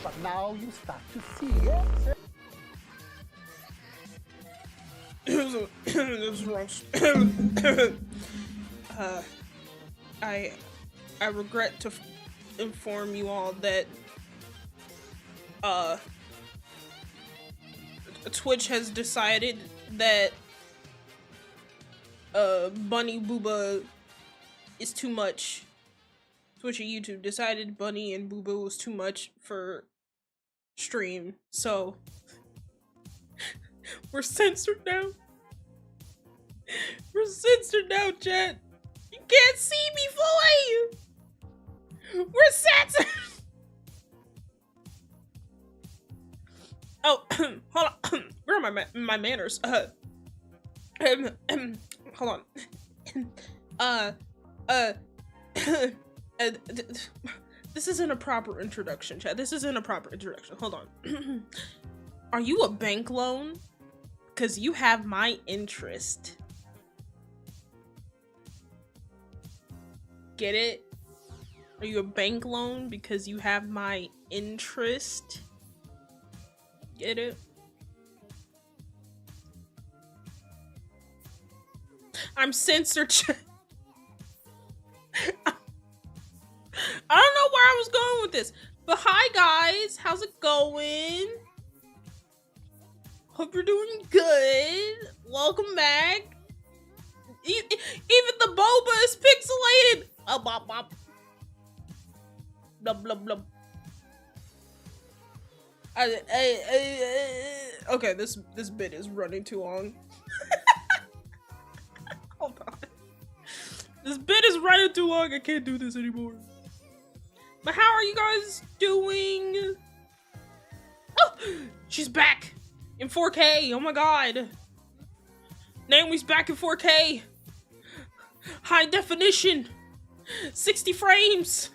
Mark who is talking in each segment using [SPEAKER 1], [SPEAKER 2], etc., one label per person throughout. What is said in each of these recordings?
[SPEAKER 1] But now you start to see it.
[SPEAKER 2] This is wrong. I regret to inform you all that Twitch has decided that Bunny Booba is too much. Twitch and YouTube decided Bunny and Booba was too much for stream, so we're censored now. We're censored now, chat. You can't see me fully. We're censored. Oh, hold on. Where are my manners? Hold on. This isn't a proper introduction, chat. This isn't a proper introduction. Hold on. Are you a bank loan? Because you have my interest. Get it? Are you a bank loan? Because you have my interest. Get it? I'm censored. I don't know where I was going with this, but hi guys, how's it going? Hope you're doing good. Welcome back. Even the boba is pixelated. Bop bop. Blub blub blub. Okay, this bit is running too long. Hold on. This bit is running too long. I can't do this anymore. But how are you guys doing? Oh, she's back in 4K. Oh my god. Naomi's back in 4K. High definition. 60 frames.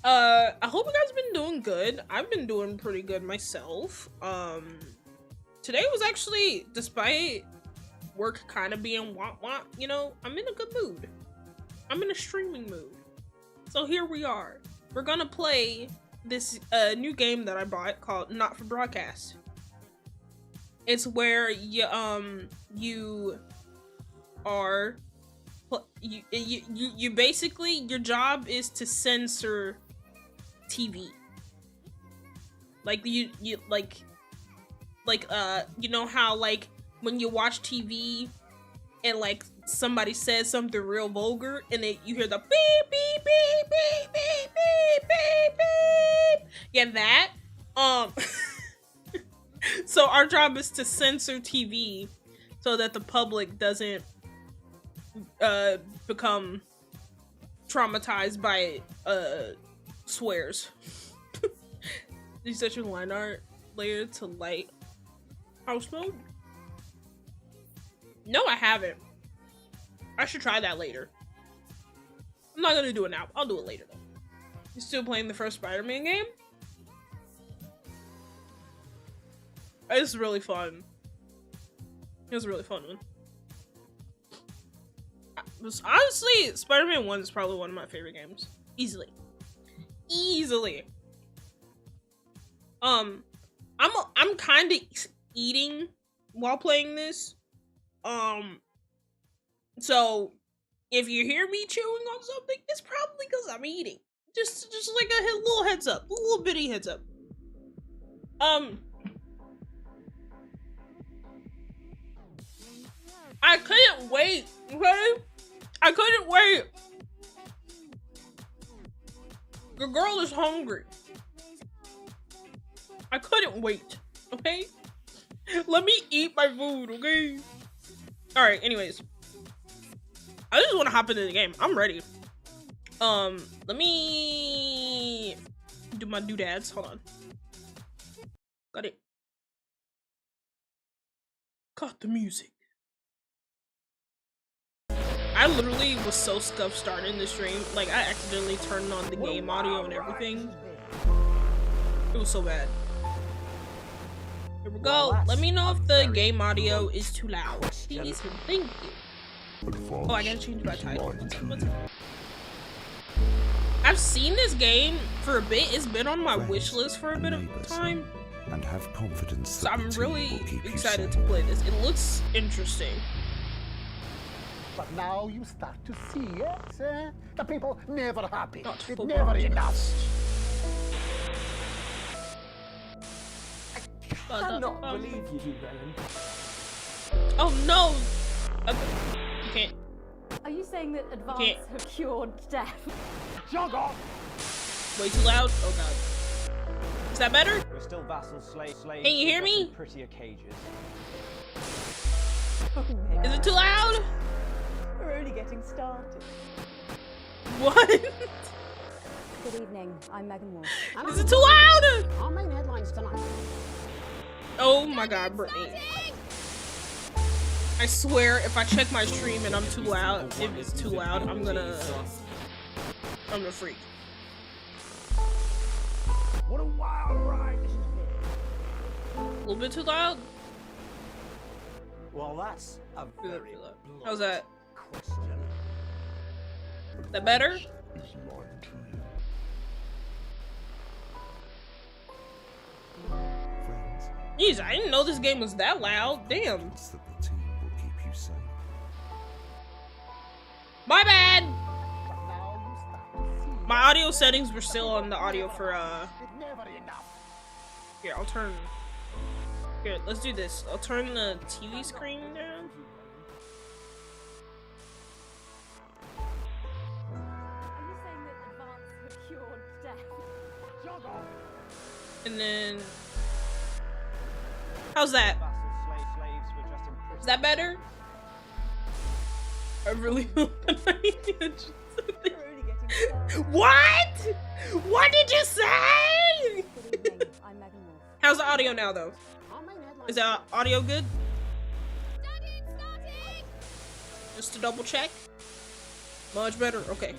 [SPEAKER 2] I hope you guys have been doing good. I've been doing pretty good myself. Today was actually, despite work kind of being wah-wah, you know, I'm in a good mood. I'm in a streaming mood. So here we are. We're gonna play this new game that I bought called Not for Broadcast. It's where you are you basically, your job is to censor TV. Like you know how like when you watch TV and like somebody says something real vulgar, and then you hear the beep beep beep beep beep beep beep beep. Yeah, that. So our job is to censor TV so that the public doesn't become traumatized by swears. You set your line art layer to light house mode? No, I haven't. I should try that later. I'm not gonna do it now. I'll do it later though. You still playing the first Spider-Man game? It's really fun. It was a really fun one. Honestly, Spider-Man 1 is probably one of my favorite games. Easily. Easily. I'm kind of eating while playing this. So if you hear me chewing on something, it's probably because I'm eating. Just like a little heads up, a little bitty heads up. I couldn't wait, okay? I couldn't wait. The girl is hungry. I couldn't wait, okay? Let me eat my food, okay? Alright, anyways. I just want to hop into the game. I'm ready. Let me do my doodads. Hold on. Got it. Got the music. I literally was so scuffed starting the stream. Like, I accidentally turned on the game audio and everything. It was so bad. Here we go. Let me know if the game audio is too loud. Please and thank you. Oh, I gotta change my title. What's it? I've seen this game for a bit. It's been on my wish list for a bit of time.
[SPEAKER 3] And have confidence.
[SPEAKER 2] So I'm really excited to play this. It looks interesting.
[SPEAKER 1] But now you start to see, yes? The people never happy. It's never
[SPEAKER 2] Not
[SPEAKER 1] enough.
[SPEAKER 4] I cannot believe you do, Venom.
[SPEAKER 2] Oh no! You can't.
[SPEAKER 5] Are you saying that advance have cured death?
[SPEAKER 1] Jog off!
[SPEAKER 2] Way too loud? Oh god. Is that better?
[SPEAKER 4] We're still vassal slaves.
[SPEAKER 2] Can you hear me?
[SPEAKER 4] Prettier cages.
[SPEAKER 2] Is it too loud?
[SPEAKER 5] We're only getting started.
[SPEAKER 2] What?
[SPEAKER 5] Good evening, I'm Megan Wolf.
[SPEAKER 2] Is it too loud?
[SPEAKER 1] Our main headlines tonight.
[SPEAKER 2] Oh my god, Brittany. I swear, if I check my stream and I'm too loud, if it's too loud, I'm gonna freak.
[SPEAKER 1] What a wild ride this has been.
[SPEAKER 2] A little bit too loud?
[SPEAKER 4] Well, that's a very
[SPEAKER 2] How's that?
[SPEAKER 4] question.
[SPEAKER 2] That better?
[SPEAKER 3] Friends,
[SPEAKER 2] Jeez, I didn't know this game was that loud. Damn.
[SPEAKER 3] confidence that the team will keep you safe.
[SPEAKER 2] My bad.
[SPEAKER 1] But now you start to see.
[SPEAKER 2] My audio settings were still on the audio for
[SPEAKER 1] It's never enough.
[SPEAKER 2] Here, I'll turn. Here, let's do this. I'll turn the TV screen down.
[SPEAKER 5] Are you saying that advance have cured death?
[SPEAKER 1] Jog off!
[SPEAKER 2] And then how's that?
[SPEAKER 4] Vassal slaves were just imprisoned.
[SPEAKER 2] Is that better? I really feel that I need to adjust something.
[SPEAKER 5] We're only getting started.
[SPEAKER 2] What? What did you say?
[SPEAKER 5] Good evening, I'm Megan Wolf.
[SPEAKER 2] How's the audio now though?
[SPEAKER 1] Our main headlines.
[SPEAKER 2] Is the audio good? Just to double check. Much better. Okay.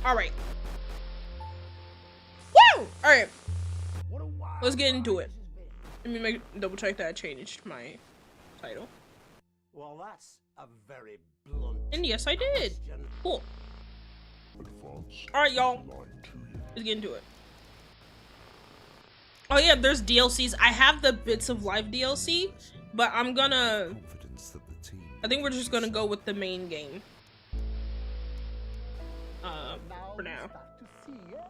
[SPEAKER 2] Alright. Woo! Alright.
[SPEAKER 1] What a wild
[SPEAKER 2] Let's get into it.
[SPEAKER 1] ride this has been.
[SPEAKER 2] Let me double check that I changed my title.
[SPEAKER 4] Well, that's a very blunt
[SPEAKER 2] And yes, I did.
[SPEAKER 4] question.
[SPEAKER 2] Cool. Alright, y'all. Let's get into it. Oh yeah, there's DLCs. I have the Bits of Life DLC, but I'm gonna...
[SPEAKER 3] Confidence that the team.
[SPEAKER 2] I think we're just gonna go with the main game. For now.
[SPEAKER 1] You start to see, yes?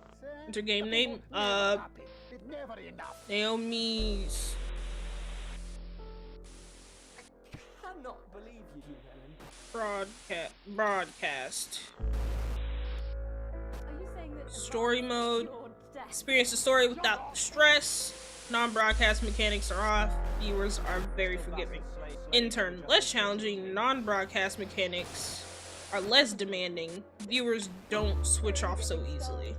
[SPEAKER 2] Enter game
[SPEAKER 1] The
[SPEAKER 2] name.
[SPEAKER 1] people never happy. It's never enough.
[SPEAKER 2] Naomi's...
[SPEAKER 4] cannot believe you, Helen.
[SPEAKER 2] Broadcast.
[SPEAKER 5] Are you saying that
[SPEAKER 2] Story
[SPEAKER 5] advanced
[SPEAKER 2] mode.
[SPEAKER 5] cured death?
[SPEAKER 2] Experience the story without stress. Non-broadcast mechanics are off. Viewers are very forgiving. In turn, less challenging. Non-broadcast mechanics are less demanding. Viewers don't switch off so easily.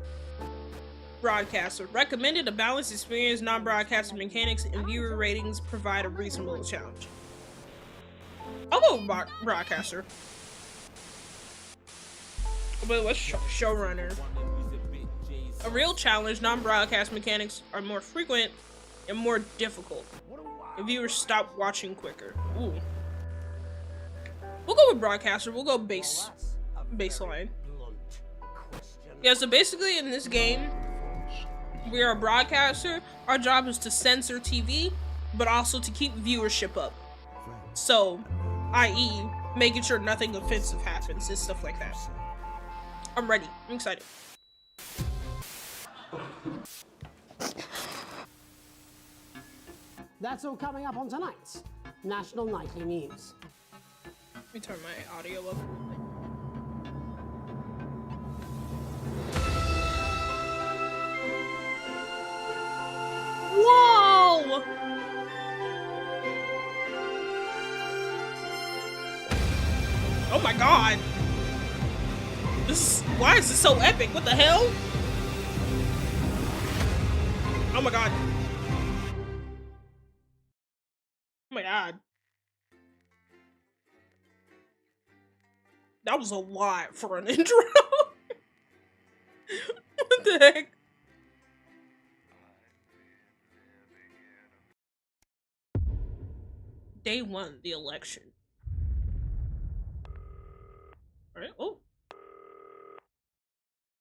[SPEAKER 2] Broadcaster. Recommended a balanced experience. Non-broadcaster mechanics and viewer ratings provide a reasonable challenge. I'll go broadcaster. But what's showrunner? A real challenge. Non-broadcast mechanics are more frequent and more difficult. And viewers stop watching quicker. Ooh. We'll go with broadcaster. We'll go baseline. Yeah, so basically in this game, we are a broadcaster. Our job is to censor TV, but also to keep viewership up. So, i.e., making sure nothing offensive happens and stuff like that. I'm ready. I'm excited.
[SPEAKER 6] That's all coming up on tonight's National Nightly News.
[SPEAKER 2] Let me turn my audio up. Whoa! Oh my god! Why is this so epic? What the hell? Oh my god. Oh my god. That was a lot for an intro. What the heck? Day 1, the election. Alright, oh.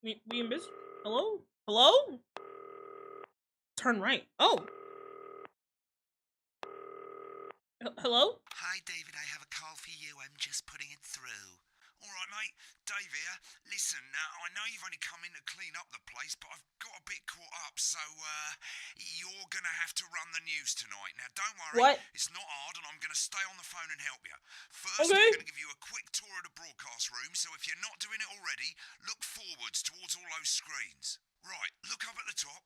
[SPEAKER 2] We in business? Hello? Hello? Turn right. Oh. Hello?
[SPEAKER 7] Hi, David, I have a call for you. I'm just putting it through. All right, mate. Dave here. Listen, I know you've only come in to clean up the place, but I've got a bit caught up, so you're going to have to run the news tonight. Now, don't worry.
[SPEAKER 2] What?
[SPEAKER 7] It's not hard, and I'm going to stay on the phone and help you. First,
[SPEAKER 2] Okay.
[SPEAKER 7] I'm going to give you a quick tour of the broadcast room, so if you're not doing it already, look forwards towards all those screens. Right, look up at the top.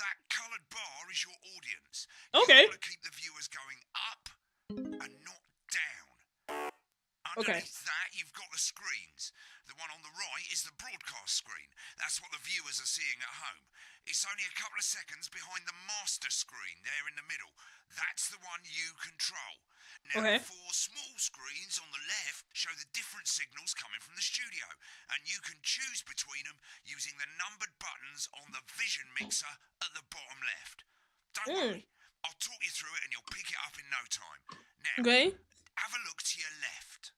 [SPEAKER 7] That coloured bar is your audience.
[SPEAKER 2] Okay.
[SPEAKER 7] You've got to keep the viewers going up and not down.
[SPEAKER 2] Okay.
[SPEAKER 7] Underneath that, you've got the screens. The one on the right is the broadcast screen. That's what the viewers are seeing at home. It's only a couple of seconds behind the master screen there in the middle. That's the one you control. Now,
[SPEAKER 2] Okay.
[SPEAKER 7] 4 small screens on the left show the different signals coming from the studio, and you can choose between them using the numbered buttons on the vision mixer at the bottom left. Don't worry, I'll talk you through it and you'll pick it up in no time. Now,
[SPEAKER 2] Okay.
[SPEAKER 7] have a look to your left.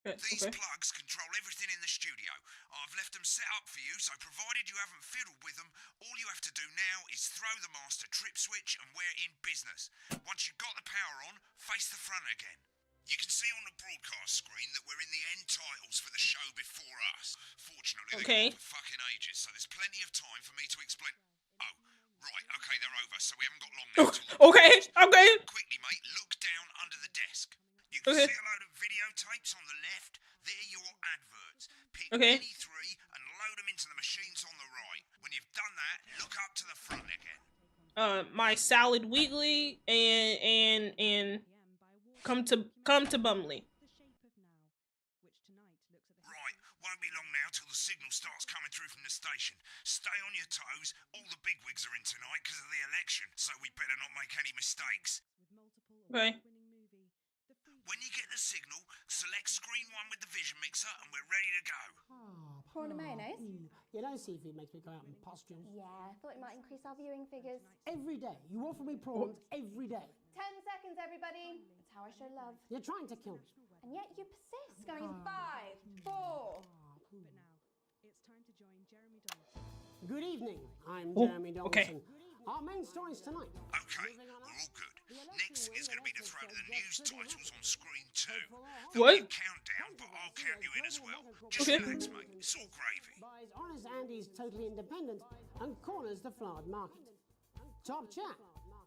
[SPEAKER 7] These plugs control everything in the studio. I've left them set up for you, so provided you haven't fiddled with them, all you have to do now is throw the master trip switch and we're in business. Once you've got the power on, face the front again. You can see on the broadcast screen that we're in the end titles for the show before us. Fortunately, they've gone for fucking ages, so there's plenty of time for me to explain. Oh, right, okay, they're over, so we haven't got long now till the
[SPEAKER 2] Okay.
[SPEAKER 7] Quickly, mate, look down under the desk. You can see a load of videotapes on the left. They're your adverts. Pick any 3 and load them into the machines on the right. When you've done that, look up to the front again.
[SPEAKER 2] My salad weekly and come to Bumley.
[SPEAKER 7] Right, won't be long now till the signal starts coming through from the station. Stay on your toes. All the bigwigs are in tonight because of the election, so we better not make any mistakes.
[SPEAKER 2] Okay.
[SPEAKER 7] When you get the signal, select screen 1 with the vision mixer and we're ready to go.
[SPEAKER 5] Prawn and mayonnaise?
[SPEAKER 6] You know, seafood makes me go out in pustules.
[SPEAKER 5] Yeah, I thought it might increase our viewing figures.
[SPEAKER 6] Every day. You offer me prawns every day.
[SPEAKER 5] 10 seconds, everybody. That's how I show love.
[SPEAKER 6] You're trying to kill me.
[SPEAKER 5] And yet you persist. Going in 5, 4.
[SPEAKER 6] Good evening. I'm Jeremy Donaldson.
[SPEAKER 2] okay.
[SPEAKER 6] Our main stories tonight.
[SPEAKER 7] Okay, we're all good. Next is going to be to throw to the news titles on screen 2.
[SPEAKER 2] What?
[SPEAKER 7] There'll be a countdown, but I'll count you in as well. Just relax, mate. It's all gravy.
[SPEAKER 6] Buys Honest Andy's Totally Independent and corners the flowered market. Top chat.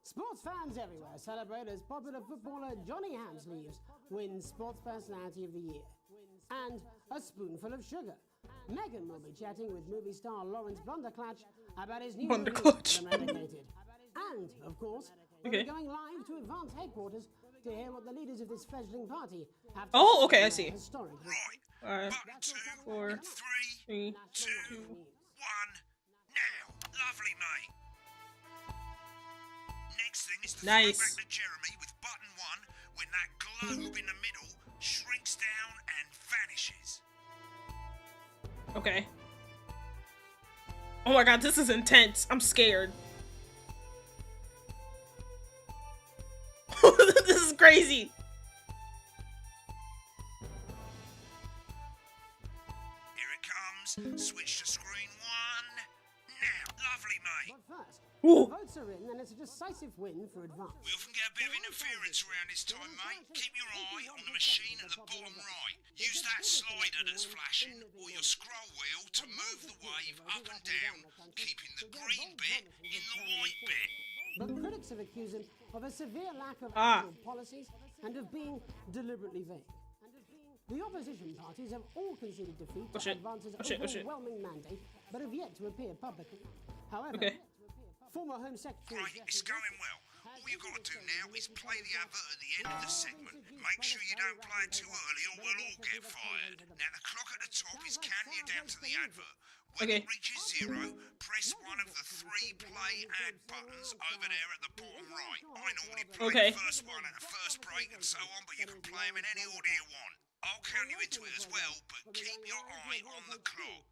[SPEAKER 6] Sports fans everywhere celebrate as popular footballer Johnny Hamsleeves wins Sports Personality of the Year. And a spoonful of sugar. Megan will be chatting with movie star Lawrence Blunderclatch about his new movie, The Medicated. And, of course, we'll be going live to Advance headquarters to hear what the leaders of this fledgling party have to say
[SPEAKER 2] okay, I see.
[SPEAKER 6] historically.
[SPEAKER 7] Right. Button 2, 4, 3, 2, 1, now. Lovely, mate. Next thing is to throw back to Jeremy with button 1 when that globe in the middle shrinks down and vanishes.
[SPEAKER 2] Okay. Oh my god, this is intense. I'm scared. This is crazy.
[SPEAKER 7] Here it comes. Switch to screen 1. Now. Lovely, mate.
[SPEAKER 6] But first,
[SPEAKER 2] Ooh.
[SPEAKER 6] the votes are in and it's a decisive win for Advance.
[SPEAKER 7] We often get a bit of interference around this time, mate. Keep your eye on the machine at the bottom right. Use that slider that's flashing or your scroll wheel to move the wave up and down, keeping the green bit in the white bit.
[SPEAKER 6] But critics have accused him of a severe lack of actual policies and of being deliberately vague. The opposition parties have all conceded defeat to Advance's overwhelming mandate, but have yet to appear publicly. However, former Home Secretary...
[SPEAKER 7] Right, it's going well. All you've got to do now is play the advert at the end of the segment. Make sure you don't play it too early or we'll all get fired. Now the clock at the top is counting you down to the advert. When it reaches 0, press one of the 3 play ad buttons over there at the bottom right. I normally play the first one at the first break and so on, but you can play them in any order you want. I'll count you into it as well, but keep your eye on the clock.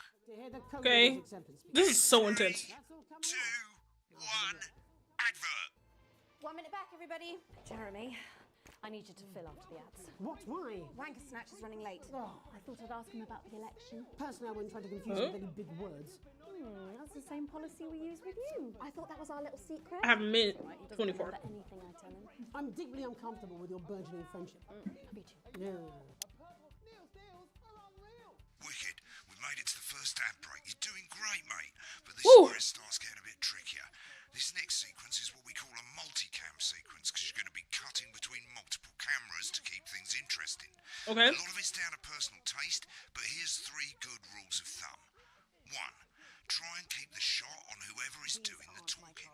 [SPEAKER 2] Okay. This is so intense.
[SPEAKER 7] 3, 2, 1, advert.
[SPEAKER 5] 1 minute back, everybody. Jeremy, I need you to fill after the ads.
[SPEAKER 6] What? Why?
[SPEAKER 5] Wanker Snatch is running late.
[SPEAKER 6] Oh.
[SPEAKER 5] I thought I'd ask him about the election.
[SPEAKER 6] Personally, I wouldn't try to confuse him with any big words.
[SPEAKER 5] That's the same policy we use with you. I thought that was our little secret.
[SPEAKER 2] I have a minute
[SPEAKER 5] Right, he doesn't
[SPEAKER 2] 24.
[SPEAKER 5] remember anything I tell him.
[SPEAKER 6] I'm deeply uncomfortable with your burgeoning friendship.
[SPEAKER 5] Me too.
[SPEAKER 6] Yeah.
[SPEAKER 7] Wicked. We made it to the first ad break. You're doing great, mate. But this is where it starts getting a bit trickier. This next sequence is what we call a multicam sequence because you're going to be cutting between multiple cameras to keep things interesting.
[SPEAKER 2] Okay.
[SPEAKER 7] A lot of it's down to personal taste, but here's 3 good rules of thumb. 1. Try and keep the shot on whoever is doing the talking.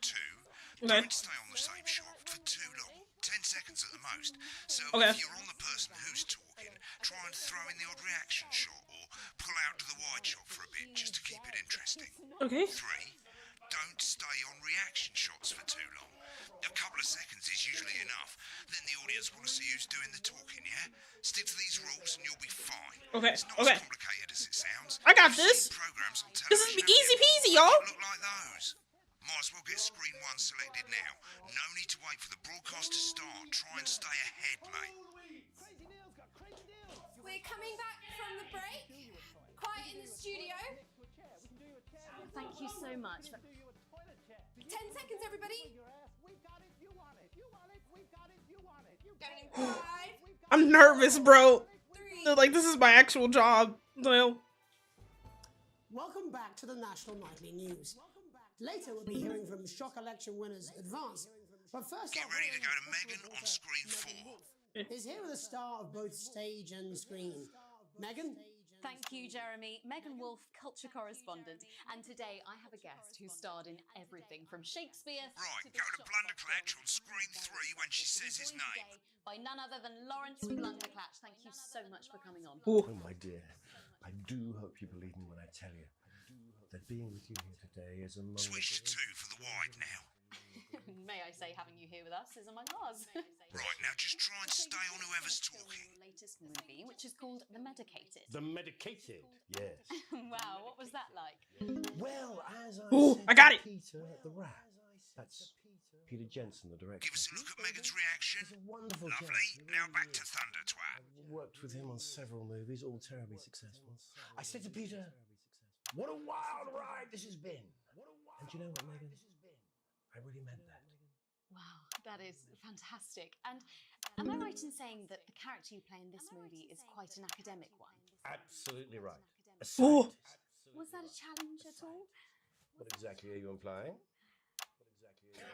[SPEAKER 7] 2. Don't stay on the same shot for too long. 10 seconds at the most. So if you're on the person who's talking, try and throw in the odd reaction shot or pull out to the wide shot for a bit just to keep it interesting.
[SPEAKER 2] Okay.
[SPEAKER 7] 3. Don't stay on reaction shots for too long. A couple of seconds is usually enough. Then the audience want to see who's doing the talking, yeah? Stick to these rules and you'll be fine.
[SPEAKER 2] Okay,
[SPEAKER 7] It's not as complicated as it sounds.
[SPEAKER 2] I got
[SPEAKER 7] I've
[SPEAKER 2] this.
[SPEAKER 7] seen programs on
[SPEAKER 2] This is
[SPEAKER 7] television
[SPEAKER 2] easy
[SPEAKER 7] out
[SPEAKER 2] peasy,
[SPEAKER 7] there
[SPEAKER 2] y'all.
[SPEAKER 7] that look like those. Might as well get screen 1 selected now. No need to wait for the broadcast to start. Try and stay ahead, mate.
[SPEAKER 5] We're coming back from the break. Quiet in the studio. Thank you so much. 10 seconds, everybody. Going in 5.
[SPEAKER 2] I'm nervous, bro.
[SPEAKER 5] 3.
[SPEAKER 2] Like, this is my actual job. So,
[SPEAKER 6] Welcome back to the National Nightly News. Later, we'll be hearing from shock election winners Advance. But first,
[SPEAKER 7] Get ready to go to Megan on screen 4.
[SPEAKER 6] is here with a star of both stage and screen. Megan?
[SPEAKER 8] Thank you, Jeremy. Megan Wolf, culture correspondent. And today I have a guest who starred in everything from Shakespeare
[SPEAKER 7] Right,
[SPEAKER 8] to
[SPEAKER 7] go to Blunderclatch on screen 3 when she says his name.
[SPEAKER 8] by none other than Lawrence Blunderclatch. Thank you so much for coming on.
[SPEAKER 9] Oh, my dear, I do hope you believe me when I tell you that being with you here today is among
[SPEAKER 7] Switch to 2 for the wide now.
[SPEAKER 8] May I say, having you here with us is among ours.
[SPEAKER 7] Right, now just try and stay on whoever's talking.
[SPEAKER 8] Your latest movie, which is called The Medicated.
[SPEAKER 9] The Medicated, yes.
[SPEAKER 8] Wow, what was that like?
[SPEAKER 9] Well, as I
[SPEAKER 2] Ooh,
[SPEAKER 9] said
[SPEAKER 2] I got
[SPEAKER 9] to
[SPEAKER 2] it.
[SPEAKER 9] Peter at the Rat. That's Peter Jensen, the director.
[SPEAKER 7] Give us a look at Megan's reaction.
[SPEAKER 9] He's a wonderful
[SPEAKER 7] Lovely.
[SPEAKER 9] chap.
[SPEAKER 7] Now back to Thunder Twat.
[SPEAKER 9] I've worked with him on several movies, all terribly successful. I said to Peter, what a wild ride this has been. And you know what, Megan? I really meant that.
[SPEAKER 8] Wow, that is fantastic. And am I right in saying that the character you play in this movie is quite an academic one?
[SPEAKER 9] Absolutely right. A
[SPEAKER 2] Ooh.
[SPEAKER 9] scientist.
[SPEAKER 8] Was that a challenge at all?
[SPEAKER 9] What exactly are you implying?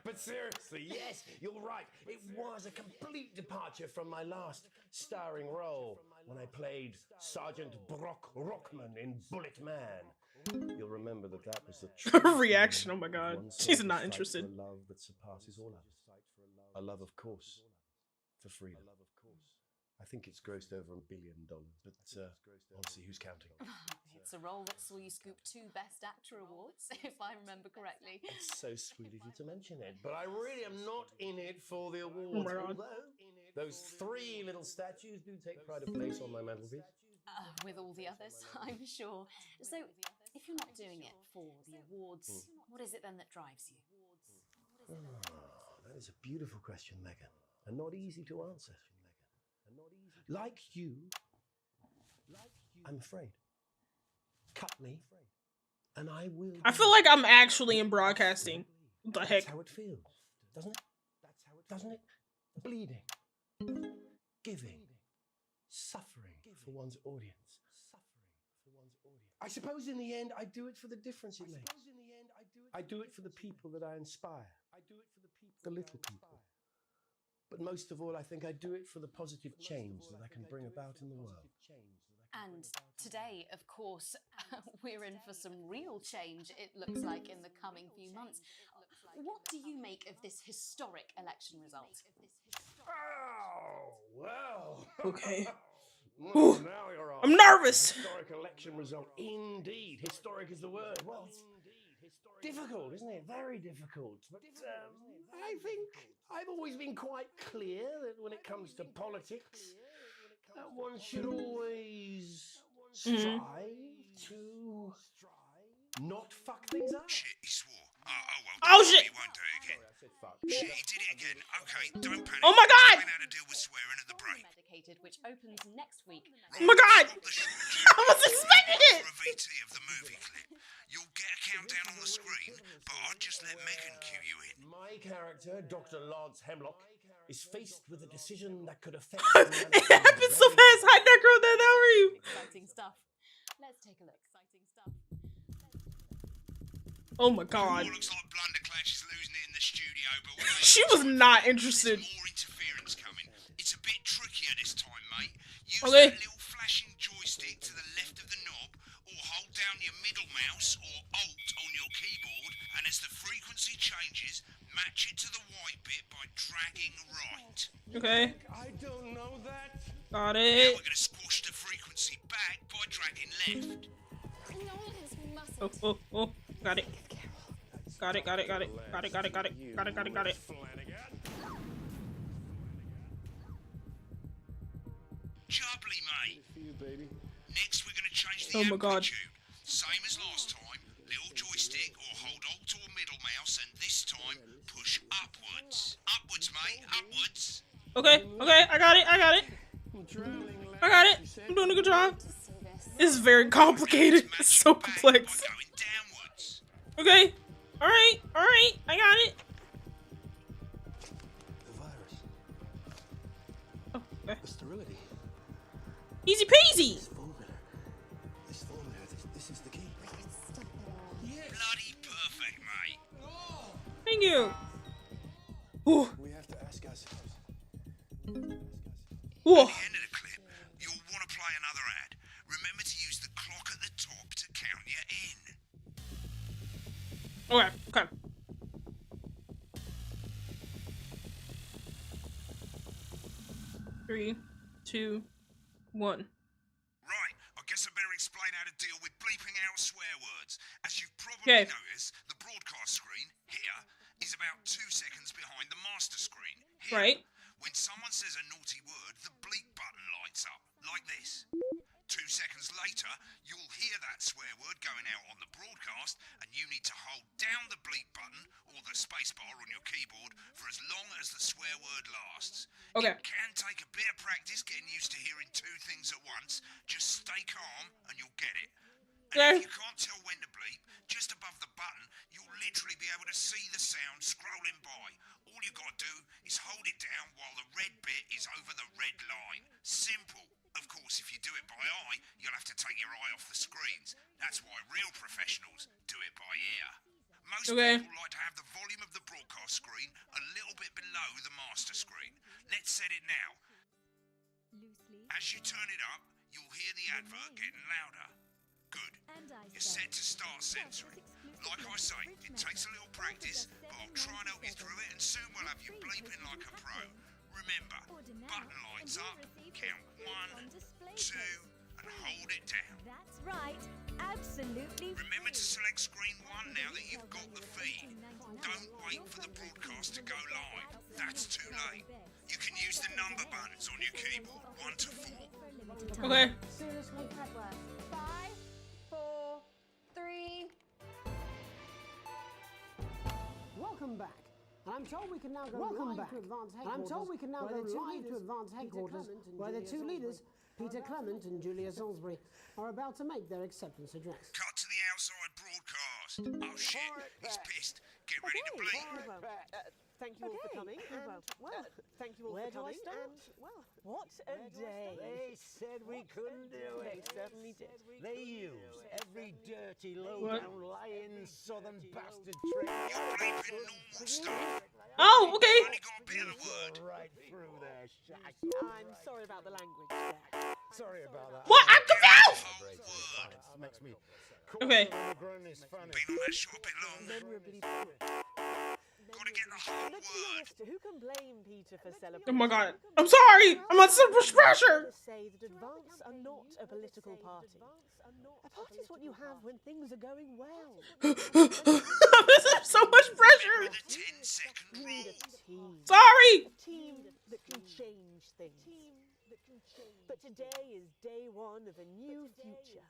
[SPEAKER 9] But seriously, yes, you're right. It was a complete departure from my last starring role when I played Sergeant Brock Rockman in Bullet Man. You'll remember that was the
[SPEAKER 2] Her reaction, oh my god. She's not interested.
[SPEAKER 9] A love that surpasses all others. A love, of course, for freedom. I think it's grossed over $1 billion, but honestly, who's counting?
[SPEAKER 8] It's a role that saw you scoop 2 Best Actor awards, if I remember correctly.
[SPEAKER 9] It's so sweet of you to mention it, but I really am not in it for the awards.
[SPEAKER 2] Oh my god.
[SPEAKER 9] Although those 3 little statues do take pride of place on my mantelpiece.
[SPEAKER 8] With all the others, I'm sure. So, if you're not doing it for the awards, what is it then that drives you?
[SPEAKER 9] That is a beautiful question, Megan, and not easy to answer. Like you, I'm afraid. Cut me, and I will.
[SPEAKER 2] I feel like I'm actually in broadcasting. What the heck?
[SPEAKER 9] That's how it feels, doesn't it? Doesn't it? Bleeding, giving, suffering for one's audience. I suppose in the end, I do it for the difference it makes. I do it for the people that I inspire. The little people. But most of all, I think I do it for the positive change that I can bring about in the world.
[SPEAKER 8] And today, of course, we're in for some real change, it looks like, in the coming few months. What do you make of this historic election result?
[SPEAKER 9] Oh, well.
[SPEAKER 2] Okay.
[SPEAKER 9] Well, now you're on.
[SPEAKER 2] I'm nervous.
[SPEAKER 9] Historic election result. Indeed. Historic is the word. Well, it's difficult, isn't it? Very difficult. But I think I've always been quite clear that when it comes to politics, one should always strive to not fuck things up.
[SPEAKER 7] Shit, he swore.
[SPEAKER 2] Oh shit!
[SPEAKER 7] He won't do it again. Shit, he did it again. Okay, don't panic.
[SPEAKER 2] Oh my god!
[SPEAKER 7] Explain how to deal with swearing at the break.
[SPEAKER 8] Medicated, which opens next week.
[SPEAKER 2] Oh my god! I was expecting it!
[SPEAKER 7] For a VT of the movie clip. You'll get a countdown on the screen, but I'll just let Megan cue you in.
[SPEAKER 9] My character, Dr. Lance Hemlock, is faced with a decision that could affect...
[SPEAKER 2] It happened so fast. Hi, Necro, how are you?
[SPEAKER 8] Exciting stuff. Let's take a look. Exciting stuff.
[SPEAKER 2] Oh my god.
[SPEAKER 7] It looks like Blunderclash is losing it in the studio, but
[SPEAKER 2] She was not interested.
[SPEAKER 7] There's more interference coming. It's a bit trickier this time, mate. Use
[SPEAKER 2] Okay.
[SPEAKER 7] that little flashing joystick to the left of the knob, or hold down your middle mouse or Alt on your keyboard, and as the frequency changes, match it to the white bit by dragging right.
[SPEAKER 2] Okay.
[SPEAKER 9] I don't know that.
[SPEAKER 2] Got
[SPEAKER 7] Now
[SPEAKER 2] it.
[SPEAKER 7] we're going to squash the frequency back by dragging left.
[SPEAKER 2] Oh. Got it. Got it.
[SPEAKER 7] Jubbly, mate. Next, we're going to change the
[SPEAKER 2] Oh my god.
[SPEAKER 7] amplitude. Same as last time. Little joystick or hold Alt or middle mouse, and this time push upwards. Upwards, mate. Upwards.
[SPEAKER 2] Okay, I got it. I'm doing a good job. It's very complicated. It's so complex.
[SPEAKER 7] By going downwards.
[SPEAKER 2] Okay. Alright. I got it.
[SPEAKER 9] The virus.
[SPEAKER 2] Oh, okay.
[SPEAKER 9] The sterility.
[SPEAKER 2] Easy peasy.
[SPEAKER 9] This formula, this is the key.
[SPEAKER 7] Bloody perfect, mate.
[SPEAKER 2] Thank you. Ooh.
[SPEAKER 9] We have to ask ourselves.
[SPEAKER 2] Ooh.
[SPEAKER 7] At the end of the clip, you'll want to play another ad. Remember to use the clock at the top to count you in.
[SPEAKER 2] Okay. 3, 2, 1.
[SPEAKER 7] Right, I guess I better explain how to deal with bleeping out swear words. As you've probably noticed, the broadcast screen, here, is about 2 seconds behind the master screen, here.
[SPEAKER 2] Right.
[SPEAKER 7] When someone says a naughty word, the bleep button lights up, like this. 2 seconds later, you'll hear that swear word going out on the broadcast, and you need to hold down the bleep button or the space bar on your keyboard for as long as the swear word lasts.
[SPEAKER 2] Okay.
[SPEAKER 7] It can take a bit of practice getting used to hearing 2 things at once. Just stay calm and you'll get it. And if you can't tell when to bleep, just above the button, you'll literally be able to see the sound scrolling by. All you gotta do is hold it down while the red bit is over the red line. Simple. Of course, if you do it by eye, you'll have to take your eye off the screens. That's why real professionals do it by ear. Most people like to have the volume of the broadcast As you turn it up, you'll hear the advert getting louder. Good. You're set to start censoring. Like I say, it takes a little practice, but I'll try and help you through it, and soon we'll have you bleeping like a pro. Remember, button lights up, count 1, 2, and hold it down.
[SPEAKER 10] That's right, absolutely.
[SPEAKER 7] Remember to select screen 1 now that you've got the feed. Don't wait for the broadcast to go live. That's too late. You can use the number buttons on your keyboard, 1 to 4.
[SPEAKER 2] Okay.
[SPEAKER 6] Seriously?
[SPEAKER 5] 5, 4, 3.
[SPEAKER 6] Welcome back. I'm told we can now go live to advance headquarters. I'm told we can now go live to advance headquarters, where the two leaders, Peter Clement and Julia Salisbury, are about to make their acceptance address.
[SPEAKER 7] Cut to the outside broadcast. Oh shit, he's pissed. Get ready to bleep.
[SPEAKER 11] Thank you all for coming. Thank you all for coming. What a day!
[SPEAKER 4] They said we couldn't do it.
[SPEAKER 11] They certainly did.
[SPEAKER 4] They used every dirty, low-down, lying southern bastard trick.
[SPEAKER 7] You're bleeping normal stuff.
[SPEAKER 2] Oh, okay.
[SPEAKER 7] Only got a bit of the word.
[SPEAKER 4] Right through their shack.
[SPEAKER 11] I'm sorry about the language, Jack.
[SPEAKER 4] Sorry about that.
[SPEAKER 2] What? I'm confused.
[SPEAKER 4] It makes me
[SPEAKER 2] Okay.
[SPEAKER 7] Been on that shot a bit long.
[SPEAKER 11] Memorably.
[SPEAKER 7] Gotta get the whole
[SPEAKER 11] Let's be
[SPEAKER 7] word.
[SPEAKER 11] honest, who can blame Peter for celebrating?
[SPEAKER 2] Oh my god. I'm sorry. I'm under so much pressure.
[SPEAKER 11] To say that Advance are not a political party. A party is what you have when things are going well.
[SPEAKER 2] This is so much pressure.
[SPEAKER 7] With a 10-second
[SPEAKER 11] You need a
[SPEAKER 7] rule.
[SPEAKER 11] team.
[SPEAKER 2] Sorry.
[SPEAKER 11] A team that can change things. But today is day one of a new future.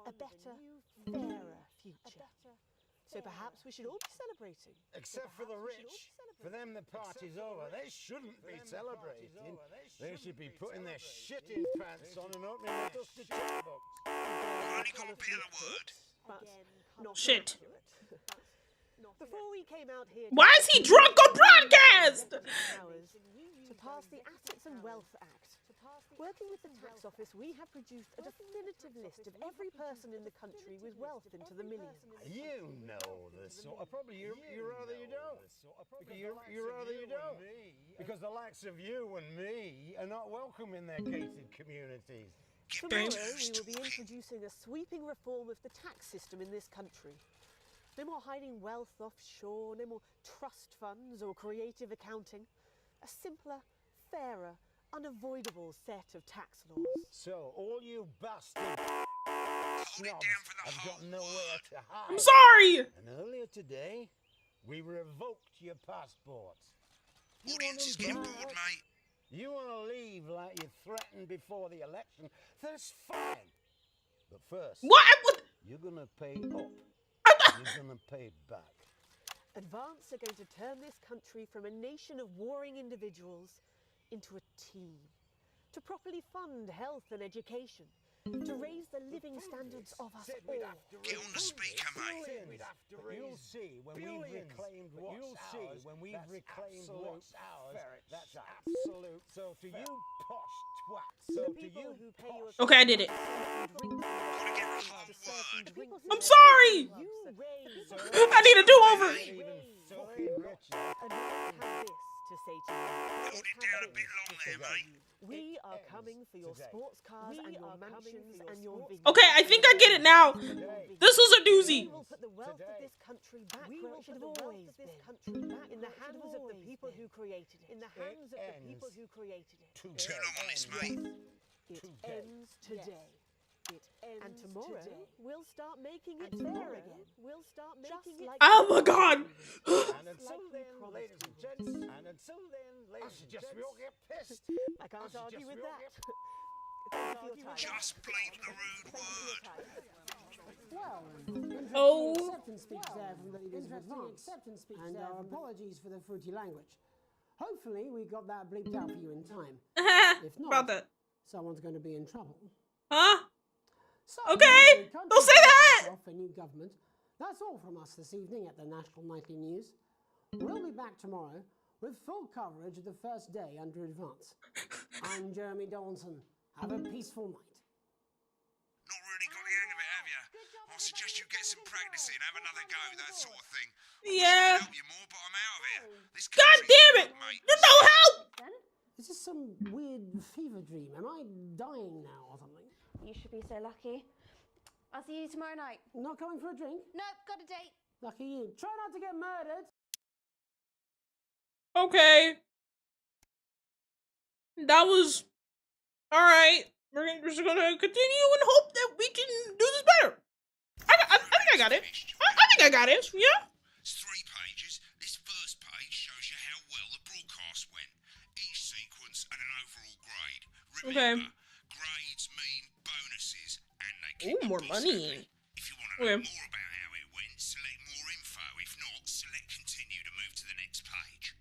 [SPEAKER 11] A better, fairer future. So perhaps we should all be celebrating.
[SPEAKER 4] Except for the rich. For them, the party's over. They shouldn't be celebrating. They should be putting their shitting pants on and opening their dusty checkbooks.
[SPEAKER 7] Only got a bit of the word.
[SPEAKER 11] But not
[SPEAKER 2] Shit.
[SPEAKER 11] accurate. Before we came out here,
[SPEAKER 2] Why is he drunk on broadcast?
[SPEAKER 11] hours to pass the Assets and Wealth Act. Working with the tax office, we have produced a definitive list of every person in the country with wealth into the millions.
[SPEAKER 4] You know this sort of probably you rather you don't. You rather you don't. Because the likes of you and me are not welcome in their gated communities.
[SPEAKER 11] Tomorrow we will be introducing a sweeping reform of the tax system in this country. No more hiding wealth offshore, no more trust funds or creative accounting. A simpler, fairer, unavoidable set of tax laws.
[SPEAKER 4] So all you bastard snobs have got nowhere to hide.
[SPEAKER 2] I'm sorry.
[SPEAKER 4] And earlier today, we revoked your passports.
[SPEAKER 7] Audience is getting bored, mate.
[SPEAKER 4] You want to leave like you threatened before the election? That's fine. But first,
[SPEAKER 2] What?
[SPEAKER 4] you're going to pay up. You're going to pay back.
[SPEAKER 11] Advance are going to turn this country from a nation of warring individuals into a team. To properly fund health and education. To raise the living standards of us all.
[SPEAKER 7] Get on the speaker, mate.
[SPEAKER 4] You'll see when we've reclaimed what's ours. That's absolute. So to you posh twats. So to you
[SPEAKER 11] who pay your
[SPEAKER 2] Okay, I did it.
[SPEAKER 7] Gotta get the whole word.
[SPEAKER 2] I'm sorry. I need a do-over.
[SPEAKER 11] To say to you,
[SPEAKER 7] Hold it down a bit long there, mate.
[SPEAKER 11] we are coming for your sports cars and your mansions and your vineyards.
[SPEAKER 2] Okay, I think I get it now. This was a doozy.
[SPEAKER 11] We will put the wealth of this country back where it should have always been. In the hands of the people who created it. In the hands of the people who created it.
[SPEAKER 7] Too long on this, mate.
[SPEAKER 11] It ends today. And tomorrow we'll start making it fair again. We'll start making it.
[SPEAKER 2] Oh my god.
[SPEAKER 4] And until then, ladies and gents, I suggest we all get pissed.
[SPEAKER 11] I can't argue with that. Thank you for your time.
[SPEAKER 7] Just bleep the rude word.
[SPEAKER 6] Well,
[SPEAKER 2] Oh.
[SPEAKER 6] acceptance speech there from the leaders of Advance. And our apologies for the fruity language. Hopefully we got that bleeped out for you in time. If not,
[SPEAKER 2] About that.
[SPEAKER 6] someone's going to be in trouble.
[SPEAKER 2] Huh?
[SPEAKER 6] So,
[SPEAKER 2] Okay, don't say that!
[SPEAKER 6] For new government. That's all from us this evening at the National Nightly News. We'll be back tomorrow with full coverage of the first day under Advance. I'm Jeremy Donaldson. Have a peaceful night.
[SPEAKER 7] Not really got the hang of it, have you? I suggest you get some practice in, have another go, that sort of thing.
[SPEAKER 2] Yeah.
[SPEAKER 7] I help you more, but I'm out of here. This
[SPEAKER 2] God
[SPEAKER 7] country's
[SPEAKER 2] damn it!
[SPEAKER 7] fucked, mate.
[SPEAKER 2] You're no help!
[SPEAKER 6] Is this some weird fever dream? Am I dying now or something?
[SPEAKER 5] You should be so lucky. I'll see you tomorrow night.
[SPEAKER 6] Not coming for a drink?
[SPEAKER 5] Nope, got a date.
[SPEAKER 6] Lucky you. Try not to get murdered.
[SPEAKER 2] Okay. That was alright. We're just gonna continue and hope that we can do this better. I think I got it. I think I got it. Yeah.
[SPEAKER 7] It's 3 pages. This first page shows you how well the broadcast went. Each sequence and an overall grade. Remember, grades mean bonuses, and they keep
[SPEAKER 2] Ooh, more money.
[SPEAKER 7] If you want to know more about how it went, select more info. If not, select continue to move to the next page.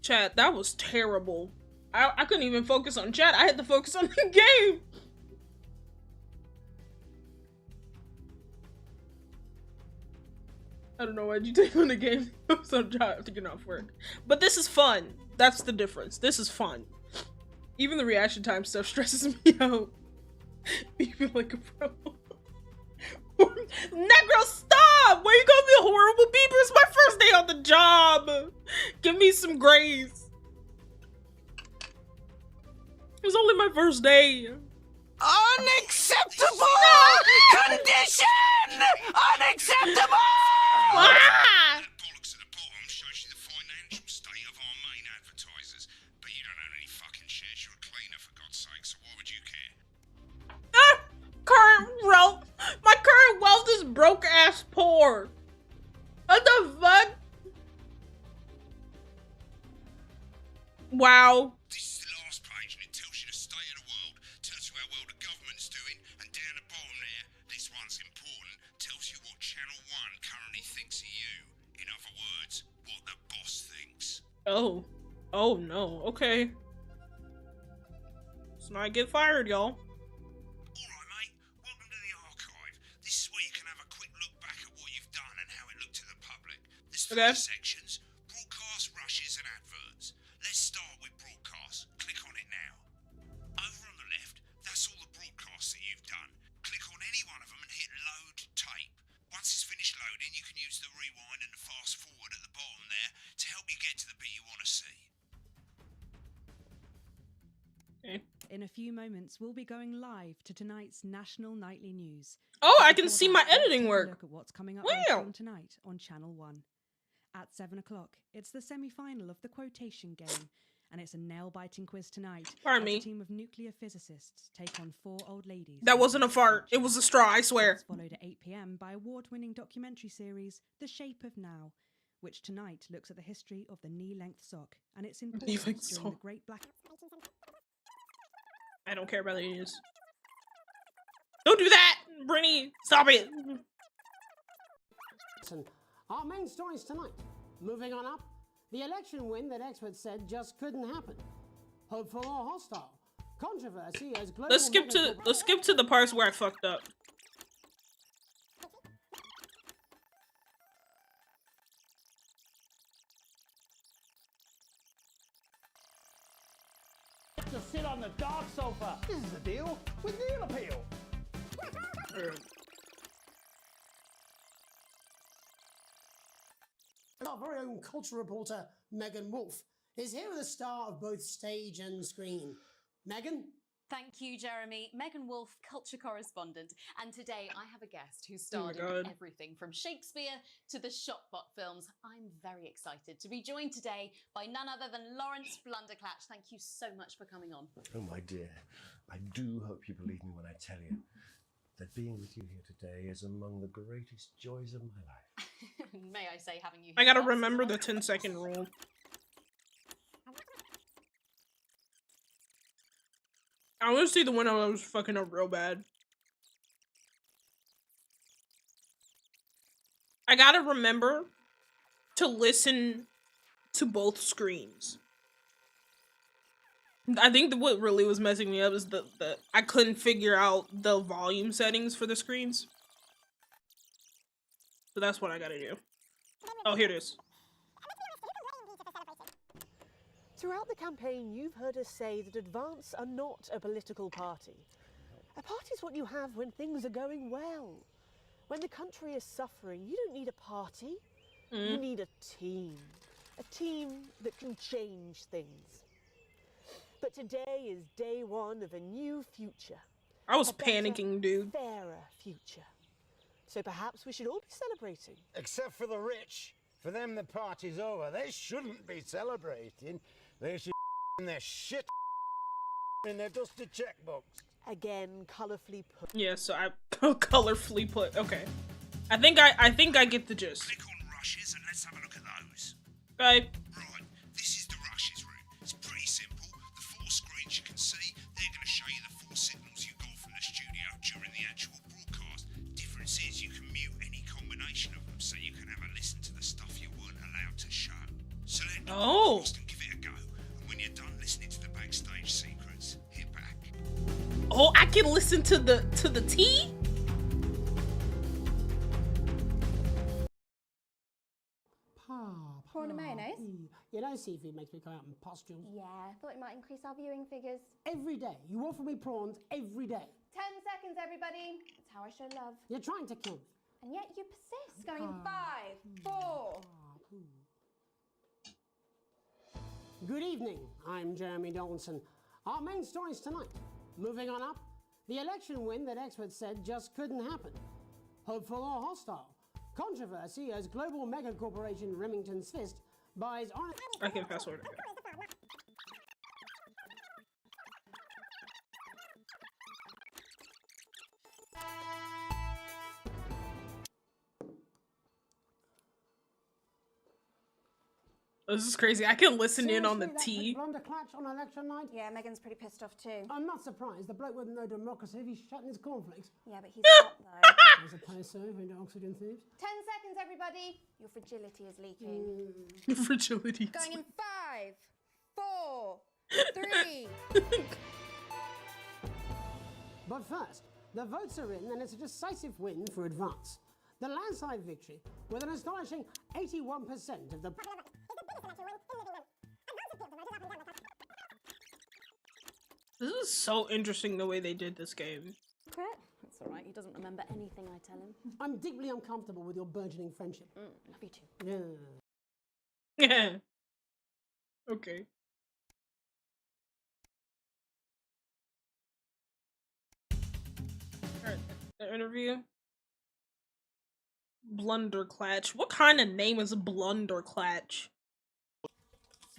[SPEAKER 2] Chat, that was terrible. I couldn't even focus on chat. I had to focus on the game. I don't know why'd you take on the game. I'm trying to get off work. But this is fun. That's the difference. This is fun. Even the reaction time stuff stresses me out. You feel like a pro. Negro, stop! Why you calling me a horrible beeper? It's my first day on the job. Give me some grace. It was only my first day.
[SPEAKER 12] Unacceptable condition! Unacceptable!
[SPEAKER 2] Ah!
[SPEAKER 7] That bollocks at the bottom shows you the financial state of our main advertisers. But you don't own any fucking shares. You're a cleaner, for God's sake, so why would you care?
[SPEAKER 2] Ah! Current wealth. My current wealth is broke ass poor. What the fuck? Wow.
[SPEAKER 7] This is the last page, and it tells you the state of the world, tells you how well the government's doing, and down the bottom there, this one's important, tells you what Channel 1 currently thinks of you. In other words, what the boss thinks.
[SPEAKER 2] Oh. Oh no. Okay. Let's not get fired, y'all.
[SPEAKER 7] Alright, mate. Welcome to the archive. This is where you can have a quick look back at what you've done and how it looked to the public. There's 3 sections: broadcast, rushes, and adverts. Let's start with broadcast. Click on it now. Over on the left, that's all the broadcasts that you've done. Click on any one of them and hit load tape. Once it's finished loading, you can use the rewind and the fast forward at the bottom there to help you get to the bit you want to see.
[SPEAKER 13] In a few moments, we'll be going live to tonight's national nightly news.
[SPEAKER 2] Oh, I can see my editing work.
[SPEAKER 13] Look at what's coming up
[SPEAKER 2] Wow.
[SPEAKER 13] tonight on Channel 1. At 7 o'clock, it's the semi-final of the quotation game, and it's a nail-biting quiz tonight.
[SPEAKER 2] Pardon
[SPEAKER 13] as
[SPEAKER 2] me.
[SPEAKER 13] A team of nuclear physicists take on 4 old ladies.
[SPEAKER 2] That wasn't a fart. It was a straw, I swear.
[SPEAKER 13] It's followed at 8 p.m. by award-winning documentary series The Shape of Now, which tonight looks at the history of the knee-length sock and its importance during the Great Black...
[SPEAKER 2] I don't care about the news. Don't do that, Brittany. Stop it.
[SPEAKER 6] Listen, our main stories tonight. Moving on up, the election win that experts said just couldn't happen. Hopeful or hostile. Controversy as global...
[SPEAKER 2] Let's skip to the parts where I fucked up.
[SPEAKER 1] To sit on the dark sofa. This is the deal with Neil Appeal.
[SPEAKER 6] Our very own culture reporter, Megan Wolfe, is here with a star of both stage and screen. Megan?
[SPEAKER 8] Thank you, Jeremy. Megan Wolfe, culture correspondent. And today I have a guest who starred in everything from Shakespeare to the Shotbot films. I'm very excited to be joined today by none other than Lawrence Blunderclatch. Thank you so much for coming on.
[SPEAKER 9] Oh, my dear. I do hope you believe me when I tell you that being with you here today is among the greatest joys of my life.
[SPEAKER 8] May I say, having you here
[SPEAKER 2] I gotta
[SPEAKER 8] last
[SPEAKER 2] remember
[SPEAKER 8] night-
[SPEAKER 2] the 10-second rule. I want to see the one I was fucking up real bad. I gotta remember to listen to both screens. I think what really was messing me up is the I couldn't figure out the volume settings for the screens. So that's what I gotta do. Oh, here it is.
[SPEAKER 11] Throughout the campaign, you've heard us say that Advance are not a political party. A party's what you have when things are going well. When the country is suffering, you don't need a party. You need a team. A team that can change things. But today is day one of a new future.
[SPEAKER 2] I was
[SPEAKER 11] A better,
[SPEAKER 2] panicking, dude.
[SPEAKER 11] Fairer future. So perhaps we should all be celebrating.
[SPEAKER 4] Except for the rich. For them, the party's over. They shouldn't be celebrating. They should in their shit in their dusty checkbooks.
[SPEAKER 11] Again, colourfully put.
[SPEAKER 2] Yeah, so I colorfully put. Okay, I think I get the gist.
[SPEAKER 7] Click on rushes and let's have a look at those.
[SPEAKER 2] Okay.
[SPEAKER 7] Right, this is the rushes room. It's pretty simple. The 4 screens you can see, they're going to show you the 4 signals you got from the studio during the actual broadcast. Difference is you can mute any combination of them, so you can have a listen to the stuff you weren't allowed to show. Select
[SPEAKER 2] Oh.
[SPEAKER 7] and give it a go. And when you're done listening to the backstage secrets, hit back.
[SPEAKER 2] Oh, I can listen to the T.
[SPEAKER 14] Prawn and mayonnaise?
[SPEAKER 6] You know, seafood makes me come out in pustules.
[SPEAKER 14] Yeah, thought it might increase our viewing figures.
[SPEAKER 6] Every day. You offer me prawns every day.
[SPEAKER 14] 10 seconds, everybody. That's how I show love.
[SPEAKER 6] You're trying to kill me.
[SPEAKER 14] And yet you persist. Going in 5, 4.
[SPEAKER 6] Good evening. I'm Jeremy Donaldson. Our main stories tonight. Moving on up, the election win that experts said just couldn't happen. Hopeful or hostile? Controversy as global mega corporation Remington's Fist buys on.
[SPEAKER 2] I can fast forward. Okay. This is crazy. I can listen in on the T.
[SPEAKER 6] Blonde clutch on election night?
[SPEAKER 14] Yeah, Megan's pretty pissed off too.
[SPEAKER 6] I'm not surprised. The bloke with no democracy, he's shutting his cornflakes.
[SPEAKER 14] Yeah, but he's hot though.
[SPEAKER 6] I suppose so, into oxygen thieves.
[SPEAKER 14] 10 seconds, everybody. Your fragility is leaking.
[SPEAKER 2] Fragility.
[SPEAKER 14] Going in 5, 4, 3.
[SPEAKER 6] But first, the votes are in and it's a decisive win for Advance. The landslide victory with an astonishing 81% of the...
[SPEAKER 2] This is so interesting the way they did this game.
[SPEAKER 8] That's alright, he doesn't remember anything I tell him.
[SPEAKER 6] I'm deeply uncomfortable with your burgeoning friendship.
[SPEAKER 8] Love you too.
[SPEAKER 6] Yeah.
[SPEAKER 2] Yeah. Okay. Alright, the interview. Blunderclatch. What kind of name is Blunderclatch?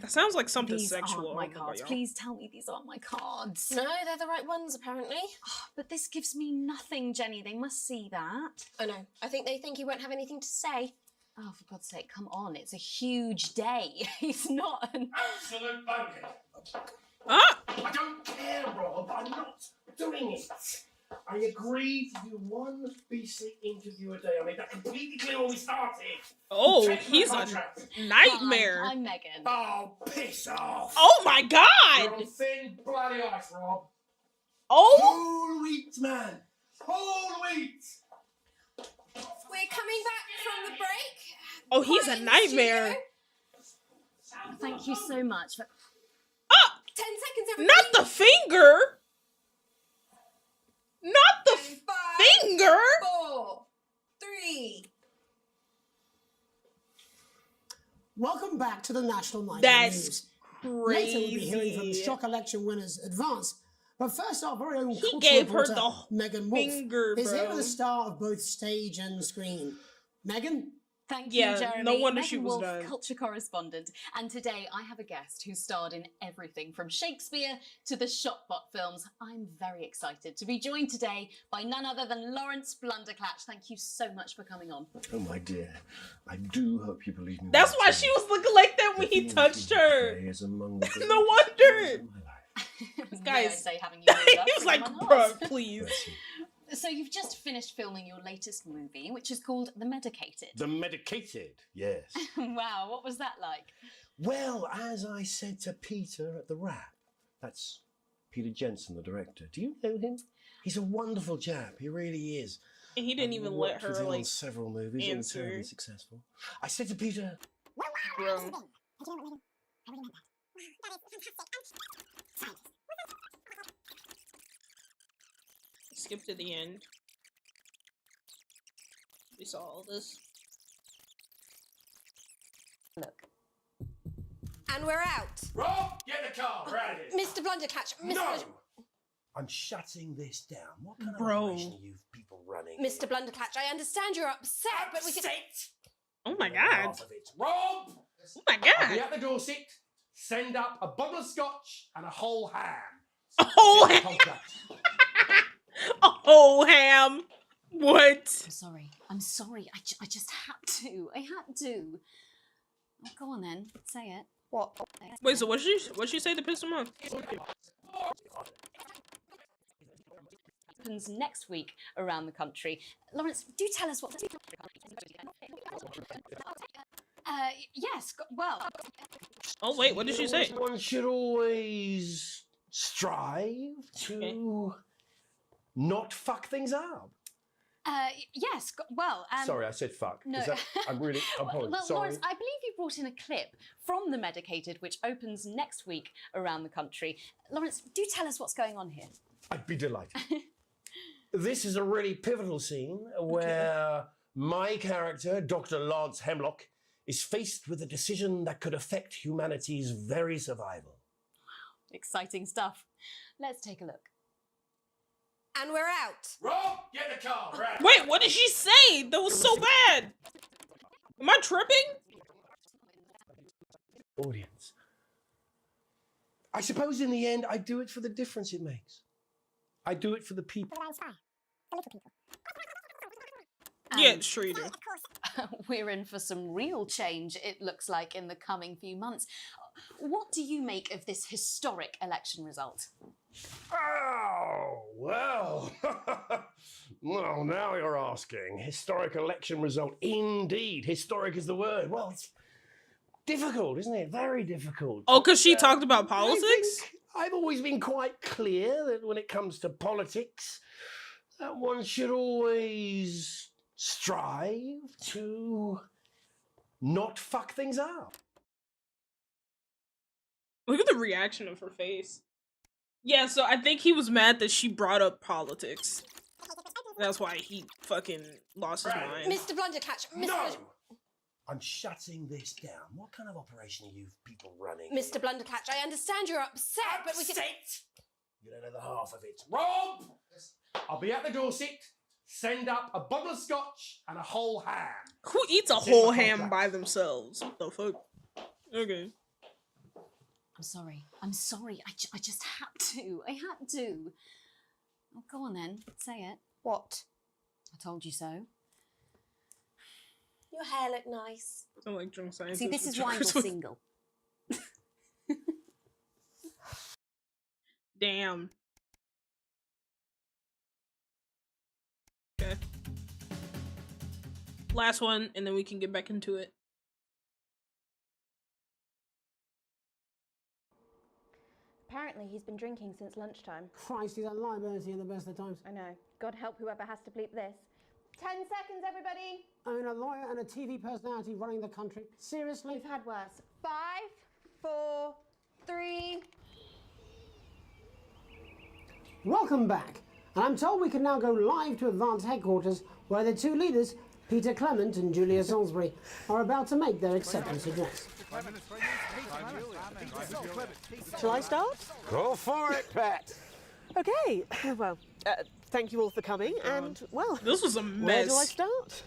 [SPEAKER 2] That sounds like something
[SPEAKER 8] These
[SPEAKER 2] sexual.
[SPEAKER 8] aren't my cards. Please tell me these aren't my cards.
[SPEAKER 15] No, they're the right ones, apparently.
[SPEAKER 8] Oh, but this gives me nothing, Jenny. They must see that.
[SPEAKER 15] Oh no, I think they think you won't have anything to say.
[SPEAKER 8] Oh, for God's sake, come on. It's a huge day. He's not an...
[SPEAKER 9] Absolute bonehead.
[SPEAKER 2] Ah!
[SPEAKER 9] I don't care, Rob. I'm not doing it. I agreed to do one beastly interview a day. I made that completely clear when we started.
[SPEAKER 2] Oh,
[SPEAKER 9] Check my
[SPEAKER 2] he's
[SPEAKER 9] contract.
[SPEAKER 2] a nightmare.
[SPEAKER 8] I'm Megan.
[SPEAKER 9] Oh, piss off.
[SPEAKER 2] Oh my god!
[SPEAKER 9] You're on thin bloody ice, Rob.
[SPEAKER 2] Oh!
[SPEAKER 9] Whole wheat, man. Whole wheat.
[SPEAKER 5] We're coming back from the break.
[SPEAKER 2] Oh, he's a nightmare.
[SPEAKER 8] Thank you so much for...
[SPEAKER 2] Ah!
[SPEAKER 5] 10 seconds, everybody.
[SPEAKER 2] Not the finger! Not the finger!
[SPEAKER 5] 4, 3.
[SPEAKER 6] Welcome back to the National Night
[SPEAKER 2] That's
[SPEAKER 6] News.
[SPEAKER 2] crazy.
[SPEAKER 6] Later we'll be hearing from shock election winners Advance. But first, our very own
[SPEAKER 2] He
[SPEAKER 6] cultural
[SPEAKER 2] gave her
[SPEAKER 6] reporter,
[SPEAKER 2] the
[SPEAKER 6] Megan Wolf,
[SPEAKER 2] finger,
[SPEAKER 6] is here
[SPEAKER 2] bro.
[SPEAKER 6] with a star of both stage and screen. Megan?
[SPEAKER 8] Thank
[SPEAKER 2] Yeah,
[SPEAKER 8] you, Jeremy.
[SPEAKER 2] no wonder
[SPEAKER 8] Megan
[SPEAKER 2] she was
[SPEAKER 8] Wolf,
[SPEAKER 2] done.
[SPEAKER 8] culture correspondent. And today I have a guest who starred in everything from Shakespeare to the Shotbot films. I'm very excited to be joined today by none other than Lawrence Blunderclatch. Thank you so much for coming on.
[SPEAKER 9] Oh, my dear. I do hope you believe me.
[SPEAKER 2] That's why she was looking like that when he touched her.
[SPEAKER 9] Is among the
[SPEAKER 2] No wonder.
[SPEAKER 8] This
[SPEAKER 2] guy
[SPEAKER 8] I
[SPEAKER 2] is-
[SPEAKER 8] say having you with us
[SPEAKER 2] He was
[SPEAKER 8] from
[SPEAKER 2] like,
[SPEAKER 8] among
[SPEAKER 2] bruh,
[SPEAKER 8] us."
[SPEAKER 2] please.
[SPEAKER 8] So you've just finished filming your latest movie, which is called The Medicated.
[SPEAKER 9] The medicated, yes.
[SPEAKER 8] Wow, what was that like?
[SPEAKER 9] Well, as I said to Peter at the Wrap, that's Peter Jensen, the director. Do you know him? He's a wonderful chap. He really is.
[SPEAKER 2] And he didn't even let
[SPEAKER 9] Worked with
[SPEAKER 2] her,
[SPEAKER 9] him
[SPEAKER 2] like,
[SPEAKER 9] on several movies, all
[SPEAKER 2] answer.
[SPEAKER 9] terribly successful. I said to Peter,
[SPEAKER 2] Bro. Skip to the end. We saw all this.
[SPEAKER 8] Look.
[SPEAKER 5] And we're out.
[SPEAKER 9] Rob, get the the car. We're out of here.
[SPEAKER 15] Mr. Blundercatch,
[SPEAKER 9] No! I'm shutting this down. What kind of operation are you people running?
[SPEAKER 15] Mr. Blundercatch, I understand you're upset, but we can...
[SPEAKER 2] Oh my god.
[SPEAKER 9] Rob!
[SPEAKER 2] Oh my
[SPEAKER 9] I'll be
[SPEAKER 2] god.
[SPEAKER 9] at the doorstep. Send up a bottle of scotch and a whole ham.
[SPEAKER 2] A whole ham. A whole ham. What?
[SPEAKER 8] I'm sorry. I just had to. I had to. Oh, go on then. Say it.
[SPEAKER 15] What?
[SPEAKER 2] Wait, so what'd she say to piss him off?
[SPEAKER 8] Happens next week around the country. Lawrence, do tell us what. Yes. Well.
[SPEAKER 2] Oh wait, what did she say?
[SPEAKER 9] One should always strive to not fuck things up.
[SPEAKER 8] Yes. Well.
[SPEAKER 9] Sorry, I said fuck.
[SPEAKER 8] No.
[SPEAKER 9] I'm really apologize.
[SPEAKER 8] Well,
[SPEAKER 9] Sorry.
[SPEAKER 8] Lawrence, I believe you brought in a clip from The Medicated, which opens next week around the country. Lawrence, do tell us what's going on here.
[SPEAKER 9] I'd be delighted. This is a really pivotal scene where my character, Dr. Lance Hemlock, is faced with a decision that could affect humanity's very survival.
[SPEAKER 8] Exciting stuff. Let's take a look.
[SPEAKER 15] And we're out.
[SPEAKER 9] Rob, get the car. We're out.
[SPEAKER 2] Wait, what did she say? That was so bad. Am I tripping?
[SPEAKER 9] Audience. I suppose in the end, I do it for the difference it makes. I do it for the people.
[SPEAKER 2] Yeah, it's true you do.
[SPEAKER 8] We're in for some real change, it looks like, in the coming few months. What do you make of this historic election result?
[SPEAKER 9] Oh, well. Well, now you're asking. Historic election result. Indeed. Historic is the word. Well, it's difficult, isn't it? Very difficult.
[SPEAKER 2] Oh, because she talked about politics?
[SPEAKER 9] I've always been quite clear that when it comes to politics, that one should always strive to not fuck things up.
[SPEAKER 2] Look at the reaction of her face. Yeah, so I think he was mad that she brought up politics. That's why he fucking lost his mind.
[SPEAKER 15] Mr. Blundercatch,
[SPEAKER 9] No! I'm shutting this down. What kind of operation are you people running?
[SPEAKER 15] Mr. Blundercatch, I understand you're upset, but we can...
[SPEAKER 9] You don't know the half of it. Rob! I'll be at the doorstep. Send up a bottle of scotch and a whole ham.
[SPEAKER 2] Who eats a whole ham by themselves? What the fuck? Okay.
[SPEAKER 8] I'm sorry. I just had to. I had to. Oh, go on then. Say it.
[SPEAKER 15] What?
[SPEAKER 8] I told you so.
[SPEAKER 15] Your hair looked nice.
[SPEAKER 2] I like drunk scientists.
[SPEAKER 8] See, this is why you're single.
[SPEAKER 2] Damn. Okay. Last one, and then we can get back into it.
[SPEAKER 14] Apparently he's been drinking since lunchtime.
[SPEAKER 6] Christ, he's at liability in the best of times.
[SPEAKER 14] I know. God help whoever has to bleep this. 10 seconds, everybody.
[SPEAKER 6] I mean, a lawyer and a TV personality running the country. Seriously?
[SPEAKER 14] We've had worse. 5, 4, 3.
[SPEAKER 6] Welcome back. And I'm told we can now go live to Advance Headquarters, where the two leaders, Peter Clement and Julia Salisbury, are about to make their acceptance address.
[SPEAKER 11] Shall I start?
[SPEAKER 4] Go for it, Pat.
[SPEAKER 11] Okay, well, thank you all for coming, and, well...
[SPEAKER 2] This was a mess.
[SPEAKER 11] Where do I start?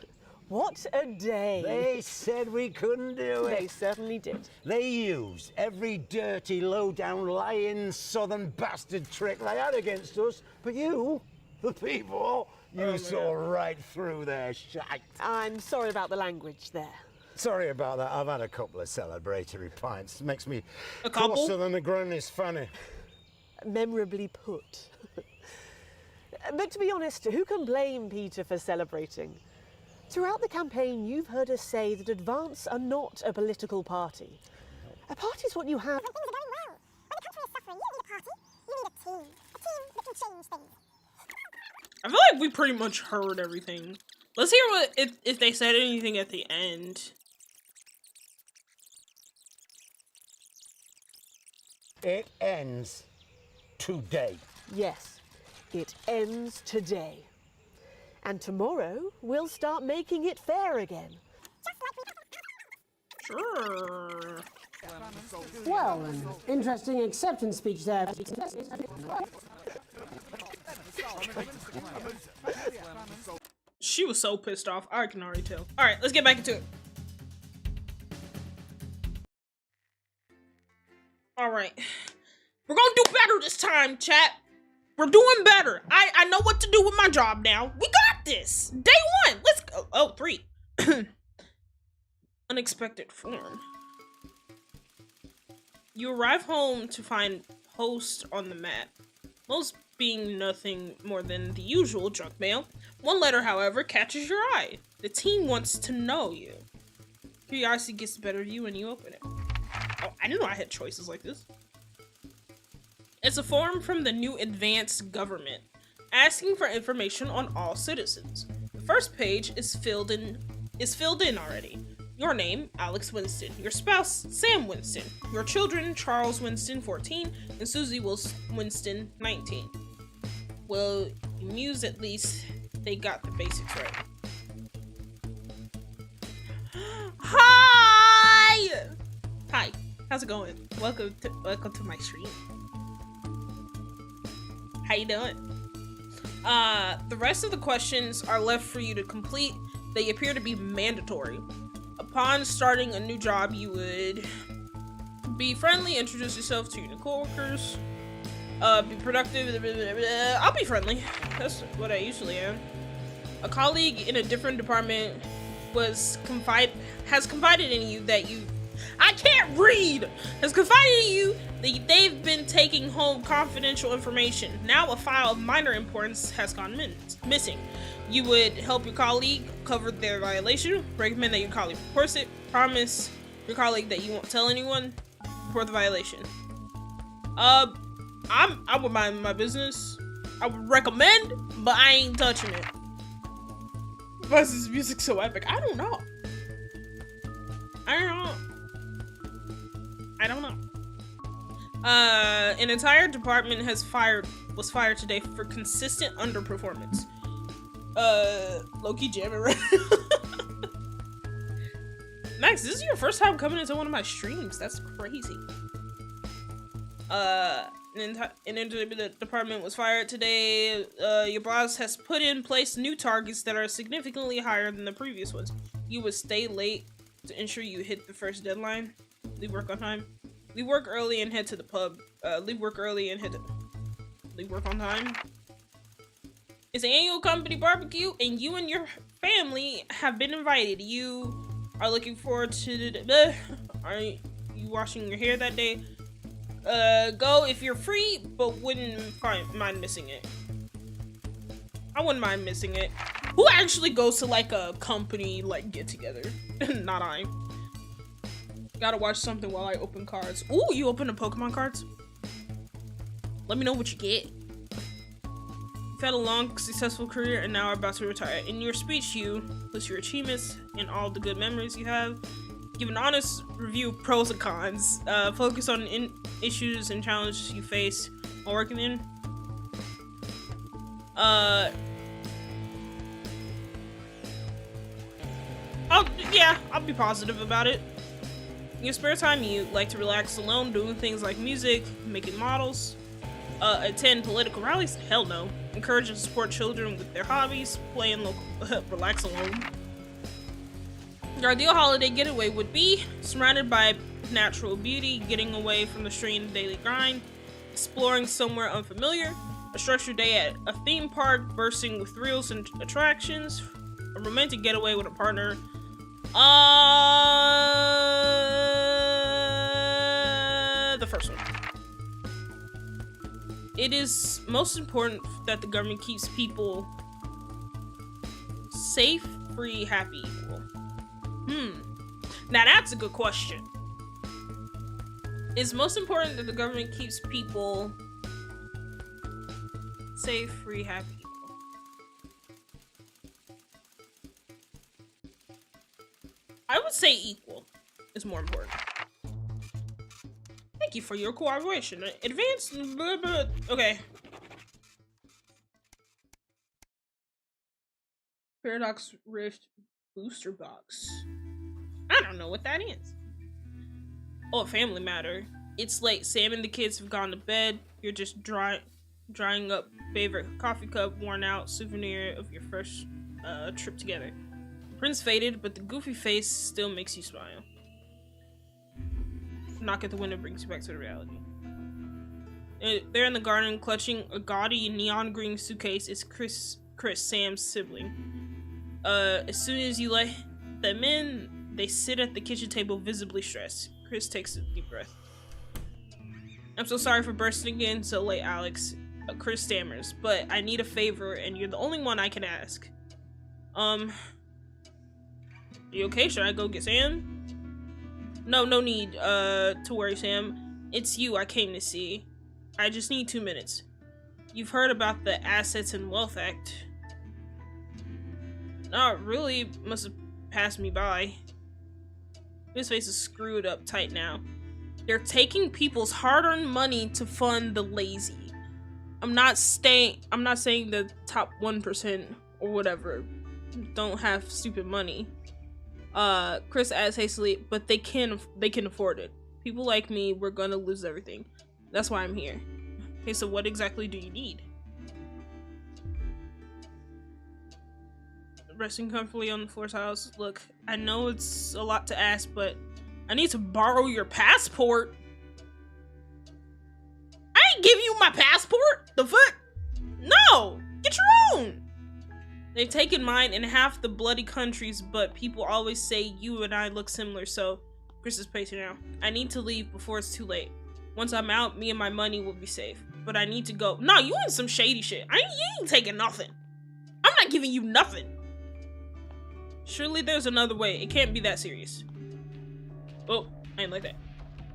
[SPEAKER 11] What a day.
[SPEAKER 4] They said we couldn't do it.
[SPEAKER 11] They certainly did.
[SPEAKER 4] They used every dirty, low-down, lying, southern bastard trick they had against us, but you, the people, you saw right through their shite.
[SPEAKER 11] I'm sorry about the language there.
[SPEAKER 4] Sorry about that. I've had a couple of celebratory pints. It makes me
[SPEAKER 2] a couple?
[SPEAKER 4] closer than the ground is funny.
[SPEAKER 11] Memorably put. But to be honest, who can blame Peter for celebrating? Throughout the campaign, you've heard us say that Advance are not a political party. A party's what you have...
[SPEAKER 2] I feel like we pretty much heard everything. Let's hear what if they said anything at the end.
[SPEAKER 4] It ends today.
[SPEAKER 11] Yes, it ends today. And tomorrow, we'll start making it fair again.
[SPEAKER 2] Sure.
[SPEAKER 6] Well, an interesting acceptance speech there.
[SPEAKER 2] She was so pissed off. I can already tell. All right, let's get back into it. All right, we're gonna do better this time, chat. We're doing better. I know what to do with my job now. We got this. Day one. Let's go. Oh, 3. Unexpected form. You arrive home to find post on the map. Most being nothing more than the usual junk mail. One letter, however, catches your eye. The team wants to know you. Curiosity gets the better of you and you open it. Oh, I didn't know I had choices like this. It's a form from the new advanced government, asking for information on all citizens. The first page is filled in already. Your name, Alex Winston. Your spouse, Sam Winston. Your children, Charles Winston, 14, and Susie Winston, 19. Well, you muse at least they got the basics right. Hi! Hi, how's it going? Welcome to my stream. How you doing? The rest of the questions are left for you to complete. They appear to be mandatory. Upon starting a new job, you would be friendly, introduce yourself to your new coworkers, be productive. I'll be friendly. That's what I usually am. A colleague in a different department has confided in you that I can't read! Has confided in you that they've been taking home confidential information. Now a file of minor importance has gone missing. You would help your colleague cover their violation, recommend that your colleague reports it, promise your colleague that you won't tell anyone, report the violation. I would mind my business. I would recommend, but I ain't touching it. Why is this music so epic? I don't know. An entire department was fired today for consistent underperformance. Loki jamming right now. Max, this is your first time coming into one of my streams. That's crazy. The department was fired today. Your boss has put in place new targets that are significantly higher than the previous ones. You would stay late to ensure you hit the first deadline. Leave work on time. Leave work early and head to the pub. Leave work on time. It's an annual company barbecue, and you and your family have been invited. You are looking forward to are you washing your hair that day? Go if you're free, but wouldn't mind missing it. I wouldn't mind missing it. Who actually goes to like a company like get together? Not I. Gotta watch something while I open cards. Ooh, you open the Pokemon cards? Let me know what you get. You've had a long, successful career and now are about to retire. In your speech, you list your achievements and all the good memories you have. Give an honest review of pros and cons. Focus on issues and challenges you face while working in. I'll be positive about it. In your spare time, you like to relax alone, doing things like music, making models, attend political rallies. Hell no. Encourage and support children with their hobbies, play and relax alone. Your ideal holiday getaway would be surrounded by natural beauty, getting away from the strain of daily grind, exploring somewhere unfamiliar, a structured day at a theme park, bursting with thrills and attractions, a romantic getaway with a partner. The first one. It is most important that the government keeps people safe, free, happy, equal. Now that's a good question. It's most important that the government keeps people safe, free, happy, equal. I would say equal is more important. Thank you for your cooperation. Advanced. Okay. Paradox Rift booster box. I don't know what that is. Oh, family matter. It's late. Sam and the kids have gone to bed. You're just drying up favorite coffee cup, worn out souvenir of your first trip together. Prince faded, but the goofy face still makes you smile. Knock at the window brings you back to the reality. They're in the garden, clutching a gaudy neon green suitcase. It's Chris, Sam's sibling. As soon as you let them in, they sit at the kitchen table, visibly stressed. Chris takes a deep breath. I'm so sorry for bursting in so late, Alex. Chris stammers, but I need a favor, and you're the only one I can ask. You okay? Should I go get Sam? No need, to worry, Sam. It's you I came to see. I just need 2 minutes. You've heard about the Assets and Wealth Act. Not really. Must have passed me by. His face is screwed up tight now. They're taking people's hard-earned money to fund the lazy. I'm not saying the top 1% or whatever don't have stupid money. Chris adds hastily, but they can afford it. People like me, we're gonna lose everything. That's why I'm here. Okay, so what exactly do you need? Resting comfortably on the floor's house. Look, I know it's a lot to ask, but I need to borrow your passport. I ain't give you my passport. The fuck? No, get your own. They've taken mine in half the bloody countries, but people always say you and I look similar, so Chris is pacing now. I need to leave before it's too late. Once I'm out, me and my money will be safe. But I need to go. No, you in some shady shit. You ain't taking nothing. I'm not giving you nothing. Surely there's another way. It can't be that serious. Oh, I ain't like that.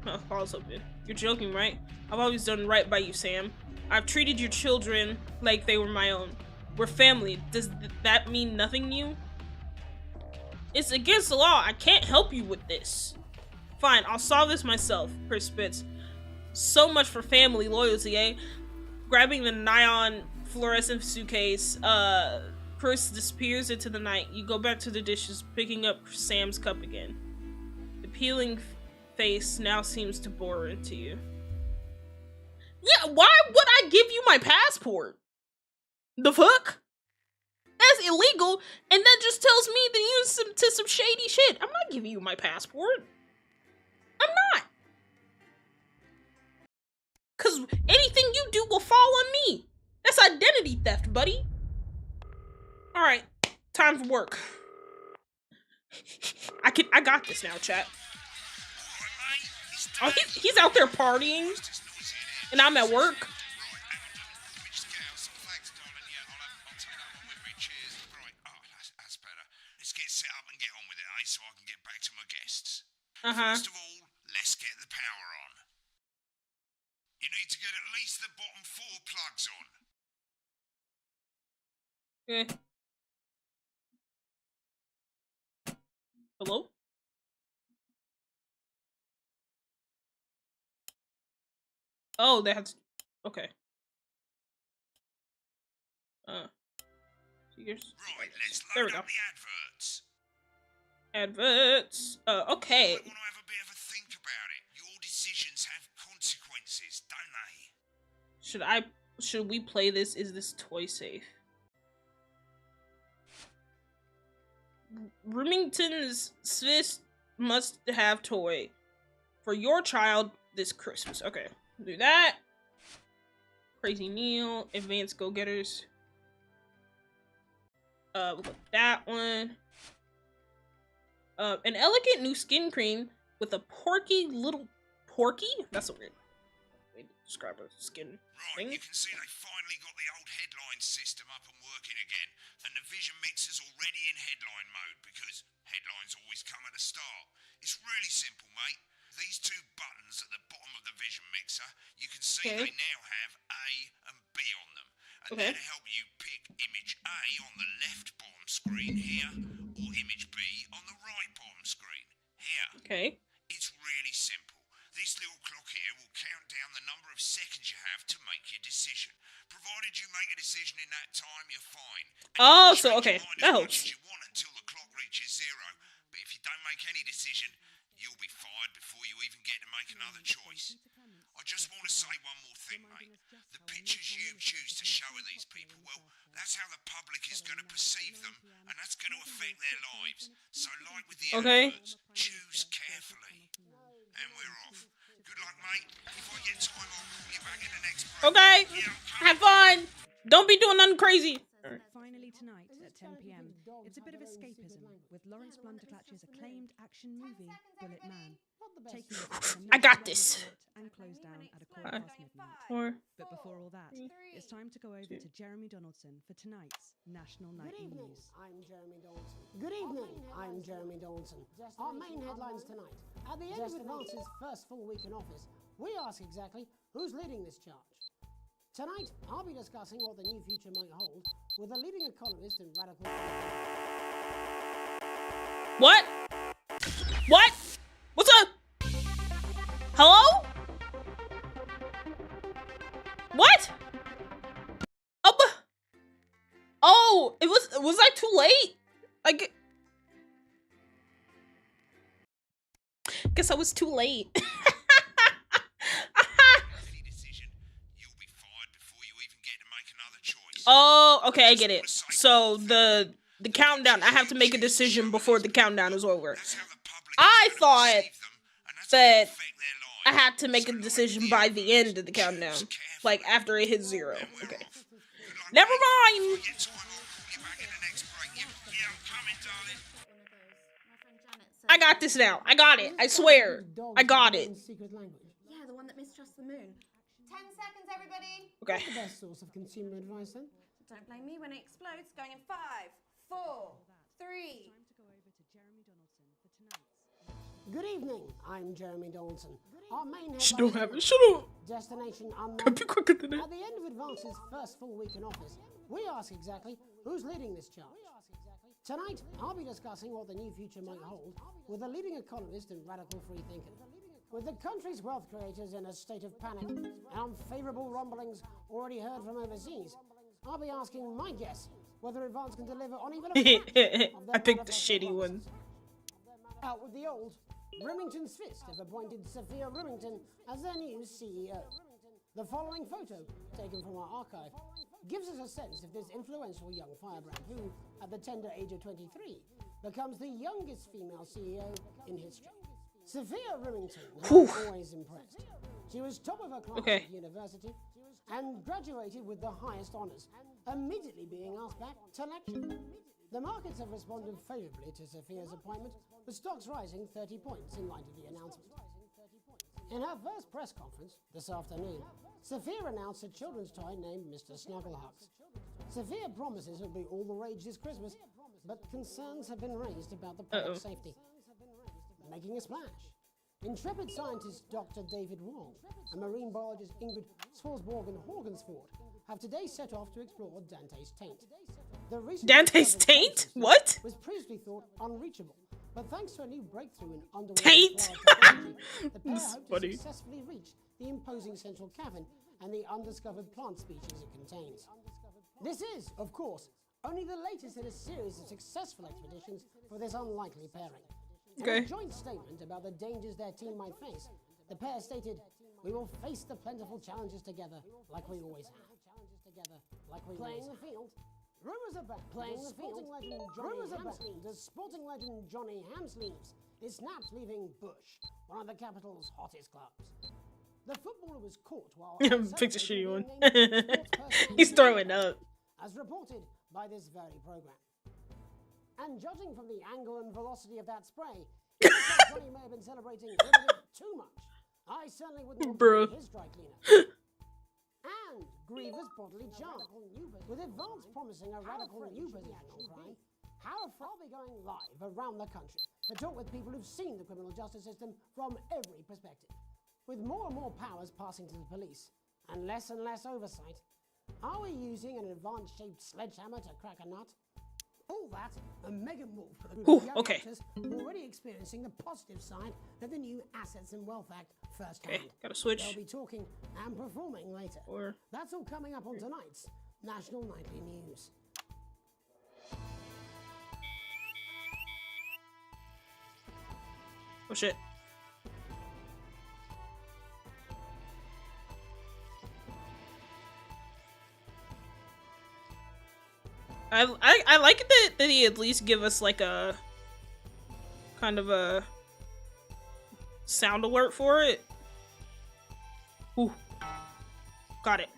[SPEAKER 2] My falls open. You're joking, right? I've always done right by you, Sam. I've treated your children like they were my own. We're family. Does that mean nothing to you? It's against the law. I can't help you with this. Fine, I'll solve this myself, Chris spits. So much for family loyalty, eh? Grabbing the neon fluorescent suitcase, Chris disappears into the night. You go back to the dishes, picking up Sam's cup again. The peeling face now seems to bore into you. Yeah, why would I give you my passport? The fuck? That's illegal, and that just tells me that you're into some shady shit. I'm not giving you my passport. I'm not. Cause anything you do will fall on me. That's identity theft, buddy. Alright, time for work. I got this now, chat. Oh, he's out there partying, and I'm at work.
[SPEAKER 7] First of all, let's get the power on. You need to get at least the bottom 4 plugs on.
[SPEAKER 2] Okay. Hello? Oh, they have to... Okay.
[SPEAKER 7] Right, let's
[SPEAKER 2] there we
[SPEAKER 7] load
[SPEAKER 2] go.
[SPEAKER 7] up the adverts.
[SPEAKER 2] Adverts. Okay.
[SPEAKER 7] You might want to have a bit of a think about it. Your decisions have consequences, don't they?
[SPEAKER 2] Should we play this? Is this toy safe? Remington's Swiss must have toy for your child this Christmas. Okay, do that. Crazy Neil, Advanced Go-Getters. We'll go that one. An elegant new skin cream with a porky little porky? That's a weird way to describe a skin thing.
[SPEAKER 7] You can see they finally got the old headline system up and working again, and the vision mixer's already in headline mode because headlines always come at the start. It's really simple, mate. These 2 buttons at the bottom of the vision mixer, you can see they now have A and B on them. And that'll help you pick image A on the left bottom screen here, or image B on the right bottom screen here.
[SPEAKER 2] Okay.
[SPEAKER 7] It's really simple. This little clock here will count down the number of seconds you have to make your decision. Provided you make a decision in that time, you're fine.
[SPEAKER 2] Oh, so okay, that helps.
[SPEAKER 7] You want until the clock reaches 0. But if you don't make any decision, you'll be fired before you even get to make another choice. I just want to say one more thing, mate. The pictures you choose to show of these people, well, that's how the public is going to perceive them, and that's going to affect their lives. So, like with the adverts, choose carefully. And we're off. Good luck, mate. If I get time, I'll call you back in the next break.
[SPEAKER 2] Okay. Have fun. Don't be doing nothing crazy.
[SPEAKER 13] Finally tonight at 10 p.m. It's a bit of escapism with Lawrence Blunderclatch's acclaimed action movie Bullet Man. Taking
[SPEAKER 2] I got this.
[SPEAKER 13] And close down at a quarter past midnight. But before all that, it's time to go over to Jeremy Donaldson for tonight's National Nightly News.
[SPEAKER 6] I'm Jeremy Donaldson. Good evening, I'm Jeremy Donaldson. Our main headlines tonight. At the end of Advance's first full week in office, we ask exactly who's leading this charge. Tonight, I'll be discussing what the new future might hold with a leading economist and radical...
[SPEAKER 2] What? What? What's up? Hello? What? Oh, was I too late? Like, guess I was too late. Oh, okay, I get it. So the countdown, I have to make a decision before the countdown is over. I thought that I had to make a decision by the end of the countdown, like after it hits 0. Okay. Never mind. I got this now. I got it. I swear. I got it.
[SPEAKER 14] Yeah, the one that mistrusts the moon. 10 seconds, everybody.
[SPEAKER 2] Okay.
[SPEAKER 6] What's the best source of consumer advice then?
[SPEAKER 14] Don't blame me when it explodes. Going in 5, 4, 3.
[SPEAKER 6] Good evening, I'm Jeremy Donaldson. Our main
[SPEAKER 2] Shut up.
[SPEAKER 6] Destination unknown.
[SPEAKER 2] Can't be quicker than that.
[SPEAKER 6] At the end of Advance's first full week in office, we ask exactly who's leading this charge. Tonight, I'll be discussing what the new future might hold with a leading economist and radical free thinker. With the country's wealth creators in a state of panic and unfavourable rumblings already heard from overseas, I'll be asking my guess whether Advance can deliver on even a fraction of their
[SPEAKER 2] I picked the shitty one.
[SPEAKER 6] Out with the old, Remington's Fist have appointed Sophia Remington as their new CEO. The following photo, taken from our archive, gives us a sense of this influential young firebrand who, at the tender age of 23, becomes the youngest female CEO in history. Sophia Remington has always impressed. She was top of her class at university and graduated with the highest honours, immediately being asked back to lecture. The markets have responded favourably to Sophia's appointment, with stocks rising 30 points in light of the announcement. In her first press conference this afternoon, Sophia announced a children's toy named Mr. Snugglehugs. Sophia promises it'll be all the rage this Christmas, but concerns have been raised about the product's safety. Making a splash, intrepid scientist Dr. David Wong and marine biologist Ingrid Swarsborgen-Horgensford have today set off to explore Dante's Taint.
[SPEAKER 2] Dante's Taint? What?
[SPEAKER 6] Was previously thought unreachable, but thanks to a new breakthrough in underwater
[SPEAKER 2] Taint?
[SPEAKER 6] technology, the pair hope to successfully reach the imposing central cavern and the undiscovered plant species it contains. This is, of course, only the latest in a series of successful expeditions for this unlikely pairing. In a joint statement about the dangers their team might face, the pair stated, "We will face the plentiful challenges together, like we always have." Playing the field. Rumours about playing the field. Does sporting legend Johnny Hamsleeves is snapped leaving Bush, one of the capital's hottest clubs. The footballer was caught while
[SPEAKER 2] picked a shitty one. He's throwing up.
[SPEAKER 6] As reported by this very program. And judging from the angle and velocity of that spray, Johnny may have been celebrating a little bit too much. I certainly wouldn't want to be his dry cleaner. And grievous bodily charm, with Advance promising a radical new position on crime. How far be going live around the country to talk with people who've seen the criminal justice system from every perspective. With more and more powers passing to the police and less oversight, are we using an Advance-shaped sledgehammer to crack a nut? All that, and Megan Wolf, a group of young actors already experiencing the positive side of the new Assets and Wealth Act firsthand.
[SPEAKER 2] Okay, gotta switch.
[SPEAKER 6] They'll be talking and performing later. That's all coming up on tonight's National Nightly News.
[SPEAKER 2] Oh shit. I like that he at least give us like a kind of a sound alert for it. Ooh. Got it.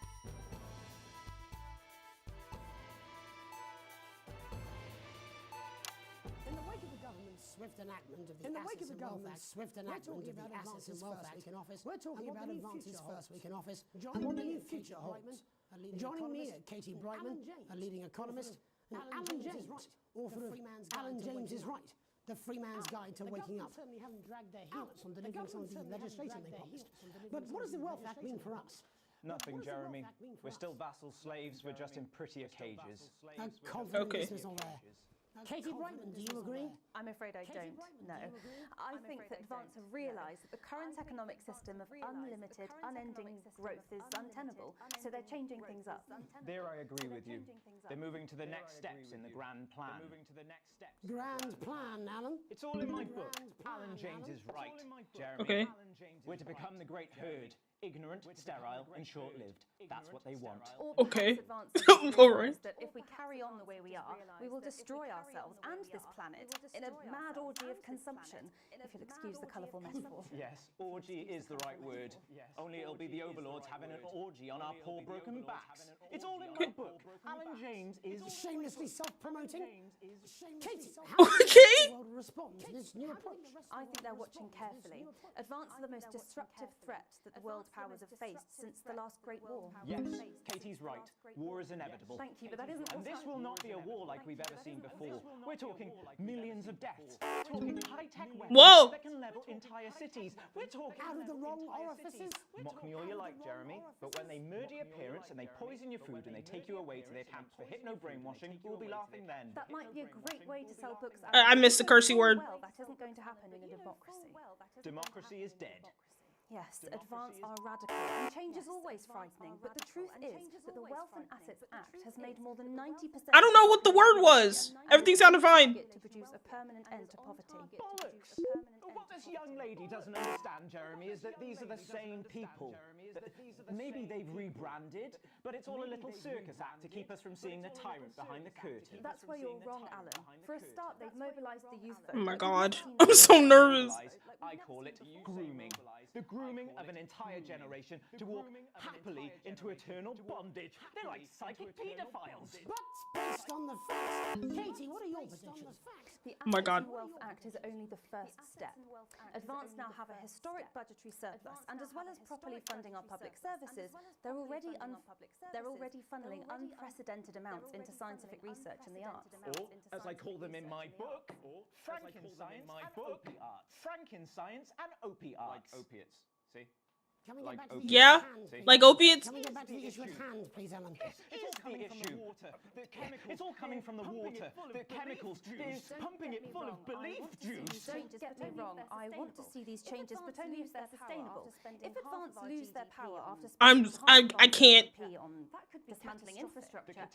[SPEAKER 6] In the wake of the government's swift enactment of the Assets and Wealth Act in office, we're talking about Advance's first week in office and what the new future holds. Joining me are Katie Brightman, a leading economist, and Alan James, author of Alan James is Right, The Free Man's Guide to Waking Up. Certainly haven't dragged their heels on delivering some of the legislation they promised. But what does the Wealth Act mean for us?
[SPEAKER 16] Nothing, Jeremy. We're still vassal slaves, we're just in prettier cages.
[SPEAKER 6] A confident dismissal there. Katie Brightman, do you agree?
[SPEAKER 17] I'm afraid I don't, no. I think that Advance have realised that the current economic system of unlimited, unending growth is untenable, so they're changing things up.
[SPEAKER 16] There I agree with you. They're moving to the next steps in the grand plan.
[SPEAKER 6] Grand plan, Alan?
[SPEAKER 16] It's all in my book. Alan James is right, Jeremy.
[SPEAKER 2] Okay.
[SPEAKER 16] We're to become the great herd. Ignorant, sterile, and short-lived. That's what they want.
[SPEAKER 2] Okay.
[SPEAKER 17] Alright. That if we carry on the way we are, we will destroy ourselves and this planet in a mad orgy of consumption, if you'll excuse the colourful metaphor.
[SPEAKER 16] Yes, orgy is the right word. Only it'll be the overlords having an orgy on our poor broken backs. It's all in my book. Alan James is
[SPEAKER 6] shamelessly self-promoting. Katie,
[SPEAKER 2] okay.
[SPEAKER 6] How will respond to this new approach?
[SPEAKER 17] I think they're watching carefully. Advance are the most disruptive threat that the world powers have faced since the last Great War.
[SPEAKER 16] Yes, Katie's right. War is inevitable.
[SPEAKER 17] Thank you, but that isn't.
[SPEAKER 16] And this will not be a war like we've ever seen before. We're talking millions of deaths. We're talking high-tech weapons that can level entire cities. We're talking
[SPEAKER 6] out of the wrong orifices.
[SPEAKER 16] Mock me all you like, Jeremy, but when they murder your parents and they poison your food and they take you away to their camps for hypno-brainwashing, we'll be laughing then.
[SPEAKER 17] That might be a great way to sell books.
[SPEAKER 2] I missed the cursey word.
[SPEAKER 17] Well, that isn't going to happen in a democracy.
[SPEAKER 16] Democracy is dead.
[SPEAKER 17] Yes, Advance are radical, and change is always frightening, but the truth is that the Wealth and Assets Act has made more than 90%...
[SPEAKER 2] I don't know what the word was. Everything sounded fine.
[SPEAKER 17] ...to produce a permanent end to poverty.
[SPEAKER 16] Bollocks! What this young lady doesn't understand, Jeremy, is that these are the same people. Maybe they've rebranded, but it's all a little circus act to keep us from seeing the tyrant behind the curtain.
[SPEAKER 17] That's where you're wrong, Alan. For a start, they've mobilised the youth vote.
[SPEAKER 2] Oh my god. I'm so nervous.
[SPEAKER 16] I call it grooming. The grooming of an entire generation to walk happily into eternal bondage. They're like psychic paedophiles.
[SPEAKER 6] But based on the facts, Katie, what are your predictions?
[SPEAKER 17] The
[SPEAKER 2] Oh my god.
[SPEAKER 17] Wealth Act is only the first step. Advance now have a historic budgetary surplus, and as well as properly funding our public services, they're already funneling unprecedented amounts into scientific research and the arts.
[SPEAKER 16] Or, as I call them in my book, Frankenscience and opiates. Like opiates, see?
[SPEAKER 6] Can we get back to the
[SPEAKER 2] Yeah, like opiates.
[SPEAKER 6] Can we get back to the issue at hand, please, Alan?
[SPEAKER 16] It's the issue. It's all coming from the water. The chemicals. They're pumping it full of belief juice.
[SPEAKER 17] Don't get me wrong. I want to see these changes, but only if they're sustainable. If Advance lose their power after
[SPEAKER 2] I can't.
[SPEAKER 17] on dismantling infrastructure, that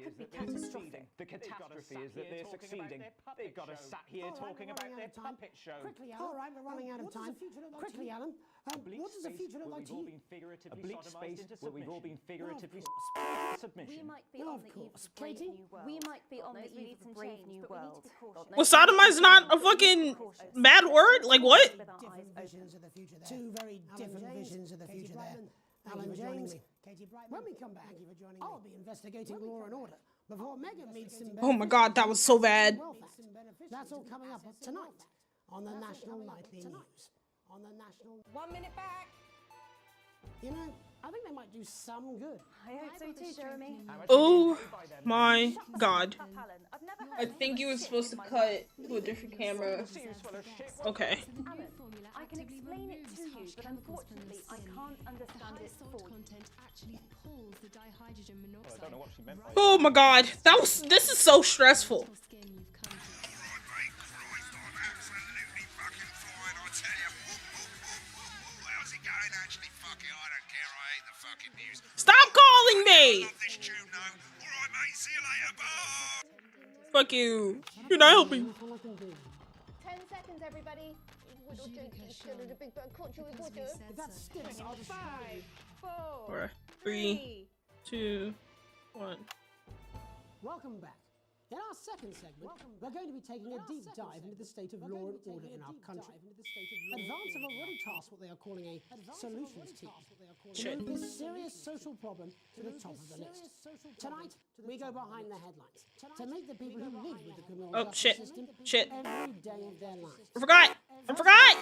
[SPEAKER 17] could be
[SPEAKER 16] catastrophic. The catastrophe is that they're succeeding. They've got us sat here talking about their puppet show.
[SPEAKER 6] Quickly, Alan. All right, we're running out of time. Quickly, Alan. What does the future look like to you?
[SPEAKER 16] A bleak space where we've all been figuratively submission.
[SPEAKER 17] We might be on the eve of a brave new world. We might be on the eve of a brave new world.
[SPEAKER 2] Well, sodomize not a fucking bad word? Like what?
[SPEAKER 6] Different visions of the future there. Two very different visions of the future there. Alan James, Katie Brightman. When we come back, I'll be investigating Law and Order before Megan meets some.
[SPEAKER 2] Oh my god, that was so bad.
[SPEAKER 6] That's all coming up tonight on the National Nightly News. On the National.
[SPEAKER 14] 1 minute back.
[SPEAKER 6] You know, I think they might do some good.
[SPEAKER 17] I hope so too, Jeremy.
[SPEAKER 2] Oh my god. I think you were supposed to cut to a different camera. Okay.
[SPEAKER 17] Alan, I can explain it to you, but unfortunately I can't understand it fully.
[SPEAKER 2] Oh my god. This is so stressful. Stop calling me! Fuck you. You're not helping.
[SPEAKER 5] 10 seconds, everybody.
[SPEAKER 2] Four, 3, 2, 1.
[SPEAKER 6] Welcome back. In our second segment, we're going to be taking a deep dive into the state of law and order in our country. Advance have already tasked what they are calling a solutions team to move this serious social problem to the top of the list. Tonight, we go behind the headlines to meet the people who live with the criminal justice system every day of their lives.
[SPEAKER 2] I forgot! I forgot!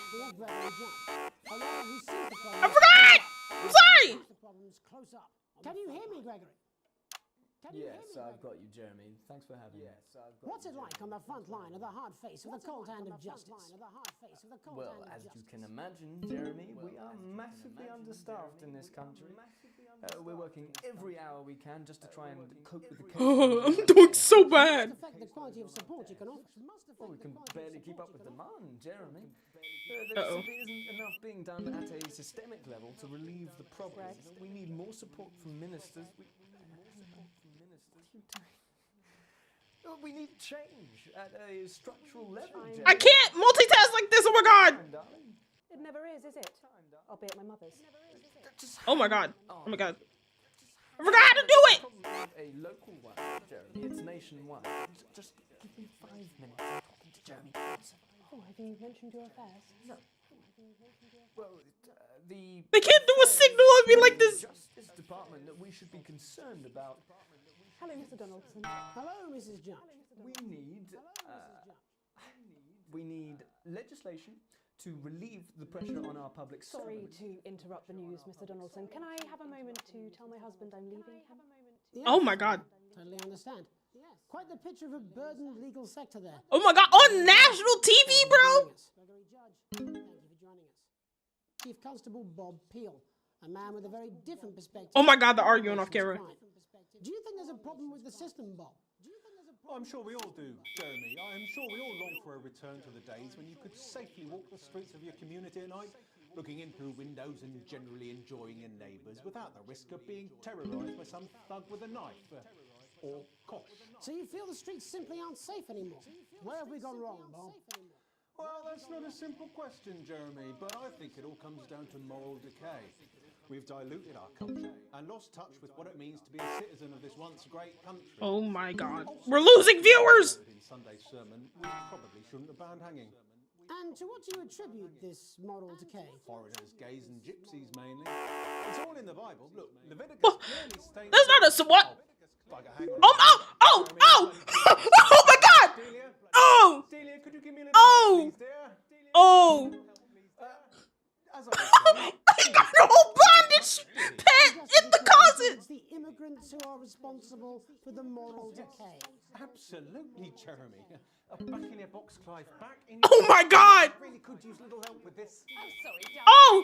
[SPEAKER 2] I forgot! I'm sorry!
[SPEAKER 6] Can you hear me, Gregory?
[SPEAKER 18] Yes, I've got you, Jeremy. Thanks for having me.
[SPEAKER 6] What's it like on the front line of the hard face of the cold hand of justice?
[SPEAKER 18] Well, as you can imagine, Jeremy, we are massively understaffed in this country. We're working every hour we can just to try and cope with the case.
[SPEAKER 2] I'm doing so bad.
[SPEAKER 18] Well, we can barely keep up with demand, Jeremy. There simply isn't enough being done at a systemic level to relieve the problem. We need more support from ministers. We need change at a structural level.
[SPEAKER 2] I can't multitask like this. Oh my god.
[SPEAKER 17] It never is it? I'll be at my mother's.
[SPEAKER 2] Oh my god. Oh my god. I forgot how to do it.
[SPEAKER 18] A local one, Jeremy. It's nationwide. Just give me 5 minutes. I'm talking to Jeremy.
[SPEAKER 17] Oh, have you mentioned your affairs?
[SPEAKER 18] No. Well,
[SPEAKER 2] they can't do a signal on me like this.
[SPEAKER 18] Justice Department that we should be concerned about.
[SPEAKER 17] Hello, Mr. Donaldson.
[SPEAKER 6] Hello, Mrs. Judge.
[SPEAKER 18] We need legislation to relieve the pressure on our public
[SPEAKER 17] Sorry
[SPEAKER 18] servants.
[SPEAKER 17] to interrupt the news, Mr. Donaldson. Can I have a moment to tell my husband I'm leaving him?
[SPEAKER 2] Oh my god.
[SPEAKER 6] Totally understand. Quite the picture of a burdened legal sector there.
[SPEAKER 2] Oh my god. On national TV, bro.
[SPEAKER 6] Thank you for joining us. Chief Constable Bob Peel, a man with a very different perspective.
[SPEAKER 2] Oh my god, they're arguing off camera.
[SPEAKER 6] Do you think there's a problem with the system, Bob?
[SPEAKER 19] I'm sure we all do, Jeremy. I am sure we all long for a return to the days when you could safely walk the streets of your community at night, looking in through windows and generally enjoying your neighbours without the risk of being terrorised by some thug with a knife. Or cosh.
[SPEAKER 6] So you feel the streets simply aren't safe anymore? Where have we gone wrong, Bob?
[SPEAKER 19] Well, that's not a simple question, Jeremy, but I think it all comes down to moral decay. We've diluted our culture and lost touch with what it means to be a citizen of this once great country.
[SPEAKER 2] Oh my god. We're losing viewers!
[SPEAKER 19] In Sunday's sermon, we probably shouldn't have banned hanging.
[SPEAKER 6] And to what do you attribute this moral decay?
[SPEAKER 19] Foreigners, gays and gypsies mainly. It's all in the Bible. Look, Leviticus clearly states...
[SPEAKER 2] That's not a somewhat...
[SPEAKER 19] Oh
[SPEAKER 2] my god! Oh!
[SPEAKER 19] Delia, could you give me a little
[SPEAKER 2] Oh! Oh! He got a whole bondage pet in the closet!
[SPEAKER 6] It's the immigrants who are responsible for the moral decay.
[SPEAKER 19] Absolutely, Jeremy. Back in your box, Clive. Back in
[SPEAKER 2] Oh my god!
[SPEAKER 19] Really could use little help with this.
[SPEAKER 14] I'm sorry, Dad.
[SPEAKER 2] Oh!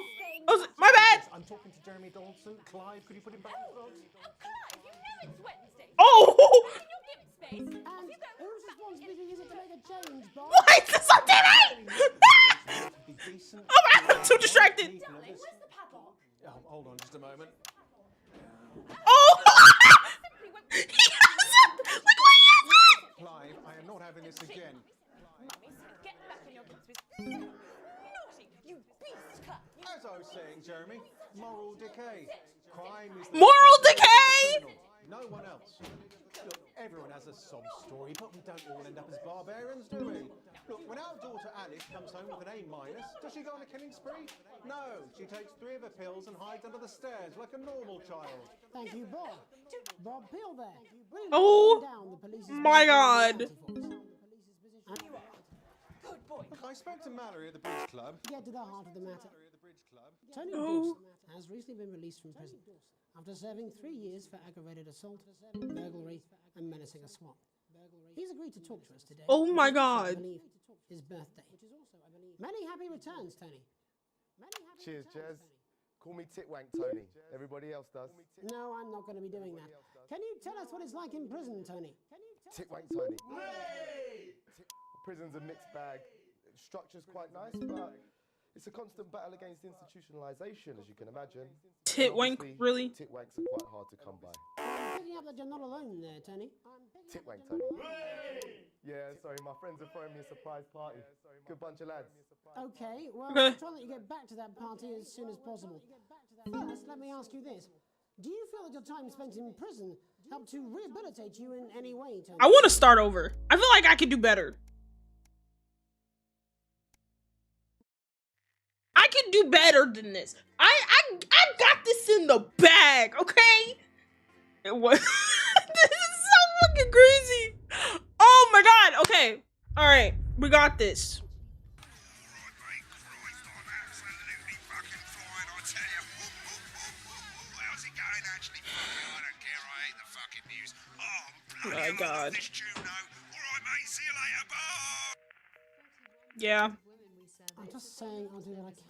[SPEAKER 2] My bad!
[SPEAKER 19] I'm talking to Jeremy Donaldson. Clive, could you put him back in the box?
[SPEAKER 14] Clive, you know it's Wednesday.
[SPEAKER 2] Oh!
[SPEAKER 14] You'll give it space.
[SPEAKER 6] And whose responsibility is it to make a change, Bob?
[SPEAKER 2] Why is this on TV? Oh, I'm too distracted.
[SPEAKER 14] Darling, where's the padlock?
[SPEAKER 19] Oh, hold on just a moment.
[SPEAKER 2] Oh! He has it! Look what he has it!
[SPEAKER 19] Clive, I am not having this again.
[SPEAKER 14] Mummy, get back in your boots. Naughty, you beast cut.
[SPEAKER 19] As I was saying, Jeremy, moral decay. Crime is...
[SPEAKER 2] Moral decay?
[SPEAKER 19] No one else. Look, everyone has a sob story, but we don't all end up as barbarians, do we? Look, when our daughter Alice comes home with an A-, does she go on a killing spree? No, she takes 3 of her pills and hides under the stairs like a normal child.
[SPEAKER 6] Thank you, Bob. Bob Peel there.
[SPEAKER 2] Oh my god.
[SPEAKER 14] Good boy.
[SPEAKER 19] Look, I spoke to Mallory at the Bridge Club.
[SPEAKER 6] Get to the heart of the matter. Tony
[SPEAKER 2] Oh.
[SPEAKER 6] Dawson has recently been released from prison after serving 3 years for aggravated assault, burglary, and menacing a swat. He's agreed to talk to us today.
[SPEAKER 2] Oh my god.
[SPEAKER 6] I believe his birthday. Many happy returns, Tony.
[SPEAKER 20] Cheers, Jez. Call me Titwank Tony. Everybody else does.
[SPEAKER 6] No, I'm not going to be doing that. Can you tell us what it's like in prison, Tony?
[SPEAKER 20] Titwank Tony. Prison's a mixed bag. Structure's quite nice, but it's a constant battle against institutionalization, as you can imagine.
[SPEAKER 2] Titwank, really?
[SPEAKER 20] Titwanks are quite hard to come by.
[SPEAKER 6] I'm picking up that you're not alone there, Tony.
[SPEAKER 20] Titwank Tony. Yeah, sorry, my friends are throwing me a surprise party. Good bunch of lads.
[SPEAKER 6] Okay, well,
[SPEAKER 2] Okay.
[SPEAKER 6] I'll try and let you get back to that party as soon as possible. First, let me ask you this. Do you feel that your time spent in prison helped to rehabilitate you in any way, Tony?
[SPEAKER 2] I want to start over. I feel like I could do better. I can do better than this. I got this in the bag, okay? It was this is so fucking crazy. Oh my god. Okay. All right. We got this. Oh my god. Yeah.
[SPEAKER 6] I'm just saying I'll do what I can.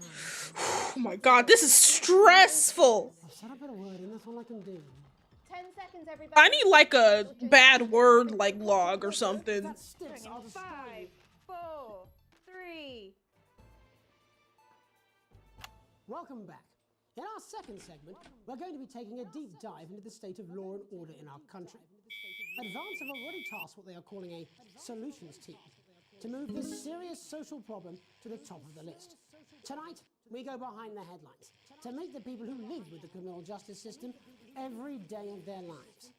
[SPEAKER 2] Oh my god, this is stressful.
[SPEAKER 6] I've said a bit of wording, that's all I can do.
[SPEAKER 5] 10 seconds, everybody.
[SPEAKER 2] I need like a bad word like log or something.
[SPEAKER 14] 5, 4, 3.
[SPEAKER 6] Welcome back. In our second segment, we're going to be taking a deep dive into the state of law and order in our country. Advance have already tasked what they are calling a solutions team to move this serious social problem to the top of the list. Tonight, we go behind the headlines to meet the people who live with the criminal justice system every day of their lives.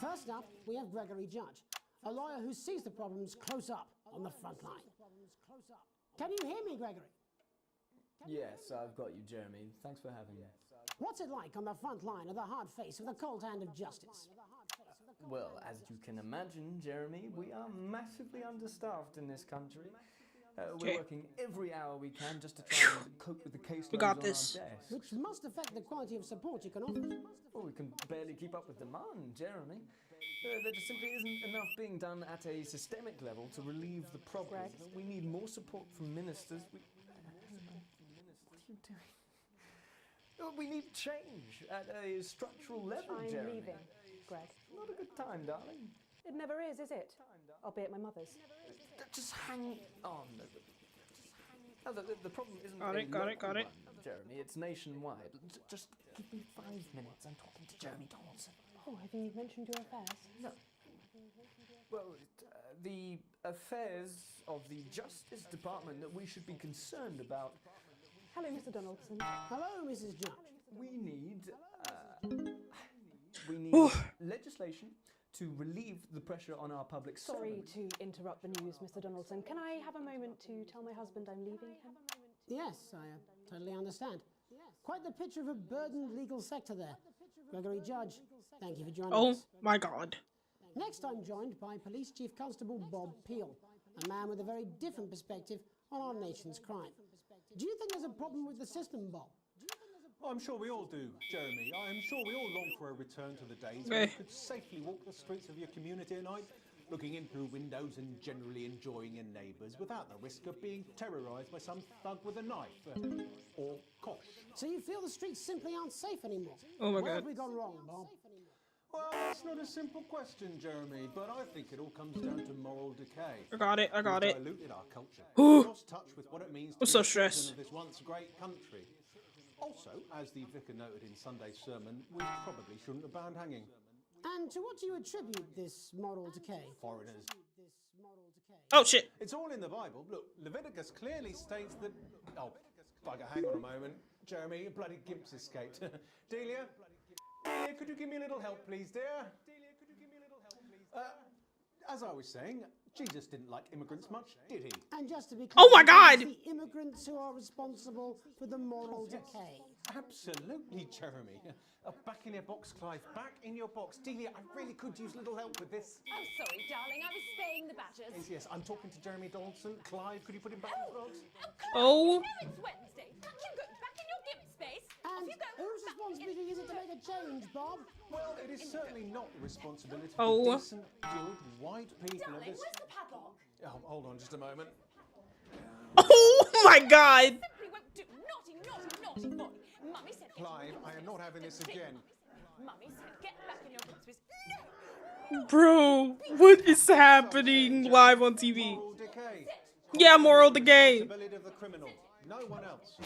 [SPEAKER 6] First up, we have Gregory Judge, a lawyer who sees the problems close up on the front line. Can you hear me, Gregory?
[SPEAKER 18] Yes, I've got you, Jeremy. Thanks for having me.
[SPEAKER 6] What's it like on the front line of the hard face with the cold hand of justice?
[SPEAKER 18] Well, as you can imagine, Jeremy, we are massively understaffed in this country. We're working every hour we can just to try and cope with the caseloads on our desks.
[SPEAKER 6] Which must affect the quality of support you can offer.
[SPEAKER 18] Well, we can barely keep up with demand, Jeremy. There just simply isn't enough being done at a systemic level to relieve the problem. We need more support from ministers. What are you doing? We need change at a structural level, Jeremy.
[SPEAKER 17] I'm leaving, Greg.
[SPEAKER 18] Not a good time, darling.
[SPEAKER 17] It never is it? I'll be at my mother's.
[SPEAKER 18] Just hang on. No, the problem isn't
[SPEAKER 2] Got it.
[SPEAKER 18] one, Jeremy. It's nationwide. Just give me 5 minutes. I'm talking to Jeremy Donaldson.
[SPEAKER 17] Oh, have you mentioned your affairs?
[SPEAKER 18] No. Well, the affairs of the Justice Department that we should be concerned about.
[SPEAKER 17] Hello, Mr. Donaldson.
[SPEAKER 6] Hello, Mrs. Judge.
[SPEAKER 18] We need legislation to relieve the pressure on our public
[SPEAKER 17] Sorry
[SPEAKER 18] servants.
[SPEAKER 17] to interrupt the news, Mr. Donaldson. Can I have a moment to tell my husband I'm leaving him?
[SPEAKER 6] Yes, I totally understand. Quite the picture of a burdened legal sector there. Gregory Judge, thank you for joining us.
[SPEAKER 2] Oh my god.
[SPEAKER 6] Next, I'm joined by Police Chief Constable Bob Peel, a man with a very different perspective on our nation's crime. Do you think there's a problem with the system, Bob?
[SPEAKER 19] I'm sure we all do, Jeremy. I am sure we all long for a return to the days when you could safely walk the streets of your community at night, looking in through windows and generally enjoying your neighbours without the risk of being terrorised by some thug with a knife or kosh.
[SPEAKER 6] So you feel the streets simply aren't safe anymore?
[SPEAKER 2] Oh my
[SPEAKER 6] Where
[SPEAKER 2] god.
[SPEAKER 6] have we gone wrong, Bob?
[SPEAKER 19] Well, that's not a simple question, Jeremy, but I think it all comes down to moral decay.
[SPEAKER 2] I got it.
[SPEAKER 19] We've diluted our culture.
[SPEAKER 2] Ooh.
[SPEAKER 19] Lost touch with what it means to
[SPEAKER 2] I'm
[SPEAKER 19] be
[SPEAKER 2] so
[SPEAKER 19] a citizen
[SPEAKER 2] stressed.
[SPEAKER 19] of this once great country. Also, as the vicar noted in Sunday's sermon, we probably shouldn't have banned hanging.
[SPEAKER 6] And to what do you attribute this moral decay?
[SPEAKER 19] Foreigners.
[SPEAKER 2] Oh shit.
[SPEAKER 19] It's all in the Bible. Look, Leviticus clearly states that... Oh, bugger, hang on a moment. Jeremy, a bloody gimp's escaped. Delia, could you give me a little help, please, dear? As I was saying, Jesus didn't like immigrants much, did he?
[SPEAKER 6] And just to be clear,
[SPEAKER 2] Oh my god!
[SPEAKER 6] it's the immigrants who are responsible for the moral decay.
[SPEAKER 19] Absolutely, Jeremy. Back in your box, Clive. Back in your box. Delia, I really could use a little help with this.
[SPEAKER 5] Oh, sorry, darling. I was spaying the badgers.
[SPEAKER 19] Yes, I'm talking to Jeremy Donaldson. Clive, could you put him back in the box?
[SPEAKER 2] Oh.
[SPEAKER 5] Now it's Wednesday. You go back in your gimp space.
[SPEAKER 6] And whose responsibility is it to make a change, Bob?
[SPEAKER 19] Well, it is certainly not the responsibility of
[SPEAKER 2] Oh.
[SPEAKER 19] decent, good, white people of
[SPEAKER 5] Darling,
[SPEAKER 19] this...
[SPEAKER 5] where's the padlock?
[SPEAKER 19] Oh, hold on just a moment.
[SPEAKER 2] Oh my god.
[SPEAKER 5] Simply won't do. Naughty boy. Mummy said...
[SPEAKER 19] Clive, I am not having this again.
[SPEAKER 5] Mummy said get back in your gimp space.
[SPEAKER 2] Bro, what is happening live on TV?
[SPEAKER 19] Moral decay.
[SPEAKER 2] Yeah, moral decay.
[SPEAKER 19] Responsibility of the criminal. No one else.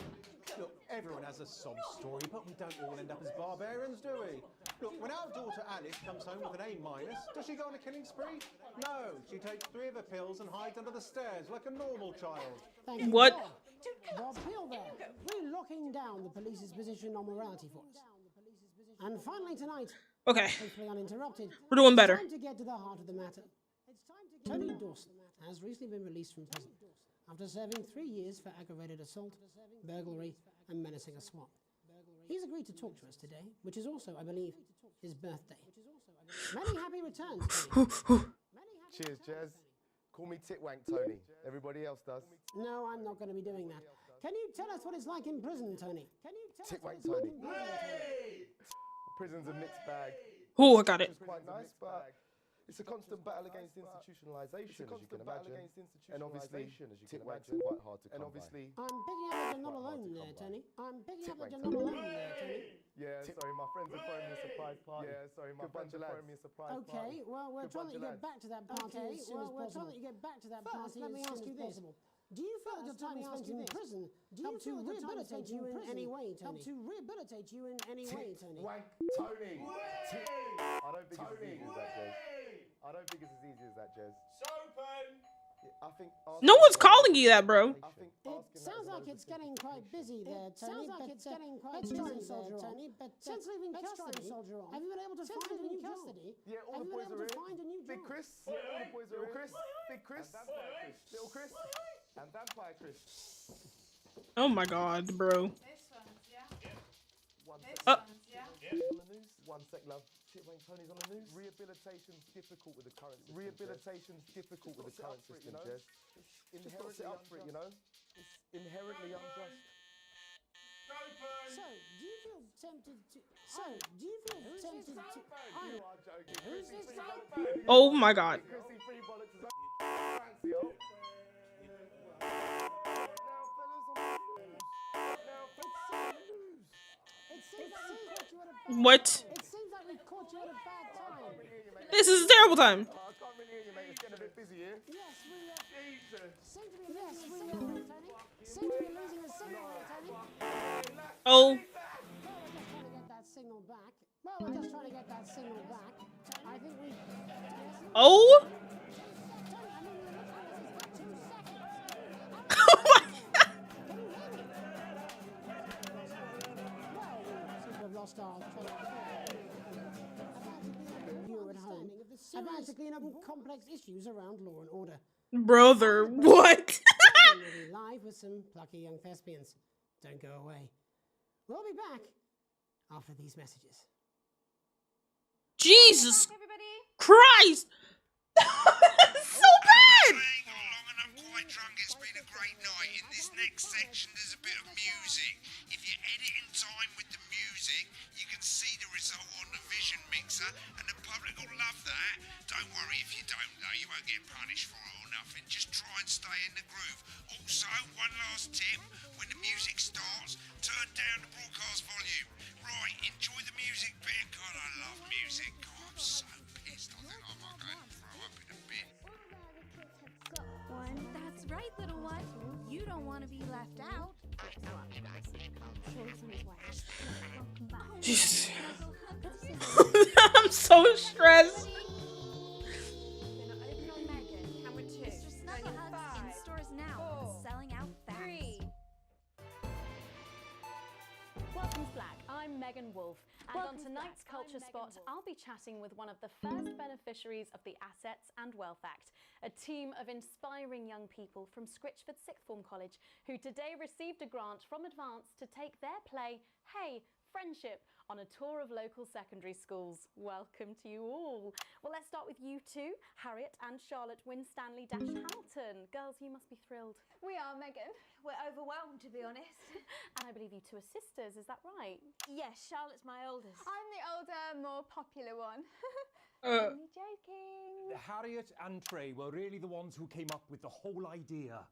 [SPEAKER 19] Look, everyone has a sob story, but we don't all end up as barbarians, do we? Look, when our daughter Alice comes home with an A-, does she go on a killing spree? No, she takes 3 of her pills and hides under the stairs like a normal child.
[SPEAKER 6] Thank you,
[SPEAKER 2] What?
[SPEAKER 6] Bob Peel there, really locking down the police's position on morality for us. And finally tonight,
[SPEAKER 2] Okay.
[SPEAKER 6] hopefully uninterrupted,
[SPEAKER 2] We're doing better.
[SPEAKER 6] It's time to get to the heart of the matter. Tony Dawson has recently been released from prison after serving 3 years for aggravated assault, burglary, and menacing a SWAT. He's agreed to talk to us today, which is also, I believe, his birthday. Many happy returns, Tony.
[SPEAKER 20] Cheers, Jez. Call me Titwank Tony. Everybody else does.
[SPEAKER 6] No, I'm not going to be doing that. Can you tell us what it's like in prison, Tony? Can you tell
[SPEAKER 20] Titwank
[SPEAKER 6] us what
[SPEAKER 20] Tony.
[SPEAKER 6] it's like in prison, Tony?
[SPEAKER 20] Prison's a mixed bag.
[SPEAKER 2] Oh, I got it.
[SPEAKER 20] It's quite nice, but it's a constant battle against institutionalization, as you can imagine. And obviously, Titwank's quite hard to come by.
[SPEAKER 6] I'm picking up that you're not alone there, Tony. I'm picking up that you're not alone there, Tony.
[SPEAKER 20] Yeah, sorry, my friends are throwing me a surprise party. Yeah, sorry, my friends are throwing me a surprise party.
[SPEAKER 6] Okay, well, we're trying to get back to that party as soon as possible. First, let me ask you this. Do you feel that your time spent in prison helped to rehabilitate you in any way, Tony? Helped to rehabilitate you in any way, Tony?
[SPEAKER 20] Wank Tony! I don't think it's as easy as that, Jez. I don't think it's as easy as that, Jez. I think
[SPEAKER 2] No one's calling you that, bro.
[SPEAKER 6] It sounds like it's getting quite busy there, Tony. Let's try and soldier on. But since leaving custody, have you been able to find a new job?
[SPEAKER 20] Yeah, all the boys are in. Big Chris. Yeah, all the boys are in. Chris. Big Chris. Little Chris. And Vampire Chris.
[SPEAKER 2] Oh my god, bro.
[SPEAKER 20] On the news. 1 sec, love. Titwank Tony's on the news. Rehabilitation's difficult with the current system. Rehabilitation's difficult with the current system, Jez. It's inherently up for it, you know? It's inherently unjust.
[SPEAKER 6] So, do you feel tempted to...
[SPEAKER 20] You are joking.
[SPEAKER 6] Who's this guy?
[SPEAKER 2] Oh my god.
[SPEAKER 20] Chrissy Free Bollocks is fancy, oh.
[SPEAKER 2] What?
[SPEAKER 6] It seems like we've caught you at a bad time.
[SPEAKER 2] This is a terrible time.
[SPEAKER 20] I can't really hear you, mate. It's getting a bit busy here.
[SPEAKER 6] Yes, we
[SPEAKER 20] Jesus.
[SPEAKER 6] seem to be losing a signal there, Tony. Seem to be losing a signal there, Tony.
[SPEAKER 2] Oh.
[SPEAKER 6] Well, we're just trying to get that signal back. I think we...
[SPEAKER 2] Oh?
[SPEAKER 6] Lost our you're at home about to clean up complex issues around law and order.
[SPEAKER 2] Brother, what?
[SPEAKER 6] Live with some plucky young thespians. Don't go away. We'll be back after these messages.
[SPEAKER 2] Jesus Christ! So bad!
[SPEAKER 7] Quite drunk, it's been a great night. In this next section, there's a bit of music. If you edit in time with the music, you can see the result on the vision mixer, and the public will love that. Don't worry if you don't, though, you won't get punished for it or nothing. Just try and stay in the groove. Also, one last tip: when the music starts, turn down the broadcast volume. Right, enjoy the music bit. God, I love music. God, I'm so pissed. I think I might go and throw up in a bit.
[SPEAKER 10] That's right, little one. You don't want to be left out.
[SPEAKER 2] Jesus. I'm so stressed.
[SPEAKER 17] Stores now, selling out fast. 3. Welcome to Black. I'm Megan Wolf, and on tonight's Culture Spot, I'll be chatting with one of the first beneficiaries of the Assets and Wealth Act, a team of inspiring young people from Scritchford Sixth Form College who today received a grant from Advance to take their play, Hey, Friendship, on a tour of local secondary schools. Welcome to you all. Well, let's start with you two, Harriet and Charlotte Winstanley-Hamilton. Girls, you must be thrilled.
[SPEAKER 14] We are, Megan. We're overwhelmed, to be honest.
[SPEAKER 17] And I believe you two are sisters, is that right?
[SPEAKER 14] Yes, Charlotte's my oldest. I'm the older, more popular one.
[SPEAKER 17] Only joking.
[SPEAKER 21] Harriet and Trey were really the ones who came up with the whole idea.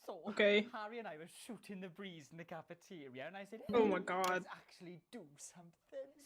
[SPEAKER 22] So,
[SPEAKER 2] okay.
[SPEAKER 22] Harry and I were shooting the breeze in the cafeteria, and I said,
[SPEAKER 2] oh my god.
[SPEAKER 22] Let's actually do something.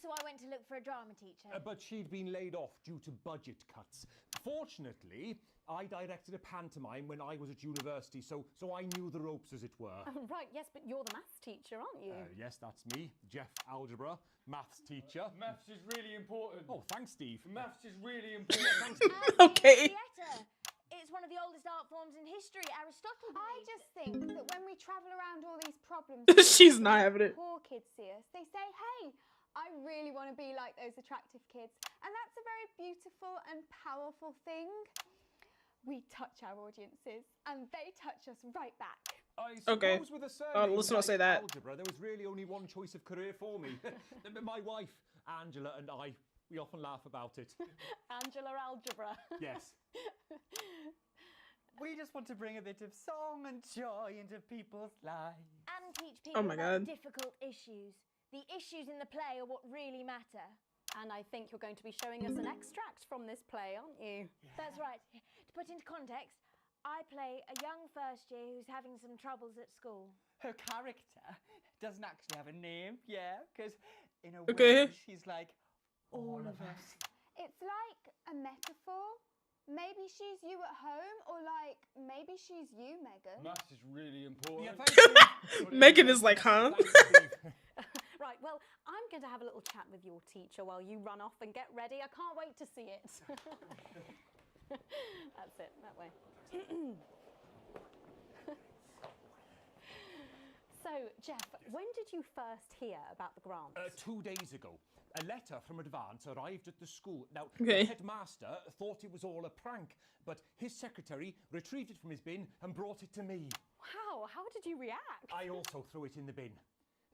[SPEAKER 14] So I went to look for a drama teacher.
[SPEAKER 21] But she'd been laid off due to budget cuts. Fortunately, I directed a pantomime when I was at university, so I knew the ropes, as it were.
[SPEAKER 17] Right, yes, but you're the maths teacher, aren't you?
[SPEAKER 21] Yes, that's me, Jeff Algebra, maths teacher.
[SPEAKER 22] Maths is really important.
[SPEAKER 21] Oh, thanks, Steve.
[SPEAKER 22] Maths is really important.
[SPEAKER 2] Okay.
[SPEAKER 14] Theatre. It's one of the oldest art forms in history. Aristotle believed. I just think that when we travel around all these problems,
[SPEAKER 2] She's not having it.
[SPEAKER 14] Poor kids see us. They say, "Hey,
[SPEAKER 3] I really want to be like those attractive kids. And that's a very beautiful and powerful thing. We touch our audiences and they touch us right back.
[SPEAKER 21] I suppose with a surname
[SPEAKER 2] let's not say that.
[SPEAKER 21] Algebra, there was really only one choice of career for me. My wife, Angela, and I, we often laugh about it.
[SPEAKER 17] Angela Algebra.
[SPEAKER 21] Yes.
[SPEAKER 22] We just want to bring a bit of song and joy into people's lives.
[SPEAKER 12] And teach people
[SPEAKER 2] my
[SPEAKER 12] about
[SPEAKER 2] God.
[SPEAKER 12] difficult issues. The issues in the play are what really matter.
[SPEAKER 17] And I think you're going to be showing us an extract from this play, aren't you?
[SPEAKER 12] That's right. To put into context, I play a young first year who's having some troubles at school.
[SPEAKER 22] Her character doesn't actually have a name, yeah, because in a
[SPEAKER 2] Okay.
[SPEAKER 22] way she's like all of us.
[SPEAKER 3] It's like a metaphor. Maybe she's you at home, or like maybe she's you, Megan.
[SPEAKER 4] Maths is really important.
[SPEAKER 2] Megan is like, huh?
[SPEAKER 17] Right, well, I'm going to have a little chat with your teacher while you run off and get ready. I can't wait to see it. That's it, that way. So, Jeff, when did you first hear about the grant?
[SPEAKER 21] 2 days ago. A letter from Advance arrived at the school. Now,
[SPEAKER 2] Okay.
[SPEAKER 21] the headmaster thought it was all a prank, but his secretary retrieved it from his bin and brought it to me.
[SPEAKER 17] Wow, how did you react?
[SPEAKER 21] I also threw it in the bin.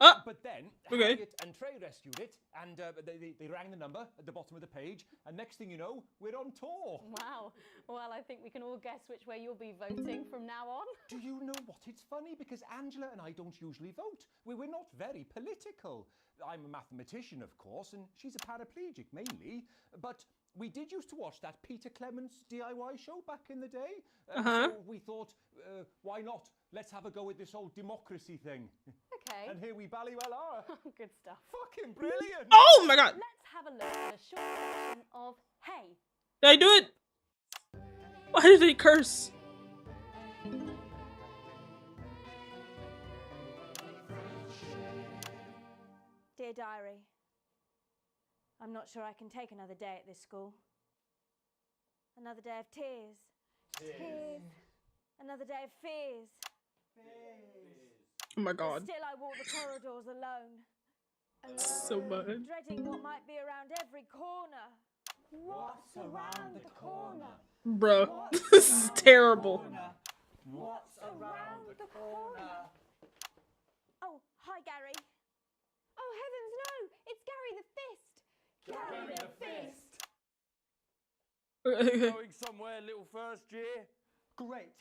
[SPEAKER 2] Ah,
[SPEAKER 21] But then,
[SPEAKER 2] okay.
[SPEAKER 21] Harriet and Trey rescued it, and they rang the number at the bottom of the page, and next thing you know, we're on tour.
[SPEAKER 17] Wow. Well, I think we can all guess which way you'll be voting from now on.
[SPEAKER 21] Do you know what? It's funny because Angela and I don't usually vote. We're not very political. I'm a mathematician, of course, and she's a paraplegic mainly. But we did used to watch that Peter Clements DIY show back in the day. So we thought, why not? Let's have a go at this whole democracy thing.
[SPEAKER 17] Okay.
[SPEAKER 21] And here we ballywell are.
[SPEAKER 17] Good stuff.
[SPEAKER 21] Fucking brilliant.
[SPEAKER 2] Oh my God.
[SPEAKER 17] Let's have a look at a short section of Hey.
[SPEAKER 2] Did I do it? Why did they curse?
[SPEAKER 12] Dear Diary, I'm not sure I can take another day at this school. Another day of tears. Tears. Another day of fears.
[SPEAKER 2] Oh my God.
[SPEAKER 12] But still I walk the corridors alone.
[SPEAKER 2] So bad.
[SPEAKER 12] Dreading what might be around every corner. What's around the corner?
[SPEAKER 2] Bruh, this is terrible.
[SPEAKER 12] What's around the corner? Oh, hi, Gary. Oh, heavens, no! It's Gary the Fist! Gary the Fist!
[SPEAKER 4] Going somewhere, little first year?
[SPEAKER 22] Great.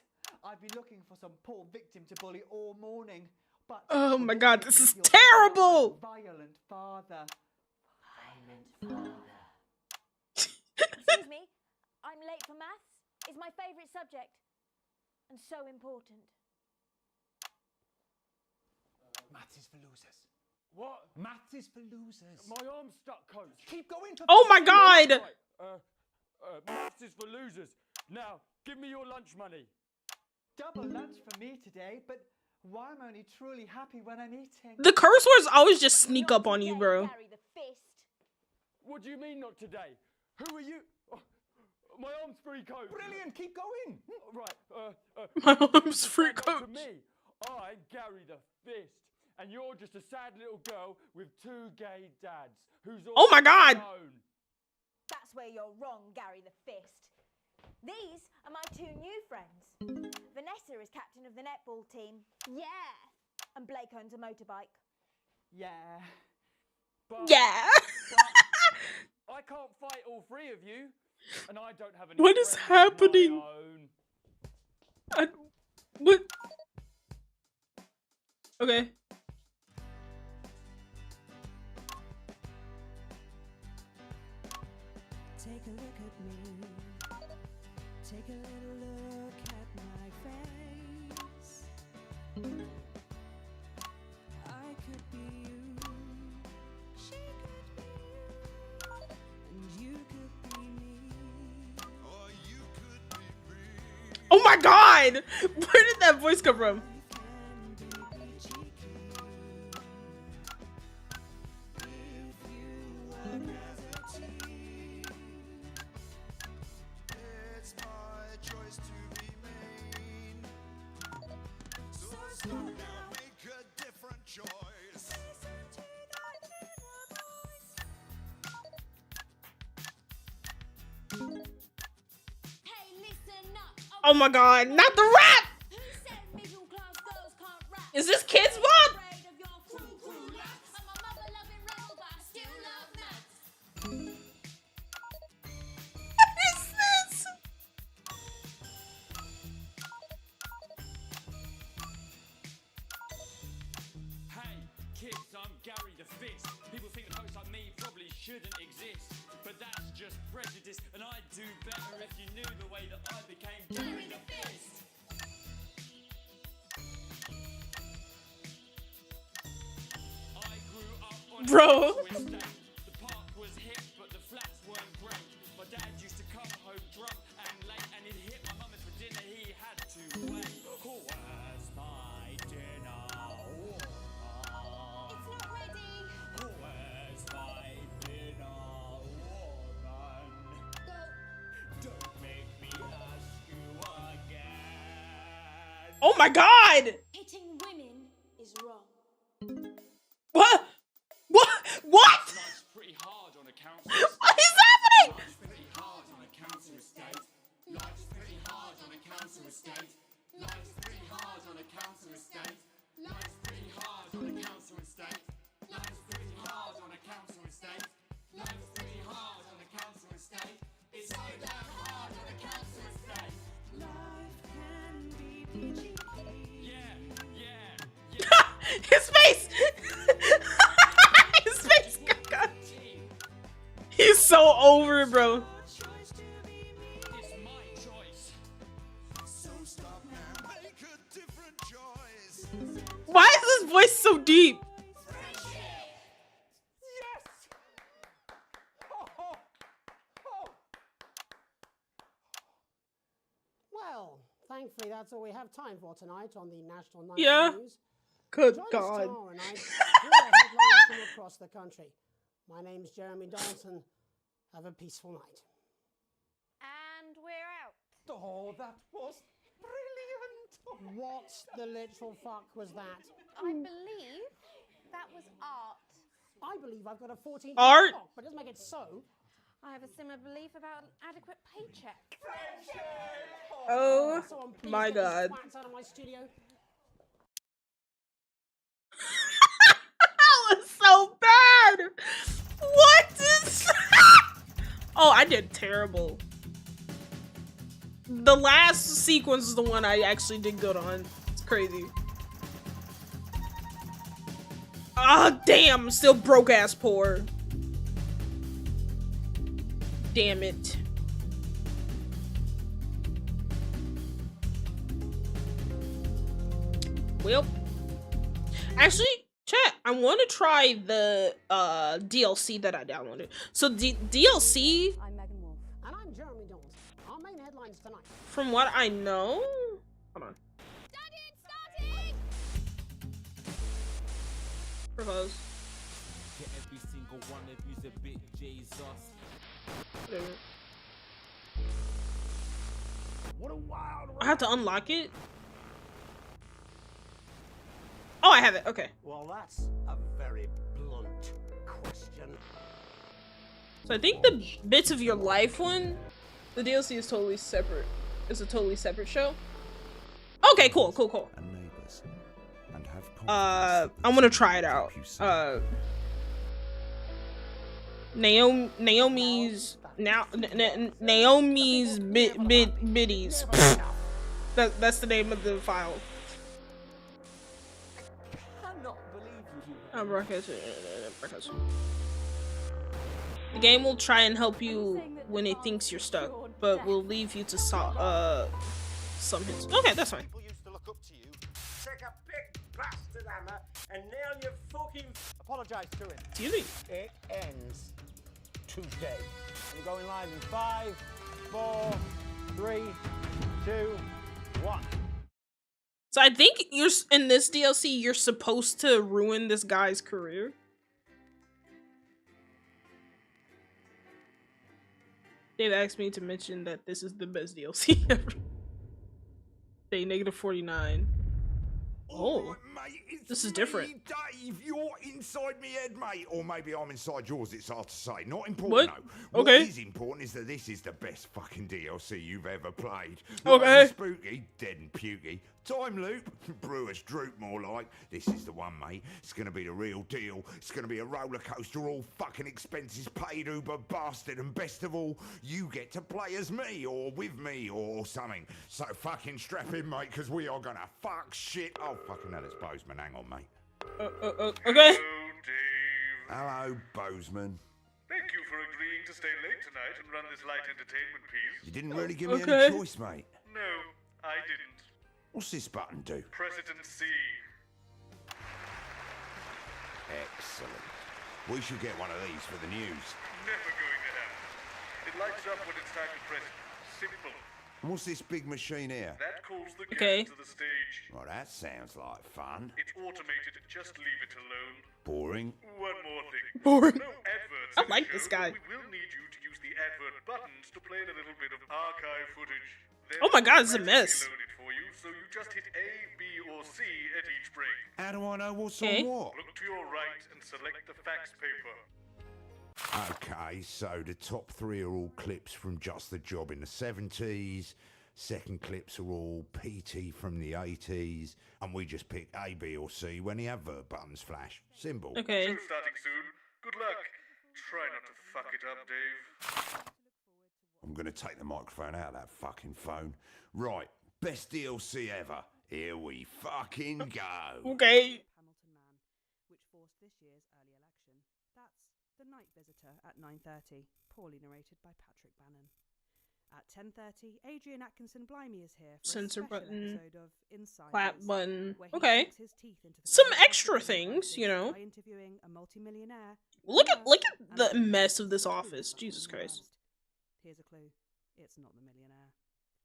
[SPEAKER 22] I've been looking for some poor victim to bully all morning, but
[SPEAKER 2] Oh my God, this is terrible.
[SPEAKER 22] Violent father.
[SPEAKER 12] Excuse me, I'm late for maths. It's my favourite subject. And so important.
[SPEAKER 21] Maths is for losers.
[SPEAKER 4] What?
[SPEAKER 21] Maths is for losers.
[SPEAKER 4] My arm's stuck, coach.
[SPEAKER 21] Keep going.
[SPEAKER 2] Oh my God.
[SPEAKER 4] Right. Maths is for losers. Now, give me your lunch money.
[SPEAKER 22] Double lunch for me today, but why am I only truly happy when I'm eating?
[SPEAKER 2] The curse words always just sneak up on you, bro.
[SPEAKER 12] Gary the Fist.
[SPEAKER 4] What do you mean not today? Who are you? Oh, my arm's free, coach.
[SPEAKER 21] Brilliant. Keep going.
[SPEAKER 4] Right.
[SPEAKER 2] My arm's free,
[SPEAKER 4] Back
[SPEAKER 2] coach.
[SPEAKER 4] to me. I'm Gary the Fist. And you're just a sad little girl with two gay dads who's all
[SPEAKER 2] Oh my God.
[SPEAKER 4] alone.
[SPEAKER 12] That's where you're wrong, Gary the Fist. These are my two new friends. Vanessa is captain of the netball team. Yeah. And Blake owns a motorbike.
[SPEAKER 22] Yeah.
[SPEAKER 4] But,
[SPEAKER 2] Yeah.
[SPEAKER 4] but I can't fight all three of you. And I don't have any
[SPEAKER 2] What is
[SPEAKER 4] friends
[SPEAKER 2] happening?
[SPEAKER 4] of my own.
[SPEAKER 2] What? Okay.
[SPEAKER 13] Take a look at me. Take a little look at my face. I could be you. She could be you. And you could be me.
[SPEAKER 2] Oh my God. Where did that voice come from? Oh my god, not the rap! Is this Kids Bop? What is this?
[SPEAKER 1] Hey, kids, I'm Gary the Fist. People think that folks like me probably shouldn't exist, but that's just prejudice, and I'd do better if you knew the way that I became Gary the Fist. I grew up on
[SPEAKER 2] Bro.
[SPEAKER 1] a estate. The park was hip, but the flats weren't great. My dad used to come home drunk and late, and he'd hit my mum if for dinner he had to wait. Where's my dinner?
[SPEAKER 5] It's not ready.
[SPEAKER 1] Where's my dinner, woman? Don't make me ask you again.
[SPEAKER 2] Oh my god!
[SPEAKER 5] Hitting women is wrong.
[SPEAKER 2] What? What? What?
[SPEAKER 1] Life's pretty hard on a council.
[SPEAKER 2] What is happening?
[SPEAKER 1] Life's pretty hard on a council estate. Life's pretty hard on a council estate. Life's pretty hard on a council estate. Life's pretty hard on a council estate. Life's pretty hard on a council estate. Life's pretty hard on a council estate. It's so damn hard on a council estate. Life can be peachy. Yeah.
[SPEAKER 2] His face! His face! He's so over it, bro.
[SPEAKER 1] It's my choice. So stop now, make a different choice.
[SPEAKER 2] Why is his voice so deep?
[SPEAKER 21] Yes! Oh.
[SPEAKER 6] Well, thankfully that's all we have time for tonight on the National Night
[SPEAKER 2] Yeah.
[SPEAKER 6] News.
[SPEAKER 2] Good
[SPEAKER 6] Join us
[SPEAKER 2] God.
[SPEAKER 6] tomorrow night for the headlines from across the country. My name's Jeremy Donaldson. Have a peaceful night.
[SPEAKER 12] And we're out.
[SPEAKER 21] Oh, that was brilliant!
[SPEAKER 6] What the literal fuck was that?
[SPEAKER 12] I believe that was art.
[SPEAKER 6] I believe I've got a 14
[SPEAKER 2] Art?
[SPEAKER 6] clock, but doesn't make it so.
[SPEAKER 12] I have a similar belief about an adequate paycheck.
[SPEAKER 2] Oh
[SPEAKER 6] Someone please
[SPEAKER 2] my
[SPEAKER 6] get these
[SPEAKER 2] god.
[SPEAKER 6] twats out of my studio.
[SPEAKER 2] That was so bad! What is Oh, I did terrible. The last sequence is the one I actually did good on. It's crazy. Ah, damn, still broke ass poor. Damn it. Well, actually, chat, I want to try the DLC that I downloaded. So DLC,
[SPEAKER 6] I'm Megan Wolf. And I'm Jeremy Donaldson. Our main headlines tonight.
[SPEAKER 2] from what I know, hold on. Propose.
[SPEAKER 1] Every single one of you's a bit Jesus.
[SPEAKER 2] Whatever.
[SPEAKER 4] What a wild
[SPEAKER 2] I have to unlock it. Oh, I have it. Okay.
[SPEAKER 4] Well, that's a very blunt question.
[SPEAKER 2] So I think the bits of your life one, the DLC is totally separate. It's a totally separate show. Okay, cool.
[SPEAKER 9] And neighbors, and have
[SPEAKER 2] I'm gonna try it out. Naomi's biddies. That's the name of the file.
[SPEAKER 21] Cannot believe you.
[SPEAKER 2] The game will try and help you when it thinks you're stuck, but will leave you to solve some hints. Okay, that's fine.
[SPEAKER 4] People used to look up to you. Take a big bastard hammer and nail your fucking.
[SPEAKER 21] Apologise to him.
[SPEAKER 2] Excuse me.
[SPEAKER 4] It ends today. I'm going live in 5, 4, 3, 2, 1.
[SPEAKER 2] So I think you're in this DLC. You're supposed to ruin this guy's career. They've asked me to mention that this is the best DLC ever. Day -49. Oh,
[SPEAKER 4] mate,
[SPEAKER 2] this is different.
[SPEAKER 4] Dave, you're inside me head, mate. Or maybe I'm inside yours, it's hard to say. Not important,
[SPEAKER 2] What?
[SPEAKER 4] though.
[SPEAKER 2] Okay.
[SPEAKER 4] What is important is that this is the best fucking DLC you've ever played.
[SPEAKER 2] Okay.
[SPEAKER 4] Spooky, dead and pukey. Time loop, Brewer's droop more like. This is the one, mate. It's going to be the real deal. It's going to be a roller coaster, all fucking expenses paid, uber bastard. And best of all, you get to play as me, or with me, or something. So fucking strap in, mate, because we are going to fuck shit. Oh, fucking hell, it's Bozeman. Hang on, mate.
[SPEAKER 2] Okay.
[SPEAKER 4] Hello, Bozeman.
[SPEAKER 8] Thank you for agreeing to stay late tonight and run this light entertainment piece.
[SPEAKER 4] You didn't really give me any choice, mate.
[SPEAKER 8] No, I didn't.
[SPEAKER 4] What's this button do?
[SPEAKER 8] President C.
[SPEAKER 4] Excellent. We should get one of these for the news.
[SPEAKER 8] Never going to happen. It lights up when it's time to press it. Simple.
[SPEAKER 4] And what's this big machine here?
[SPEAKER 8] That calls the guests to the stage.
[SPEAKER 4] Well, that sounds like fun.
[SPEAKER 8] It's automated. Just leave it alone.
[SPEAKER 4] Boring.
[SPEAKER 8] One more thing.
[SPEAKER 2] Boring.
[SPEAKER 8] No adverts.
[SPEAKER 2] I like this guy.
[SPEAKER 8] We will need you to use the advert buttons to play a little bit of archive footage.
[SPEAKER 2] Oh my god, it's a mess.
[SPEAKER 8] For you, so you just hit A, B, or C at each break.
[SPEAKER 4] How do I know what's
[SPEAKER 2] Okay.
[SPEAKER 4] on what?
[SPEAKER 8] Look to your right and select the fax paper.
[SPEAKER 4] Okay, so the top three are all clips from Just the Job in the 70s. Second clips are all PT from the 80s. And we just pick A, B, or C when the advert buttons flash. Simple.
[SPEAKER 2] Okay.
[SPEAKER 8] Show starting soon. Good luck. Try not to fuck it up, Dave.
[SPEAKER 4] I'm going to take the microphone out of that fucking phone. Right, best DLC ever. Here we fucking go.
[SPEAKER 2] Okay.
[SPEAKER 13] Hamilton Man, which forced this year's early election. That's The Night Visitor at 9:30, poorly narrated by Patrick Bannon. At 10:30, Adrian Atkinson Blimey is here for
[SPEAKER 2] Censor
[SPEAKER 13] a special
[SPEAKER 2] button,
[SPEAKER 13] episode of Insiders,
[SPEAKER 2] clap button.
[SPEAKER 13] where he
[SPEAKER 2] Okay.
[SPEAKER 13] sinks his teeth into the
[SPEAKER 2] Some
[SPEAKER 13] politics
[SPEAKER 2] extra
[SPEAKER 13] of
[SPEAKER 2] things, you know.
[SPEAKER 13] by interviewing a multimillionaire.
[SPEAKER 2] Look at the mess of this office. Jesus Christ.
[SPEAKER 13] Here's a clue. It's not the millionaire.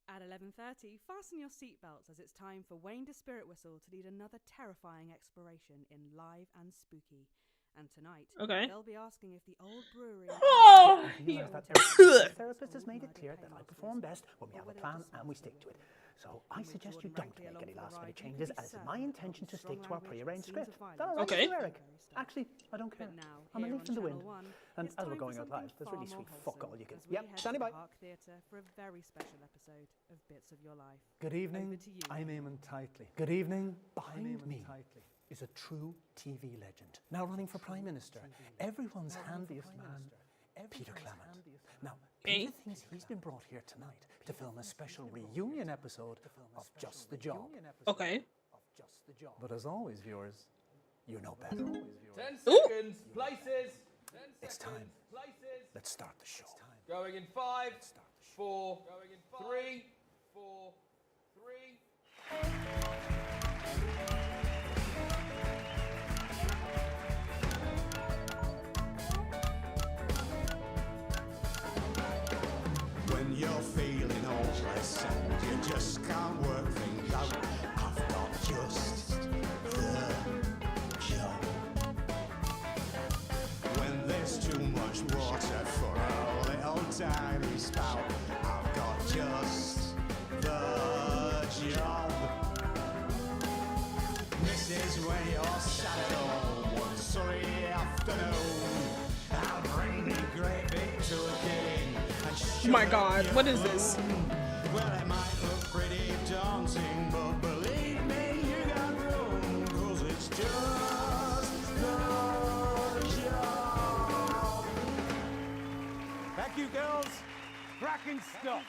[SPEAKER 13] At 11:30, fasten your seatbelts as it's time for Wayne the Spirit Whistle to lead another terrifying exploration in Live and Spooky. And tonight,
[SPEAKER 2] Okay.
[SPEAKER 13] they'll be asking if the old brewery...
[SPEAKER 2] Oh!
[SPEAKER 15] The therapist has made it clear that I perform best when we have a plan and we stick to it. So I suggest you don't make any last-minute changes, as it's my intention to stick to our pre-arranged script. Is that all right with you, Eric? Actually, I don't care. I'm a leaf in the wind. And as we're going out live, there's really sweet fuck all you can... Yep, standing by.
[SPEAKER 13] Theatre for a very special episode of Bits of Your Life.
[SPEAKER 15] Good evening, I'm Eamon Tightly. Good evening, behind me is a true TV legend, now running for Prime Minister, everyone's handiest man, Peter Clement. Now, Peter thinks he's been brought here tonight to film a special reunion episode of Just the Job.
[SPEAKER 2] Okay.
[SPEAKER 15] But as always, viewers, you know better.
[SPEAKER 18] 10 seconds, places. 10
[SPEAKER 15] It's time.
[SPEAKER 18] places.
[SPEAKER 15] Let's start the show.
[SPEAKER 18] Going in 5, 4, 3, 4, 3.
[SPEAKER 1] When you're feeling hopeless and you just can't work things out, I've got just the job. When there's too much water for a little tiny spout, I've got just the job. This is when you're sat at home one sunny afternoon. I'll bring me great big turkey and
[SPEAKER 2] Oh my god, what is this?
[SPEAKER 1] well, it might look pretty daunting, but believe me, you got room, 'cause it's just the job.
[SPEAKER 4] Thank you, girls. Cracking stuff.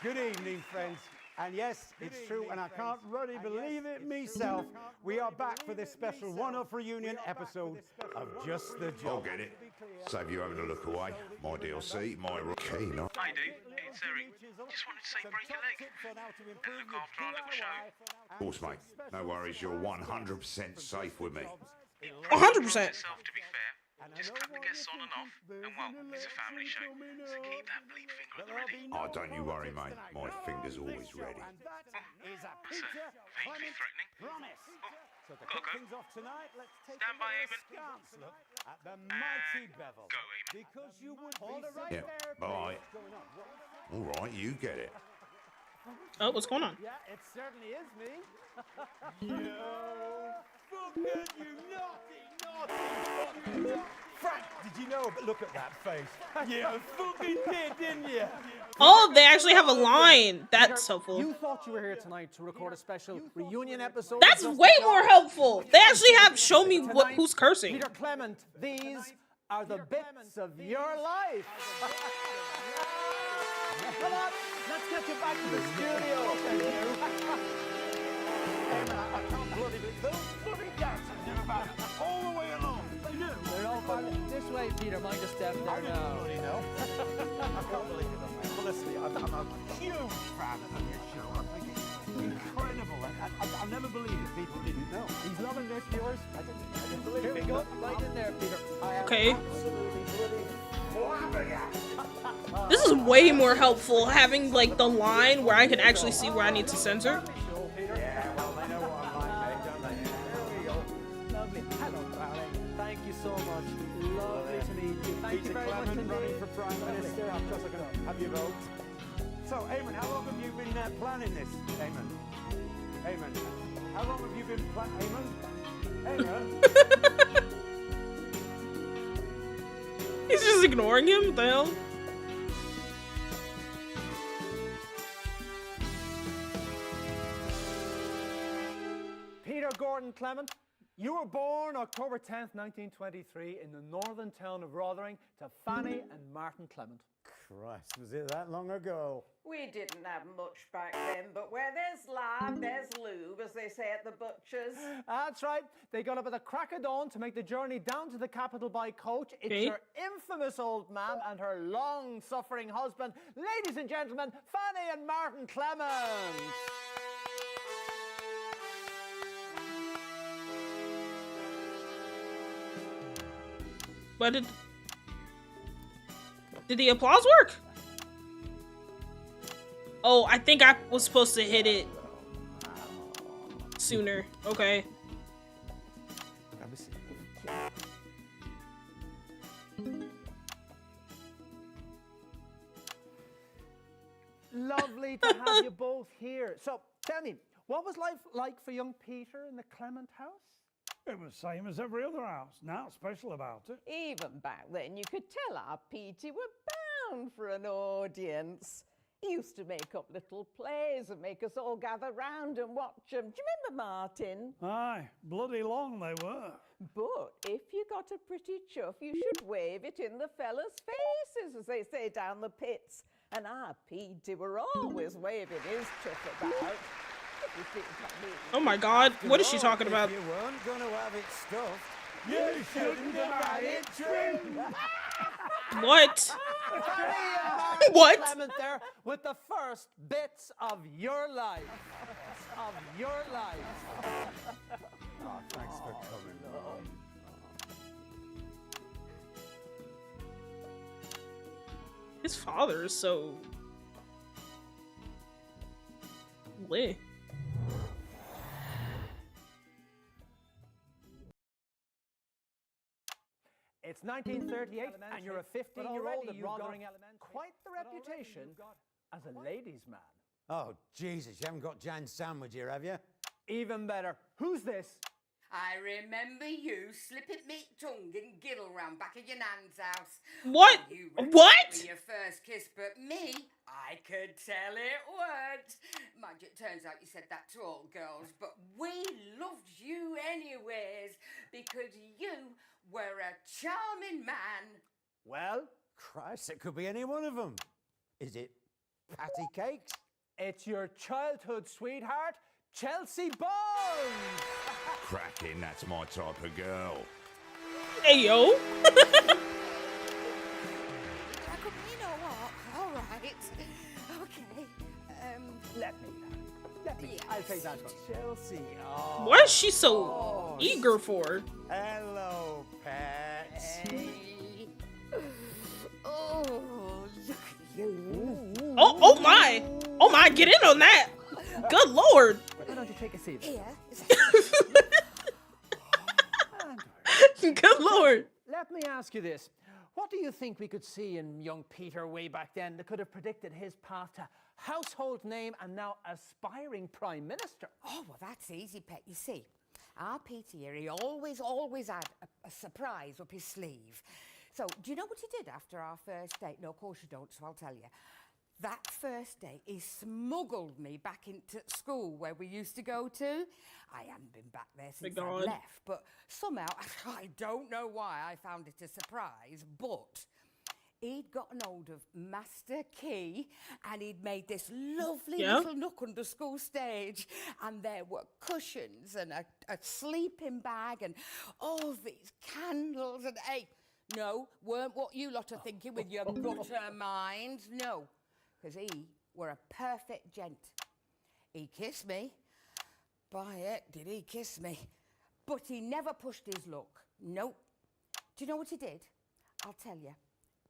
[SPEAKER 4] Good evening, friends. And yes, it's true, and I can't really believe it myself. We are back for this special one-off reunion episode of Just the Job. I'll get it. Save you having to look away. My DLC, my key, no?
[SPEAKER 8] Hi, Dave. It's Eric. Just wanted to say break a leg and look after our little show.
[SPEAKER 4] Of course, mate. No worries, you're 100% safe with me.
[SPEAKER 2] 100%.
[SPEAKER 8] Yourself, to be fair. Just cut the guests on and off, and well, it's a family show, so keep that bleed finger at the ready.
[SPEAKER 4] Oh, don't you worry, mate. My finger's always ready.
[SPEAKER 8] Sir, vaguely threatening.
[SPEAKER 4] So to
[SPEAKER 8] Gotta
[SPEAKER 4] kick
[SPEAKER 8] go.
[SPEAKER 4] things off tonight, let's take
[SPEAKER 8] Stand
[SPEAKER 4] a
[SPEAKER 8] by,
[SPEAKER 4] little
[SPEAKER 8] Eamon.
[SPEAKER 4] askance look at the mighty Bevel.
[SPEAKER 8] Go, Eamon.
[SPEAKER 4] Because you would be right there, bye. All right, you get it.
[SPEAKER 2] Oh, what's going on?
[SPEAKER 15] Yeah, it certainly is me.
[SPEAKER 21] Frank, did you know? Look at that face. You fucking did, didn't you?
[SPEAKER 2] Oh, they actually have a line. That's helpful.
[SPEAKER 15] You thought you were here tonight to record a special reunion episode.
[SPEAKER 2] That's way more helpful. They actually have show me who's cursing.
[SPEAKER 15] Peter Clement, these are the bits of your life. Come on, let's get you back to the studio. I can't bloody believe those bloody dancers knew about it all the way along. They knew. They're all part of it. This way, Peter. Mind a step there now. I can't believe it. Well, listen, I'm a huge fan of your show. I think it's incredible. I've never believed that people didn't know. He's loving this, viewers. I didn't believe it. Here we go. Right in there, Peter.
[SPEAKER 2] Okay. This is way more helpful, having like the line where I can actually see where I need to censor.
[SPEAKER 15] Yeah, well, they know what I'm like, mate, don't they? There we go. Lovely. Hello, darling. Thank you so much. Lovely to meet you. Thank you very much indeed for Prime Minister. I'm just going to have your vote. So, Eamon, how long have you been planning this? Eamon, how long have you been planning? Eamon?
[SPEAKER 2] He's just ignoring him. What the hell?
[SPEAKER 15] Peter Gordon Clement, you were born October 10th, 1923 in the northern town of Rotherham to Fanny and Martin Clement.
[SPEAKER 11] Christ, was it that long ago?
[SPEAKER 14] We didn't have much back then, but where there's lard, there's lube, as they say at the butchers.
[SPEAKER 15] That's right. They got up at the crack of dawn to make the journey down to the capital by coach. It's her infamous old man and her long-suffering husband. Ladies and gentlemen, Fanny and Martin Clement.
[SPEAKER 2] But did the applause work? Oh, I think I was supposed to hit it sooner. Okay.
[SPEAKER 15] Lovely to have you both here. So, tell me, what was life like for young Peter in the Clement house?
[SPEAKER 16] It was same as every other house. Nothing special about it.
[SPEAKER 14] Even back then, you could tell our Petey were bound for an audience. He used to make up little plays and make us all gather round and watch them. Do you remember, Martin?
[SPEAKER 16] Aye, bloody long they were.
[SPEAKER 14] But if you got a pretty chuff, you should wave it in the fellas' faces, as they say down the pits. And our Petey were always waving his chuff about.
[SPEAKER 2] Oh my God, what is she talking about?
[SPEAKER 11] You weren't going to have it stuffed.
[SPEAKER 16] You shouldn't have had it trimmed.
[SPEAKER 2] What?
[SPEAKER 15] What? Clement there with the first bits of your life. Of your life.
[SPEAKER 11] Oh, thanks for coming, Mom.
[SPEAKER 2] His father is so lit.
[SPEAKER 15] It's 1938, and you're a 15-year-old at Rotherham Elementary. Quite the reputation as a ladies' man.
[SPEAKER 11] Oh, Jesus, you haven't got Jan Sandwich here, have you?
[SPEAKER 15] Even better. Who's this?
[SPEAKER 23] I remember you slipping me tongue and giddle round back at your nan's house.
[SPEAKER 2] What? What?
[SPEAKER 23] For your first kiss, but me, I could tell it weren't. Mind you, it turns out you said that to all girls, but we loved you anyways, because you were a charming man.
[SPEAKER 15] Well,
[SPEAKER 11] Christ, it could be any one of them. Is it Patty Cakes?
[SPEAKER 15] It's your childhood sweetheart, Chelsea Bones.
[SPEAKER 4] Cracking, that's my type of girl.
[SPEAKER 2] Hey, yo.
[SPEAKER 14] You know what? All right. Okay.
[SPEAKER 15] Let me.
[SPEAKER 14] Yes.
[SPEAKER 15] I'll take that one. Chelsea. Oh.
[SPEAKER 2] What is she so eager for?
[SPEAKER 11] Hello, pets.
[SPEAKER 14] Hey. Oh, look at you.
[SPEAKER 2] Oh my. Oh my, get in on that. Good Lord.
[SPEAKER 15] Why don't you take a seat?
[SPEAKER 14] Here.
[SPEAKER 2] Good Lord.
[SPEAKER 15] Let me ask you this. What do you think we could see in young Peter way back then that could have predicted his path to household name and now aspiring Prime Minister?
[SPEAKER 23] Oh, well, that's easy, Pet. You see, our Peter here, he always had a surprise up his sleeve. So, do you know what he did after our first date? No, of course you don't, so I'll tell you. That first day, he smuggled me back into school where we used to go to. I hadn't been back there since I left, but somehow, I don't know why I found it a surprise, but he'd gotten hold of Master Key and he'd made this lovely little nook under school stage, and there were cushions and a sleeping bag and all these candles and, hey, no, weren't what you lot are thinking with your butter minds, no. Because he were a perfect gent. He kissed me. By it, did he kiss me. But he never pushed his luck. Nope. Do you know what he did? I'll tell you.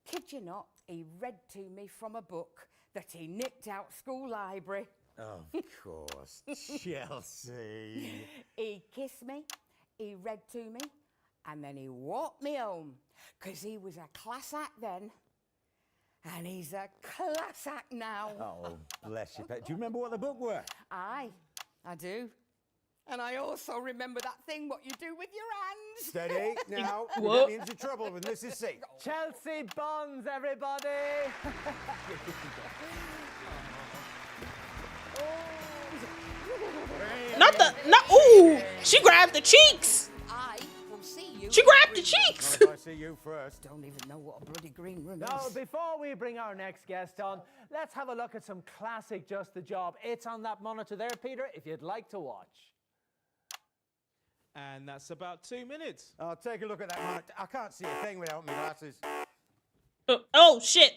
[SPEAKER 23] Kid you not, he read to me from a book that he nicked out school library.
[SPEAKER 11] Of course, Chelsea.
[SPEAKER 23] He kissed me, he read to me, and then he walked me home. Because he was a class act then. And he's a class act now.
[SPEAKER 11] Oh, bless you, Pet. Do you remember what the book were?
[SPEAKER 23] Aye, I do. And I also remember that thing what you do with your hands.
[SPEAKER 11] Steady, now. You get me into trouble with Mrs. C.
[SPEAKER 15] Chelsea Bonds, everybody!
[SPEAKER 2] Ooh! She grabbed the cheeks!
[SPEAKER 23] I will see you.
[SPEAKER 2] She grabbed the cheeks!
[SPEAKER 11] I see you first.
[SPEAKER 23] Don't even know what a bloody green room is.
[SPEAKER 15] Now, before we bring our next guest on, let's have a look at some classic Just the Job. It's on that monitor there, Peter, if you'd like to watch.
[SPEAKER 7] And that's about 2 minutes.
[SPEAKER 11] I'll take a look at that monitor. I can't see a thing without my glasses.
[SPEAKER 2] Oh, shit.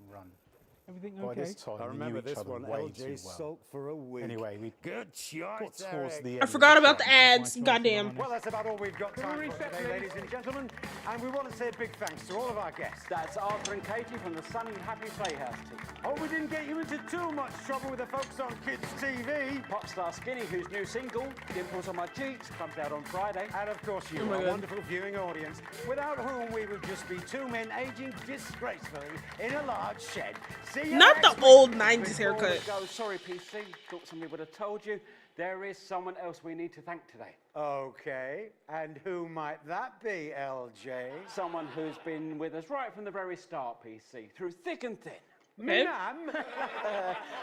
[SPEAKER 19] Run.
[SPEAKER 7] Everything
[SPEAKER 19] By
[SPEAKER 7] okay?
[SPEAKER 19] this time,
[SPEAKER 11] I remember
[SPEAKER 19] we knew each
[SPEAKER 11] this
[SPEAKER 19] other
[SPEAKER 11] one.
[SPEAKER 19] way
[SPEAKER 11] LJ
[SPEAKER 19] too well.
[SPEAKER 11] sulked for a week.
[SPEAKER 19] Anyway, we
[SPEAKER 11] good choice,
[SPEAKER 19] got towards the end.
[SPEAKER 2] I forgot about the ads. Goddamn.
[SPEAKER 11] Well, that's about all we've got time for today, ladies and gentlemen. And we want to say a big thanks to all of our guests.
[SPEAKER 20] That's Arthur and Katie from the Sun and Happy Playhouse team.
[SPEAKER 11] Hope we didn't get you into too much trouble with the folks on Kids TV.
[SPEAKER 20] Popstar Skinny, whose new single, Dimples on My Cheeks, comes out on Friday.
[SPEAKER 11] And of course you, our wonderful viewing audience, without whom we would just be two men aging disgracefully in a large shed. See you
[SPEAKER 2] Not
[SPEAKER 11] next
[SPEAKER 2] the old
[SPEAKER 11] week.
[SPEAKER 2] 90s
[SPEAKER 20] Before
[SPEAKER 2] haircut.
[SPEAKER 20] we go, sorry, PC. Thought somebody would have told you. There is someone else we need to thank today.
[SPEAKER 11] Okay, and who might that be, LJ?
[SPEAKER 20] Someone who's been with us right from the very start, PC, through thick and thin.
[SPEAKER 11] Ma'am?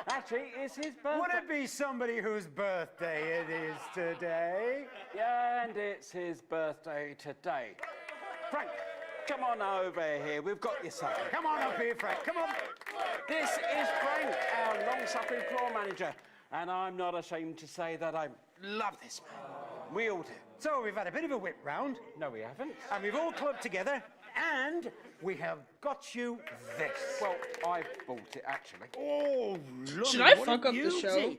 [SPEAKER 20] Actually, it's his birthday.
[SPEAKER 11] Would it be somebody whose birthday it is today?
[SPEAKER 20] Yeah, and it's his birthday today. Frank, come on over here. We've got you something.
[SPEAKER 11] Come on up here, Frank. Come on.
[SPEAKER 20] This is Frank, our long-suffering floor manager. And I'm not ashamed to say that I love this man. We all do.
[SPEAKER 11] So we've had a bit of a whip round.
[SPEAKER 20] No, we haven't.
[SPEAKER 11] And we've all clubbed together. And we have got you this.
[SPEAKER 20] Well, I bought it, actually.
[SPEAKER 11] Oh, look.
[SPEAKER 2] Should I fuck up the show?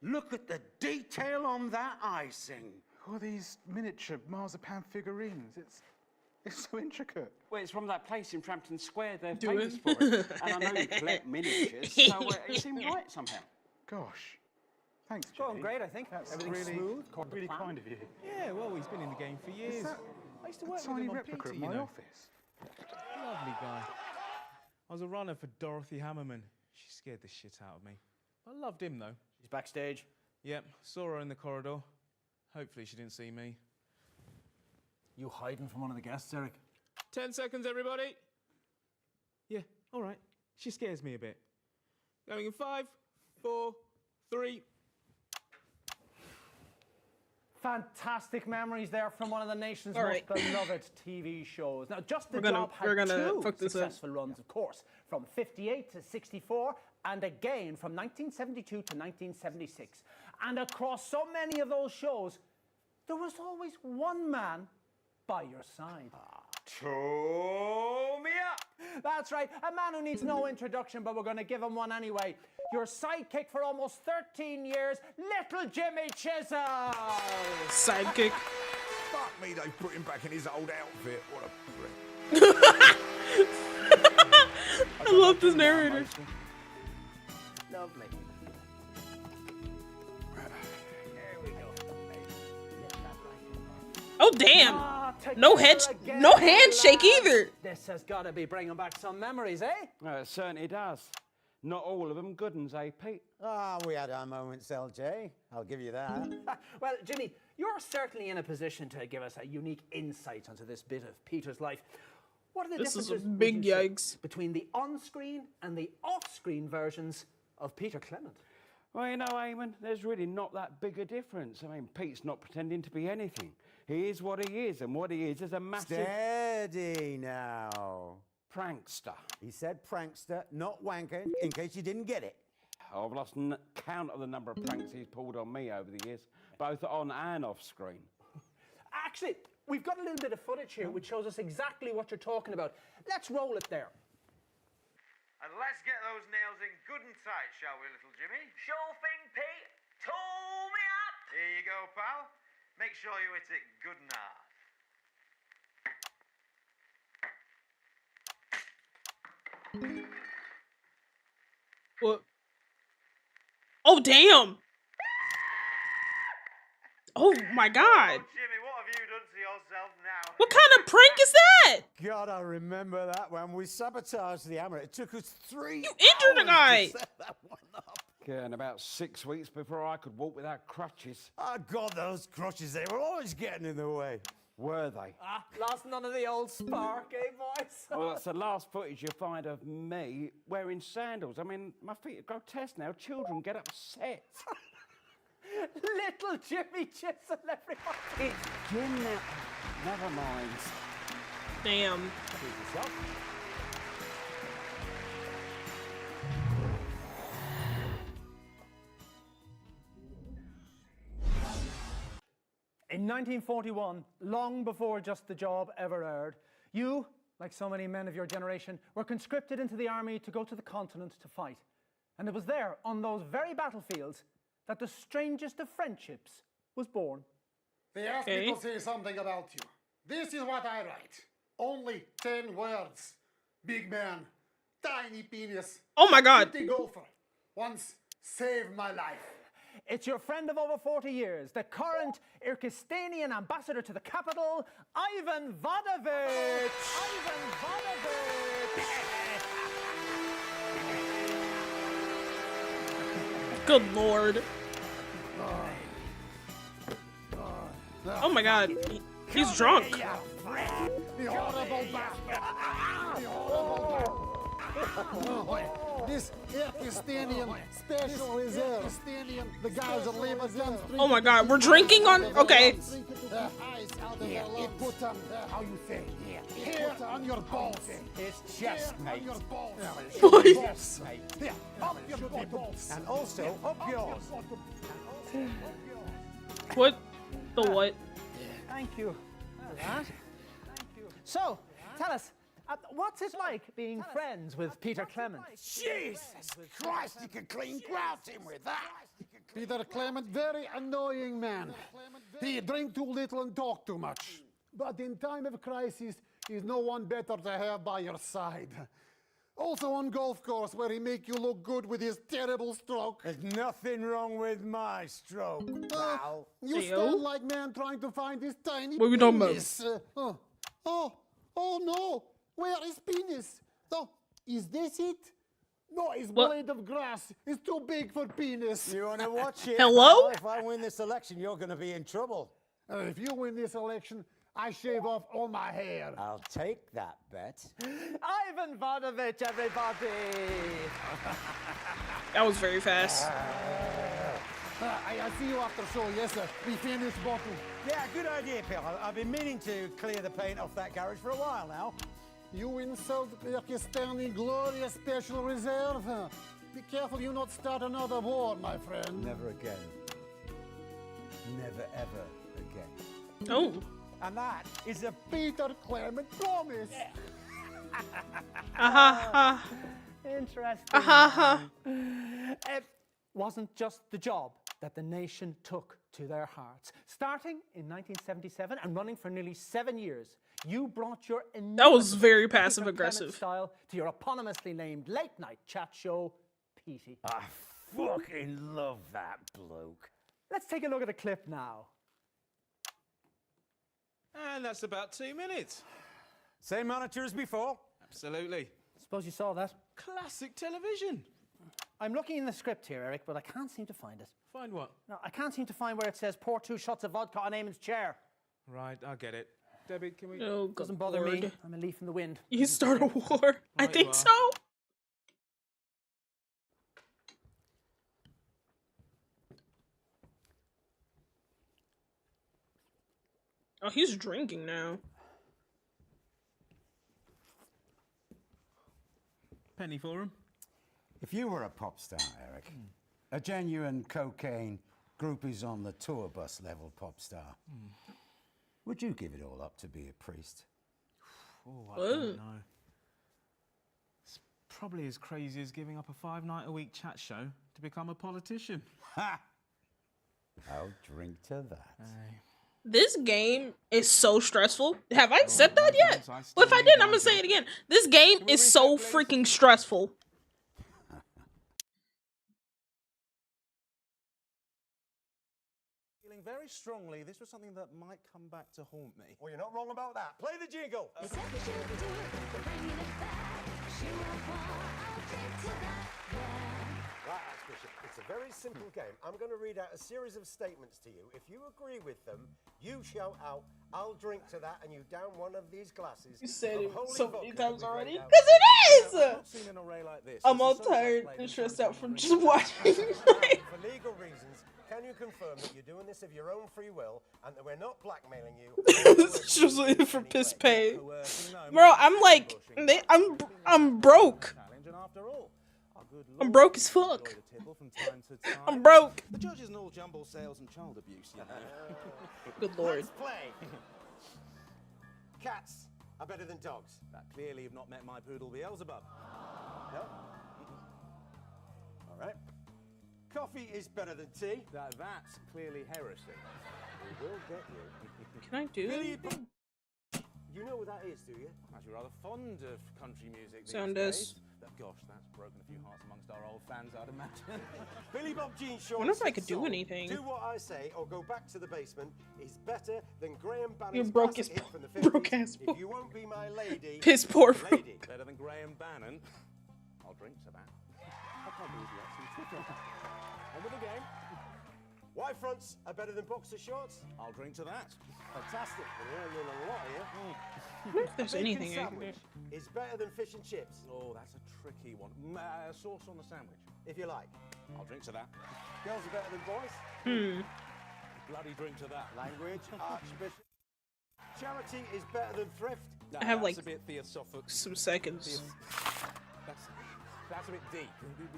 [SPEAKER 11] Look at the detail on that icing.
[SPEAKER 19] Who are these miniature marzipan figurines? It's so intricate.
[SPEAKER 20] Well, it's from that place in Frampton Square. They're
[SPEAKER 2] Do
[SPEAKER 20] famous
[SPEAKER 2] it.
[SPEAKER 20] for it. And I know you collect miniatures, so it seemed right somehow.
[SPEAKER 19] Gosh. Thanks,
[SPEAKER 15] It's going
[SPEAKER 19] Jenny.
[SPEAKER 15] great, I think.
[SPEAKER 19] That's
[SPEAKER 15] Everything's
[SPEAKER 19] really,
[SPEAKER 15] smooth, according to
[SPEAKER 19] really
[SPEAKER 15] plan.
[SPEAKER 19] kind of you.
[SPEAKER 7] Yeah, well, he's been in the game for years.
[SPEAKER 19] Is that
[SPEAKER 7] I used to
[SPEAKER 19] a
[SPEAKER 7] work with
[SPEAKER 19] tiny
[SPEAKER 7] him on
[SPEAKER 19] replica
[SPEAKER 7] PT,
[SPEAKER 19] of
[SPEAKER 7] you
[SPEAKER 19] my
[SPEAKER 7] know.
[SPEAKER 19] office?
[SPEAKER 7] Lovely guy. I was a runner for Dorothy Hammerman. She scared the shit out of me. I loved him, though.
[SPEAKER 15] She's backstage.
[SPEAKER 7] Yep, saw her in the corridor. Hopefully she didn't see me.
[SPEAKER 15] You hiding from one of the guests, Eric?
[SPEAKER 7] 10 seconds, everybody. Yeah, all right. She scares me a bit. Going in 5, 4, 3.
[SPEAKER 15] Fantastic memories there from one of the nation's
[SPEAKER 2] All
[SPEAKER 15] most
[SPEAKER 2] right.
[SPEAKER 15] beloved TV shows. Now, Just the
[SPEAKER 2] We're gonna-
[SPEAKER 15] Job had
[SPEAKER 2] we're gonna
[SPEAKER 15] two
[SPEAKER 2] fuck this up.
[SPEAKER 15] successful runs, of course, from 58 to 64, and again from 1972 to 1976. And across so many of those shows, there was always one man by your side.
[SPEAKER 11] Show me up.
[SPEAKER 15] That's right, a man who needs no introduction, but we're going to give him one anyway. Your sidekick for almost 13 years, little Jimmy Chisholm.
[SPEAKER 2] Sidekick.
[SPEAKER 4] Fuck me, they put him back in his old outfit. What a prick.
[SPEAKER 2] I love this narrator.
[SPEAKER 15] Lovely.
[SPEAKER 11] There we
[SPEAKER 2] Oh damn! No handshake either.
[SPEAKER 15] This has got to be bringing back some memories, eh?
[SPEAKER 21] It certainly does. Not all of them good ones, eh, Pete?
[SPEAKER 11] Ah, we had our moments, LJ. I'll give you that.
[SPEAKER 15] Well, Jimmy, you're certainly in a position to give us a unique insight onto this bit of Peter's life. What are the
[SPEAKER 2] This is a
[SPEAKER 15] differences
[SPEAKER 2] big yikes
[SPEAKER 15] between the on-screen and the off-screen versions of Peter Clement?
[SPEAKER 21] Well, you know, Eamon, there's really not that big a difference. I mean, Pete's not pretending to be anything. He is what he is, and what he is a massive...
[SPEAKER 11] Steady now.
[SPEAKER 21] Prankster.
[SPEAKER 11] He said prankster, not wanker, in case you didn't get it.
[SPEAKER 21] I've lost count of the number of pranks he's pulled on me over the years, both on and off screen.
[SPEAKER 15] Actually, we've got a little bit of footage here which shows us exactly what you're talking about. Let's roll it there.
[SPEAKER 8] And let's get those nails in good and tight, shall we, little Jimmy? Sure thing, Pete. Tool me up. Here you go, pal. Make sure you hit it good and hard.
[SPEAKER 2] What? Oh damn! Oh my god!
[SPEAKER 8] Jimmy, what have you done to yourself now?
[SPEAKER 2] What kind of prank is that?
[SPEAKER 11] God, I remember that when we sabotaged the hammer. It took us 3
[SPEAKER 2] You injured a guy.
[SPEAKER 11] to set that one up.
[SPEAKER 21] Yeah, and about 6 weeks before I could walk without crutches.
[SPEAKER 11] Oh, God, those crutches, they were always getting in the way.
[SPEAKER 21] Were they?
[SPEAKER 15] Lost none of the old spark, eh, boys?
[SPEAKER 21] Well, that's the last footage you find of me wearing sandals. I mean, my feet are grotesque now. Children get upset.
[SPEAKER 15] Little Jimmy Chisel, everybody.
[SPEAKER 21] It's Jim now. Never mind.
[SPEAKER 2] Damn.
[SPEAKER 15] In 1941, long before Just the Job ever aired, you, like so many men of your generation, were conscripted into the army to go to the continent to fight. And it was there, on those very battlefields, that the strangest of friendships was born.
[SPEAKER 3] They asked me to say something about you. This is what I write. Only 10 words. Big man, tiny penis.
[SPEAKER 2] Oh my god.
[SPEAKER 3] City golfer. Once saved my life.
[SPEAKER 15] It's your friend of over 40 years, the current Kyrgyzstanian ambassador to the capital, Ivan Vodovich! Ivan Vodovich!
[SPEAKER 2] Good lord. Oh my god. He's drunk.
[SPEAKER 3] The horrible bastard. The horrible bastard. This Kyrgyzstanian special reserve. The guys that live against.
[SPEAKER 2] Oh my god, we're drinking on. Okay.
[SPEAKER 3] Put them, how you say? Here on your balls.
[SPEAKER 11] It's chest, mate.
[SPEAKER 3] On your balls.
[SPEAKER 11] Yes, mate.
[SPEAKER 3] Here, up your balls.
[SPEAKER 11] And also up yours.
[SPEAKER 2] What? The what?
[SPEAKER 15] Thank you for that. So, tell us, what's it like being friends with Peter Clement?
[SPEAKER 3] Jesus Christ, you can clean grout him with that. Peter Clement, very annoying man. He drink too little and talk too much. But in time of crisis, he's no one better to have by your side. Also on golf course where he make you look good with his terrible stroke.
[SPEAKER 11] There's nothing wrong with my stroke, pal.
[SPEAKER 3] You stand like man trying to find his tiny
[SPEAKER 2] What are we talking about?
[SPEAKER 3] penis. Oh no, where is penis? Oh, is this it? No, it's blade of grass. It's too big for penis.
[SPEAKER 11] You want to watch it?
[SPEAKER 2] Hello?
[SPEAKER 11] If I win this election, you're going to be in trouble.
[SPEAKER 3] If you win this election, I shave off all my hair.
[SPEAKER 11] I'll take that bet.
[SPEAKER 15] Ivan Vodovich, everybody!
[SPEAKER 2] That was very fast.
[SPEAKER 3] I see you after show, yes sir. We finished bottle.
[SPEAKER 11] Yeah, good idea, Phil. I've been meaning to clear the paint off that garage for a while now.
[SPEAKER 3] You insult Kyrgyzstani glorious special reserve. Be careful you not start another war, my friend.
[SPEAKER 11] Never again. Never ever again.
[SPEAKER 2] Oh.
[SPEAKER 3] And that is a Peter Clement promise.
[SPEAKER 15] Interesting. It wasn't just the job that the nation took to their hearts. Starting in 1977 and running for nearly 7 years, you brought your
[SPEAKER 2] That was very
[SPEAKER 15] Peter
[SPEAKER 2] passive
[SPEAKER 15] Clement
[SPEAKER 2] aggressive.
[SPEAKER 15] style to your eponymously named late night chat show, Petey.
[SPEAKER 11] I fucking love that bloke.
[SPEAKER 15] Let's take a look at a clip now.
[SPEAKER 7] And that's about 2 minutes.
[SPEAKER 11] Same monitor as before?
[SPEAKER 7] Absolutely.
[SPEAKER 15] Suppose you saw that.
[SPEAKER 7] Classic television.
[SPEAKER 15] I'm looking in the script here, Eric, but I can't seem to find it.
[SPEAKER 7] Find what?
[SPEAKER 15] No, I can't seem to find where it says pour 2 shots of vodka on Eamon's chair.
[SPEAKER 7] Right, I get it. Debbie, can we...
[SPEAKER 2] Oh, good
[SPEAKER 15] Doesn't bother
[SPEAKER 2] Lord.
[SPEAKER 15] me. I'm a leaf in the wind.
[SPEAKER 2] You start a war. I
[SPEAKER 7] Right,
[SPEAKER 2] think
[SPEAKER 7] you are.
[SPEAKER 2] so. Oh, he's drinking now.
[SPEAKER 7] Penny for him.
[SPEAKER 11] If you were a pop star, Eric, a genuine cocaine, groupies on the tour bus level pop star, would you give it all up to be a priest?
[SPEAKER 7] Oh, I don't know. It's probably as crazy as giving up a 5-night-a-week chat show to become a politician.
[SPEAKER 11] Ha! I'll drink to that.
[SPEAKER 2] This game is so stressful. Have I said that yet? Well, if I didn't, I'm gonna say it again. This game is so freaking stressful.
[SPEAKER 10] Feeling very strongly, this was something that might come back to haunt me.
[SPEAKER 21] Well, you're not wrong about that. Play the jingle. Right, Archbishop, it's a very simple game. I'm going to read out a series of statements to you. If you agree with them, you shout out, "I'll drink to that," and you down one of these glasses.
[SPEAKER 2] You said
[SPEAKER 21] of
[SPEAKER 2] it
[SPEAKER 21] holy
[SPEAKER 2] so many
[SPEAKER 21] vodka
[SPEAKER 2] times
[SPEAKER 21] that we've
[SPEAKER 2] already.
[SPEAKER 21] laid out.
[SPEAKER 2] Because it is!
[SPEAKER 10] I've not seen an array like this.
[SPEAKER 2] I'm
[SPEAKER 10] This
[SPEAKER 2] all
[SPEAKER 10] is so much
[SPEAKER 2] tired
[SPEAKER 10] played
[SPEAKER 2] and
[SPEAKER 10] in
[SPEAKER 2] stressed
[SPEAKER 10] front
[SPEAKER 2] out
[SPEAKER 10] of
[SPEAKER 2] from
[SPEAKER 10] me.
[SPEAKER 2] just watching.
[SPEAKER 21] For legal reasons, can you confirm that you're doing this of your own free will and that we're not blackmailing you?
[SPEAKER 2] This is just in for piss pay. Bro, I'm like, I'm broke.
[SPEAKER 10] Challenge, and after all, our good
[SPEAKER 2] I'm
[SPEAKER 10] Lord
[SPEAKER 2] broke as
[SPEAKER 10] enjoyed
[SPEAKER 2] fuck.
[SPEAKER 10] a tipple from time to time.
[SPEAKER 2] I'm broke.
[SPEAKER 10] The judge isn't all jumble sales and child abuse, you know.
[SPEAKER 2] Good Lord.
[SPEAKER 21] Let's play. Cats are better than dogs.
[SPEAKER 10] That clearly you've not met my poodle Beelzebub.
[SPEAKER 21] No? All right. Coffee is better than tea.
[SPEAKER 10] That's clearly heresy.
[SPEAKER 21] We will get you.
[SPEAKER 2] Can I do
[SPEAKER 21] Billy
[SPEAKER 2] anything?
[SPEAKER 21] You know what that is, do you?
[SPEAKER 10] I'm actually rather fond of country music these
[SPEAKER 2] Sound
[SPEAKER 10] days.
[SPEAKER 2] is.
[SPEAKER 10] But gosh, that's broken a few hearts amongst our old fans, I'd imagine.
[SPEAKER 21] Billy Bob Jean Shaw.
[SPEAKER 2] Wonder if I could do anything.
[SPEAKER 21] Do what I say or go back to the basement is better than Graham Bannon's
[SPEAKER 2] You're broke
[SPEAKER 21] classic
[SPEAKER 2] as
[SPEAKER 21] hit from the 50s.
[SPEAKER 2] broke as
[SPEAKER 21] If you won't be my lady,
[SPEAKER 2] Piss poor bro.
[SPEAKER 21] lady.
[SPEAKER 10] Better than Graham Bannon. I'll drink to that. I can't believe you actually took it. On with the game.
[SPEAKER 21] Y fronts are better than boxer shorts.
[SPEAKER 10] I'll drink to that.
[SPEAKER 21] Fantastic. We're learning a lot here.
[SPEAKER 2] I wonder if there's
[SPEAKER 21] A bacon
[SPEAKER 2] anything I can do.
[SPEAKER 21] sandwich is better than fish and chips,
[SPEAKER 10] Oh, that's a tricky one. Sauce on the sandwich.
[SPEAKER 21] if you like.
[SPEAKER 10] I'll drink to that.
[SPEAKER 21] Girls are better than boys.
[SPEAKER 10] Bloody drink to that.
[SPEAKER 21] Language, Archbishop. Charity is better than thrift.
[SPEAKER 10] No,
[SPEAKER 2] I have,
[SPEAKER 10] that's
[SPEAKER 2] like,
[SPEAKER 10] a bit theosophic.
[SPEAKER 2] some seconds.
[SPEAKER 10] That's a bit deep.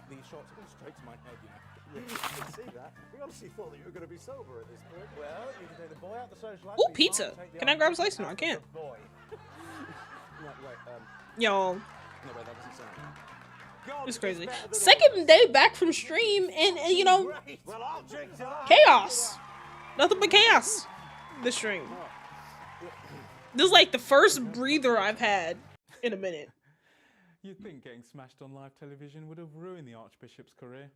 [SPEAKER 10] These shots go straight to my head, you know.
[SPEAKER 21] I can see that. We honestly thought that you were going to be sober at this point.
[SPEAKER 10] Well, you can take the boy out the social life.
[SPEAKER 2] Ooh,
[SPEAKER 10] but you
[SPEAKER 2] pizza.
[SPEAKER 10] can't take the
[SPEAKER 2] Can I grab a
[SPEAKER 10] alcohol
[SPEAKER 2] slice? No, I
[SPEAKER 10] out of
[SPEAKER 2] can't.
[SPEAKER 10] the boy. No, wait,
[SPEAKER 2] Y'all,
[SPEAKER 10] no, wait, that doesn't sound right.
[SPEAKER 21] God
[SPEAKER 2] it's
[SPEAKER 21] is
[SPEAKER 2] crazy.
[SPEAKER 21] better than
[SPEAKER 2] Second day back from stream, and you know,
[SPEAKER 21] Great. Well, I'll drink to that.
[SPEAKER 2] chaos. Nothing but chaos. This stream. This is like the first breather I've had in a minute.
[SPEAKER 7] You'd think getting smashed on live television would have ruined the Archbishop's career,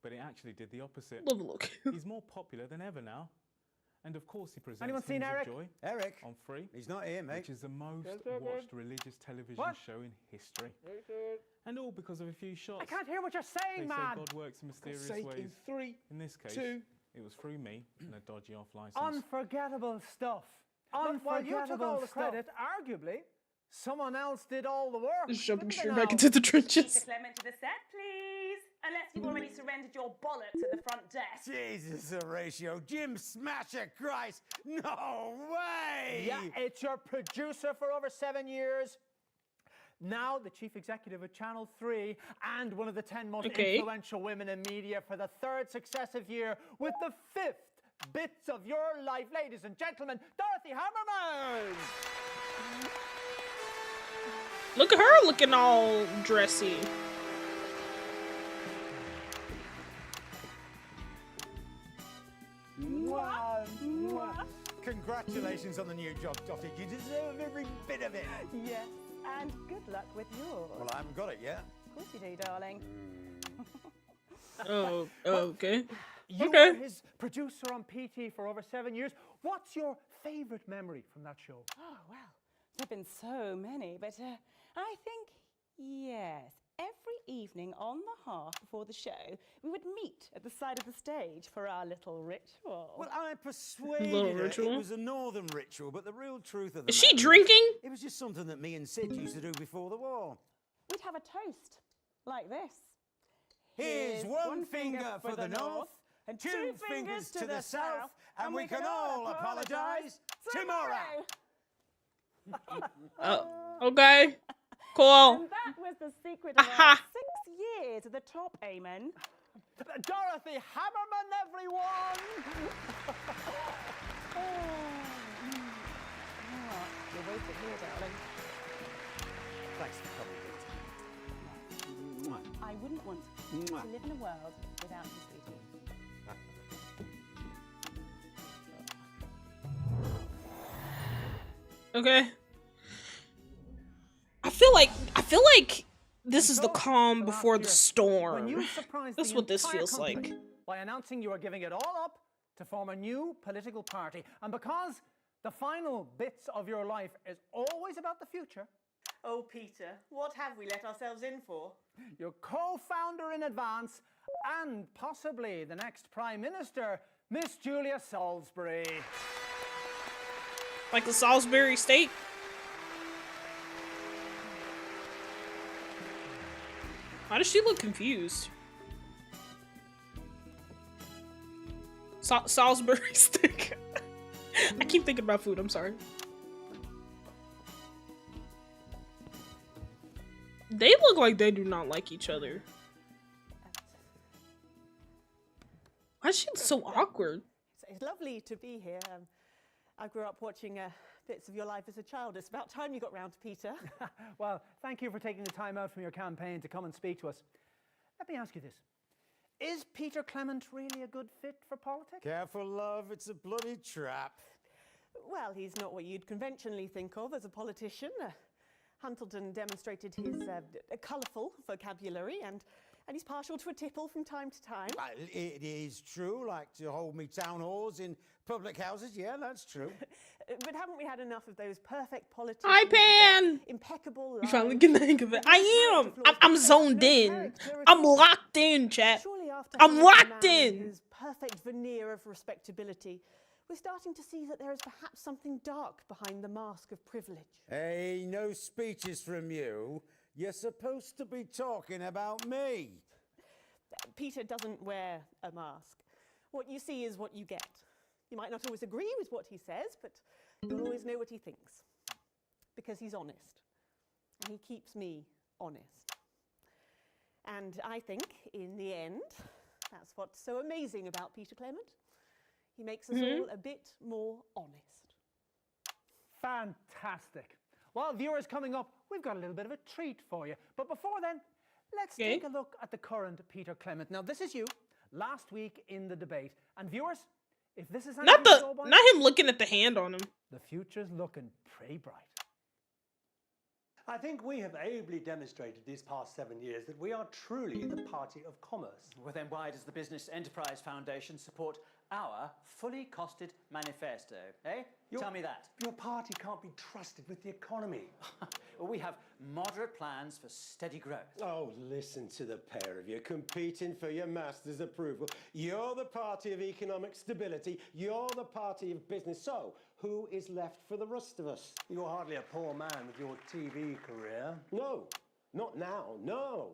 [SPEAKER 7] but it actually did the opposite.
[SPEAKER 2] Love a look.
[SPEAKER 7] He's more popular than ever now. And of course he presents
[SPEAKER 11] Anyone seen
[SPEAKER 7] Hymns of
[SPEAKER 11] Eric?
[SPEAKER 7] Joy
[SPEAKER 11] Eric?
[SPEAKER 7] on Free,
[SPEAKER 11] He's not here, mate.
[SPEAKER 7] which is the most watched religious television
[SPEAKER 11] What?
[SPEAKER 7] show in history. And all because of a few shots.
[SPEAKER 15] I can't hear what you're
[SPEAKER 7] They
[SPEAKER 15] saying,
[SPEAKER 7] say
[SPEAKER 15] man.
[SPEAKER 7] God works in mysterious
[SPEAKER 10] sake, in
[SPEAKER 7] ways.
[SPEAKER 10] 3,
[SPEAKER 7] In this case,
[SPEAKER 10] 2.
[SPEAKER 7] it was through me and a dodgy off license.
[SPEAKER 15] Unforgettable stuff.
[SPEAKER 6] Look, while you took all the
[SPEAKER 15] stuff.
[SPEAKER 6] credit, arguably, someone else did all the work.
[SPEAKER 2] Just jumping
[SPEAKER 6] didn't they
[SPEAKER 2] straight back
[SPEAKER 6] now?
[SPEAKER 2] into the
[SPEAKER 17] Mr.
[SPEAKER 2] trenches.
[SPEAKER 17] Clement to the set, please. Unless you've already surrendered your bollocks at the front desk.
[SPEAKER 11] Jesus, Horatio. Jim Smasher Christ. No way.
[SPEAKER 6] Yeah, it's your producer for over 7 years. Now the chief executive of Channel 3 and one of the 10 most influential women in media for the 3rd successive year with the 5th bits of your life. Ladies and gentlemen, Dorothy Hammerman!
[SPEAKER 2] Look at her looking all dressy.
[SPEAKER 11] Mwah, mwah. Congratulations on the new job, Dottie. You deserve every bit of it.
[SPEAKER 17] Yes, and good luck with yours.
[SPEAKER 11] Well, I haven't got it yet.
[SPEAKER 17] Of course you do, darling.
[SPEAKER 2] Oh, okay.
[SPEAKER 6] You
[SPEAKER 2] Okay.
[SPEAKER 6] were his producer on PT for over 7 years. What's your
[SPEAKER 15] favourite memory from that show?
[SPEAKER 13] Oh, well, there have been so many, but I think, yes, every evening on the hearth before the show, we would meet at the side of the stage for our little ritual.
[SPEAKER 11] Well, I persuaded
[SPEAKER 2] Little
[SPEAKER 11] her
[SPEAKER 2] ritual?
[SPEAKER 11] it was a northern ritual, but the real truth of the
[SPEAKER 2] Is she
[SPEAKER 11] matter
[SPEAKER 2] drinking?
[SPEAKER 11] It was just something that me and Sid used to do before the war.
[SPEAKER 13] We'd have a toast like this.
[SPEAKER 11] Here's one finger for the north,
[SPEAKER 13] and
[SPEAKER 11] two fingers to the south, and we can all apologise tomorrow.
[SPEAKER 2] Okay. Cool.
[SPEAKER 13] And that was the secret of our 6 years at the top, amen.
[SPEAKER 15] Dorothy Hammerman, everyone!
[SPEAKER 13] You're wasted here, darling.
[SPEAKER 11] Thanks for coming, Victor.
[SPEAKER 13] I wouldn't want to live in a world without you, sweetie.
[SPEAKER 2] Okay. I feel like this is the calm before the storm. That's what this feels like.
[SPEAKER 15] By announcing you are giving it all up to form a new political party. And because the final bits of your life is always about the future.
[SPEAKER 17] Oh, Peter, what have we let ourselves in for?
[SPEAKER 15] Your co-founder in advance and possibly the next Prime Minister, Miss Julia Salisbury.
[SPEAKER 2] Like the Salisbury steak? Why does she look confused? Salisbury steak. I keep thinking about food, I'm sorry. They look like they do not like each other. Why is she so awkward?
[SPEAKER 6] It's lovely to be here. I grew up watching bits of your life as a child. It's about time you got round to Peter.
[SPEAKER 15] Well, thank you for taking the time out from your campaign to come and speak to us. Let me ask you this. Is Peter Clement really a good fit for politics?
[SPEAKER 11] Careful, love, it's a bloody trap.
[SPEAKER 6] Well, he's not what you'd conventionally think of as a politician. Huntleton demonstrated his colourful vocabulary and he's partial to a tipple from time to time.
[SPEAKER 11] It is true, like to hold me town halls in public houses. Yeah, that's true.
[SPEAKER 6] But haven't we had enough of those perfect politicians?
[SPEAKER 2] Hi, Pan!
[SPEAKER 6] Impeccable.
[SPEAKER 2] You finally getting the hang of it. I am! I'm zoned in. I'm locked in, chat. I'm locked in!
[SPEAKER 6] His perfect veneer of respectability. We're starting to see that there is perhaps something dark behind the mask of privilege.
[SPEAKER 11] Hey, no speeches from you. You're supposed to be talking about me.
[SPEAKER 6] Peter doesn't wear a mask. What you see is what you get. You might not always agree with what he says, but you'll always know what he thinks. Because he's honest. And he keeps me honest. And I think, in the end, that's what's so amazing about Peter Clement. He makes us all a bit more honest.
[SPEAKER 15] Fantastic. Well, viewers, coming up, we've got a little bit of a treat for you. But before then, let's take a look at the current Peter Clement. Now, this is you, last week in the debate. And viewers, if this is
[SPEAKER 2] not him looking at the hand on him.
[SPEAKER 15] The future's looking pretty bright.
[SPEAKER 5] I think we have ably demonstrated these past 7 years that we are truly the party of commerce.
[SPEAKER 12] Well, then why does the Business Enterprise Foundation support our fully costed manifesto, eh? Tell me that.
[SPEAKER 5] Your party can't be trusted with the economy.
[SPEAKER 12] Well, we have moderate plans for steady growth.
[SPEAKER 22] Oh, listen to the pair of you competing for your master's approval. You're the party of economic stability. You're the party of business. So, who is left for the rest of us?
[SPEAKER 5] You're hardly a poor man with your TV career.
[SPEAKER 22] No, not now, no.